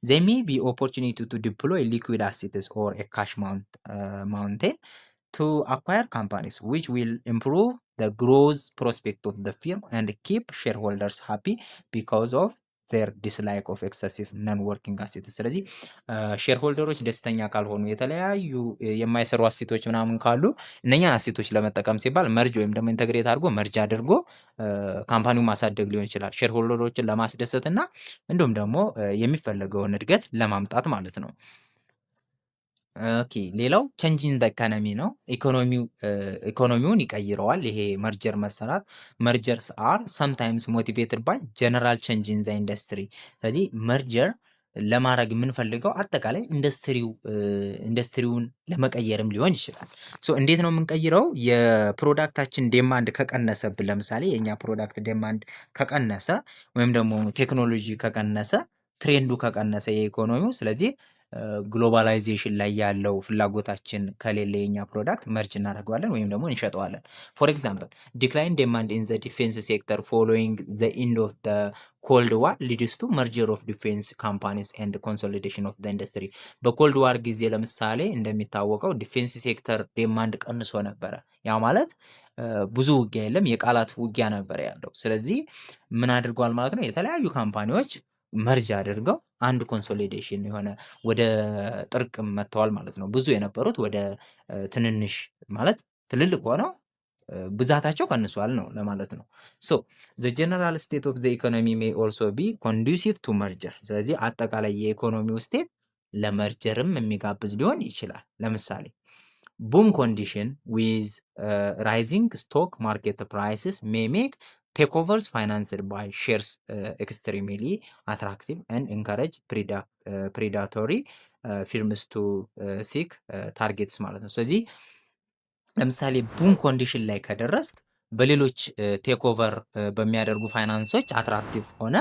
they may be opportunity to deploy liquid assets or a cash mountain to acquire companies which will improve the growth prospect of the firm and keep shareholders happy because of their dislike of excessive non-working assets። ስለዚህ ሼርሆልደሮች ደስተኛ ካልሆኑ የተለያዩ የማይሰሩ አሴቶች ምናምን ካሉ እነኛን አሴቶች ለመጠቀም ሲባል መርጅ ወይም ደግሞ ኢንተግሬት አድርጎ መርጅ አድርጎ ካምፓኒው ማሳደግ ሊሆን ይችላል፣ ሼርሆልደሮችን ለማስደሰት እና እንዲሁም ደግሞ የሚፈለገውን እድገት ለማምጣት ማለት ነው። ኦኬ ሌላው ቼንጅ ኢን ዘ ኢኮኖሚ ነው። ኢኮኖሚውን ይቀይረዋል ይሄ መርጀር መሰራት። መርጀርስ አር ሰምታይምስ ሞቲቬትድ ባይ ጀነራል ቼንጅ ኢን ዘ ኢንዱስትሪ። ስለዚህ መርጀር ለማድረግ የምንፈልገው አጠቃላይ ኢንዱስትሪውን ለመቀየርም ሊሆን ይችላል። ሶ እንዴት ነው የምንቀይረው? የፕሮዳክታችን ዴማንድ ከቀነሰብን፣ ለምሳሌ የኛ ፕሮዳክት ዴማንድ ከቀነሰ ወይም ደግሞ ቴክኖሎጂ ከቀነሰ፣ ትሬንዱ ከቀነሰ የኢኮኖሚው፣ ስለዚህ ግሎባላይዜሽን ላይ ያለው ፍላጎታችን ከሌለ የኛ ፕሮዳክት መርጅ እናደርገዋለን ወይም ደግሞ እንሸጠዋለን። ፎር ኤግዛምፕል ዲክላይን ዲማንድ ኢን ዘ ዲፌንስ ሴክተር ፎሎዊንግ ዘ ኢንድ ኦፍ ዘ ኮልድ ዋር ሊድስ ቱ መርጀር ኦፍ ዲፌንስ ካምፓኒስ ኤንድ ኮንሶሊዴሽን ኦፍ ዘ ኢንዱስትሪ። በኮልድ ዋር ጊዜ ለምሳሌ እንደሚታወቀው ዲፌንስ ሴክተር ዴማንድ ቀንሶ ነበረ። ያ ማለት ብዙ ውጊያ የለም፣ የቃላት ውጊያ ነበር ያለው። ስለዚህ ምን አድርጓል ማለት ነው? የተለያዩ ካምፓኒዎች መርጅ አድርገው አንድ ኮንሶሊዴሽን የሆነ ወደ ጥርቅም መጥተዋል ማለት ነው። ብዙ የነበሩት ወደ ትንንሽ ማለት ትልልቅ ሆነው ብዛታቸው ቀንሷል ነው ለማለት ነው። ሶ ዘ ጀነራል ስቴት ኦፍ ዘ ኢኮኖሚ ሜይ ኦልሶ ቢ ኮንዱሲቭ ቱ መርጀር። ስለዚህ አጠቃላይ የኢኮኖሚው ስቴት ለመርጀርም የሚጋብዝ ሊሆን ይችላል። ለምሳሌ ቡም ኮንዲሽን ዊዝ ራይዚንግ ስቶክ ማርኬት ፕራይስስ ሜይ ሜክ ቴክኦቨርስ ፋይናንስድ ባይ ሼርስ ኤክስትሪምሊ አትራክቲቭ ኤንድ ኢንካሬጅ ፕሪዳቶሪ ፊርምስ ቱ ሲክ ታርጌትስ ማለት ነው። ስለዚህ ለምሳሌ ቡም ኮንዲሽን ላይ ከደረስክ በሌሎች ቴክ ኦቨር በሚያደርጉ ፋይናንሶች አትራክቲቭ ሆነ።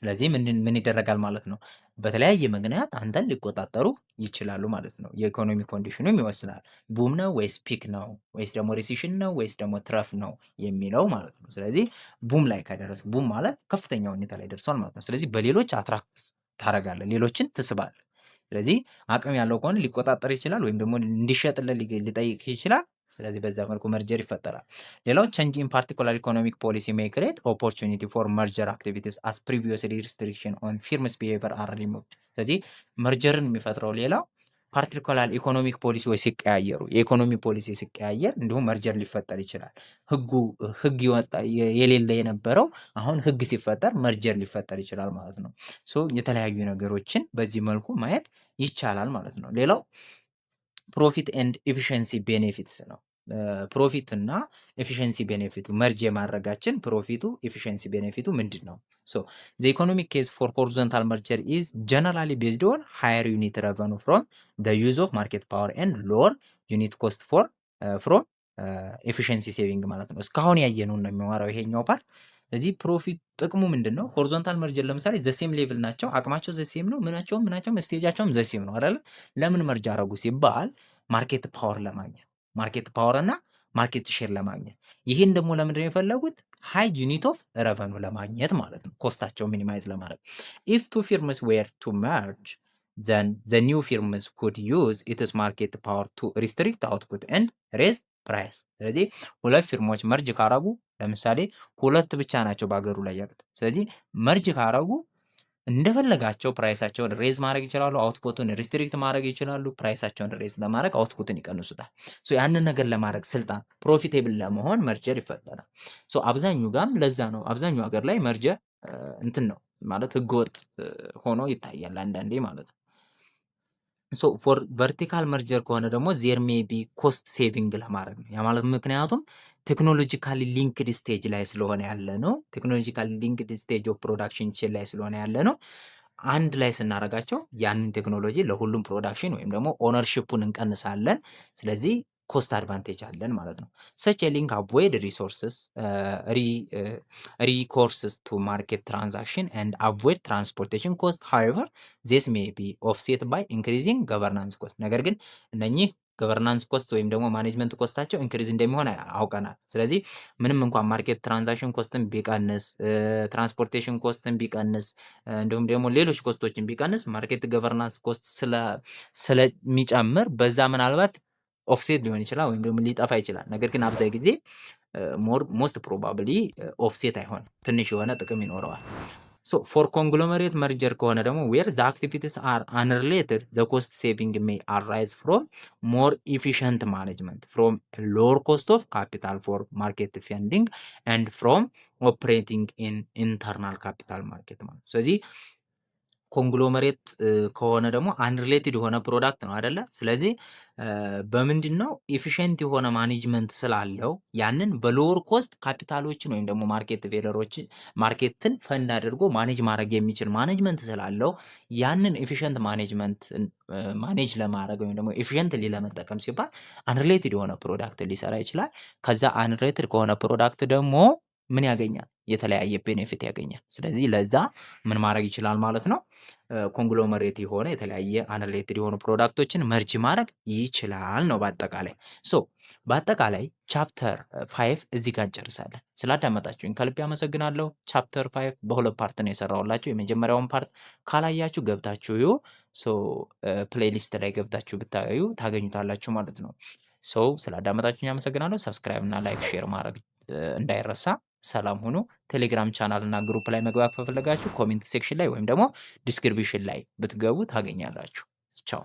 ስለዚህ ምን ይደረጋል ማለት ነው? በተለያየ ምክንያት አንተን ሊቆጣጠሩ ይችላሉ ማለት ነው። የኢኮኖሚ ኮንዲሽኑም ይወስናል። ቡም ነው ወይስ ፒክ ነው ወይስ ደግሞ ሪሲሽን ነው ወይስ ደግሞ ትረፍ ነው የሚለው ማለት ነው። ስለዚህ ቡም ላይ ከደረስክ ቡም ማለት ከፍተኛ ሁኔታ ላይ ደርሷል ማለት ነው። ስለዚህ በሌሎች አትራክት ታደርጋለህ፣ ሌሎችን ትስባለህ። ስለዚህ አቅም ያለው ከሆነ ሊቆጣጠር ይችላል ወይም ደግሞ እንዲሸጥልህ ሊጠይቅ ይችላል። ስለዚህ በዛ መልኩ መርጀር ይፈጠራል። ሌላው ቼንጅ ኢን ፓርቲኩላር ኢኮኖሚክ ፖሊሲ ሜይ ክሬት ኦፖርቹኒቲ ፎር መርጀር አክቲቪቲስ አስ ፕሪቪየስሊ ሪስትሪክሽን ኦን ፊርምስ ቢሄቪየር አር ሪሙቭድ። ስለዚህ መርጀርን የሚፈጥረው ሌላው ፓርቲኩላር ኢኮኖሚክ ፖሊሲዎች ሲቀያየሩ፣ የኢኮኖሚ ፖሊሲ ሲቀያየር እንዲሁም መርጀር ሊፈጠር ይችላል። ህግ የሌለ የነበረው አሁን ህግ ሲፈጠር መርጀር ሊፈጠር ይችላል ማለት ነው። ሶ የተለያዩ ነገሮችን በዚህ መልኩ ማየት ይቻላል ማለት ነው። ሌላው ፕሮፊት ኤንድ ኤፊሽንሲ ቤኔፊትስ ነው። ፕሮፊት እና ኤፊሽንሲ ቤኔፊቱ መርጅ የማድረጋችን ፕሮፊቱ ኤፊሽንሲ ቤኔፊቱ ምንድን ነው? ሶ ዘ ኢኮኖሚክ ኬዝ ፎር ሆሪዞንታል መርጀር ኢዝ ጀነራሊ ቤዝድ ኦን ሃየር ዩኒት ረቨኑ ፍሮም ዘ ዩዝ ኦፍ ማርኬት ፓወር ኤንድ ሎወር ዩኒት ኮስት ፍሮም ኤፊሽንሲ ሴቪንግ ማለት ነው። እስካሁን ያየነውን ነው የሚያወራው ይሄኛው ፓርት። ስለዚህ ፕሮፊት ጥቅሙ ምንድን ነው? ሆሪዞንታል መርጀር ለምሳሌ ዘሴም ሌቭል ናቸው፣ አቅማቸው ዘሴም ነው፣ ምናቸውም ስቴጃቸውም ዘሴም ነው አይደለ? ለምን መርጅ አረጉ ሲባል ማርኬት ፓወር ለማግኘት ማርኬት ፓወር እና ማርኬት ሼር ለማግኘት። ይህን ደግሞ ለምንድን ነው የፈለጉት? ሃይ ዩኒት ኦፍ ረቨኑ ለማግኘት ማለት ነው፣ ኮስታቸው ሚኒማይዝ ለማድረግ። ኢፍ ቱ ፊርምስ ዌር ቱ መርጅ ዘን ዘ ኒው ፊርምስ ኩድ ዩዝ ኢትስ ማርኬት ፓወር ቱ ሪስትሪክት አውትፑት ኤንድ ሬዝ ፕራይስ። ስለዚህ ሁለት ፊርሞች መርጅ ካረጉ ለምሳሌ ሁለት ብቻ ናቸው በሀገሩ ላይ ያሉት። ስለዚህ መርጅ ካረጉ እንደፈለጋቸው ፕራይሳቸውን ሬዝ ማድረግ ይችላሉ። አውትፑትን ሪስትሪክት ማድረግ ይችላሉ። ፕራይሳቸውን ሬዝ ለማድረግ አውትፑትን ይቀንሱታል። ሶ ያንን ነገር ለማድረግ ስልጣን ፕሮፊቴብል ለመሆን መርጀር ይፈጠራል። ሶ አብዛኛው ጋም ለዛ ነው አብዛኛው ሀገር ላይ መርጀር እንትን ነው ማለት ህገወጥ ሆኖ ይታያል አንዳንዴ ማለት ነው። ሶ ፎር ቨርቲካል መርጀር ከሆነ ደግሞ ዜር ሜይ ቢ ኮስት ሴቪንግ ለማድረግ ነው። ያ ማለት ምክንያቱም ቴክኖሎጂካሊ ሊንክድ ስቴጅ ላይ ስለሆነ ያለ ነው። ቴክኖሎጂካሊ ሊንክድ ስቴጅ ኦፍ ፕሮዳክሽን ቼን ላይ ስለሆነ ያለ ነው። አንድ ላይ ስናደርጋቸው ያንን ቴክኖሎጂ ለሁሉም ፕሮዳክሽን ወይም ደግሞ ኦነርሺፑን እንቀንሳለን። ስለዚህ ኮስት አድቫንቴጅ አለን ማለት ነው። ሰች ሊንክ አቮይድ ሪሶርስስ ሪኮርስስ ቱ ማርኬት ትራንዛክሽን ኤንድ አቮይድ ትራንስፖርቴሽን ኮስት ሃዌቨር ዚስ ሜይ ቢ ኦፍሴት ባይ ኢንክሪዚንግ ገቨርናንስ ኮስት። ነገር ግን እነኚህ ገቨርናንስ ኮስት ወይም ደግሞ ማኔጅመንት ኮስታቸው ኢንክሪዝ እንደሚሆን አውቀናል። ስለዚህ ምንም እንኳን ማርኬት ትራንዛክሽን ኮስትን ቢቀንስ፣ ትራንስፖርቴሽን ኮስትን ቢቀንስ፣ እንዲሁም ደግሞ ሌሎች ኮስቶችን ቢቀንስ ማርኬት ገቨርናንስ ኮስት ስለሚጨምር በዛ ምናልባት ኦፍሴት ሊሆን ይችላል ወይም ደግሞ ሊጠፋ ይችላል። ነገር ግን አብዛኝ ጊዜ ሞስት ፕሮባብሊ ኦፍሴት አይሆንም፣ ትንሽ የሆነ ጥቅም ይኖረዋል። ሶ ፎር ኮንግሎመሬት መርጀር ከሆነ ደግሞ ዌር ዘ አክቲቪቲስ አር አንሪሌትድ ዘ ኮስት ሴቪንግ ሜይ አራይዝ ፍሮም ሞር ኢፊሽንት ማኔጅመንት ፍሮም ሎወር ኮስት ኦፍ ካፒታል ፎር ማርኬት ፌንዲንግ ኤንድ ፍሮም ኦፕሬቲንግ ኢን ኢንተርናል ካፒታል ማርኬት ማለት። ስለዚህ ኮንግሎመሬት ከሆነ ደግሞ አንሪሌትድ የሆነ ፕሮዳክት ነው አይደለ? ስለዚህ በምንድን ነው ኤፊሽንት የሆነ ማኔጅመንት ስላለው ያንን በሎወር ኮስት ካፒታሎችን ወይም ደግሞ ማርኬት ቬለሮች ማርኬትን ፈንድ አድርጎ ማኔጅ ማድረግ የሚችል ማኔጅመንት ስላለው ያንን ኤፊሽንት ማኔጅመንት ማኔጅ ለማድረግ ወይም ደግሞ ኤፊሽንትሊ ለመጠቀም ሲባል አንሪሌትድ የሆነ ፕሮዳክት ሊሰራ ይችላል። ከዛ አንሪሌትድ ከሆነ ፕሮዳክት ደግሞ ምን ያገኛል? የተለያየ ቤኔፊት ያገኛል። ስለዚህ ለዛ ምን ማድረግ ይችላል ማለት ነው? ኮንግሎመሬት የሆነ የተለያየ አንሪሌትድ የሆኑ ፕሮዳክቶችን መርጅ ማድረግ ይችላል ነው በአጠቃላይ። ሶ በአጠቃላይ ቻፕተር 5 እዚህ ጋር እንጨርሳለን። ስላዳመጣችሁኝ ከልብ አመሰግናለሁ። ቻፕተር 5 በሁለት ፓርት ነው የሰራሁላችሁ። የመጀመሪያውን ፓርት ካላያችሁ ገብታችሁ ዩ ሶ ፕሌሊስት ላይ ገብታችሁ ብታዩ ታገኙታላችሁ ማለት ነው። ሶ ስላዳመጣችሁኝ አመሰግናለሁ። ሰብስክራይብ እና ላይክ ሼር ማድረግ እንዳይረሳ። ሰላም ሁኑ። ቴሌግራም ቻናል እና ግሩፕ ላይ መግባት ከፈለጋችሁ ኮሜንት ሴክሽን ላይ ወይም ደግሞ ዲስክሪፕሽን ላይ ብትገቡ ታገኛላችሁ። ቻው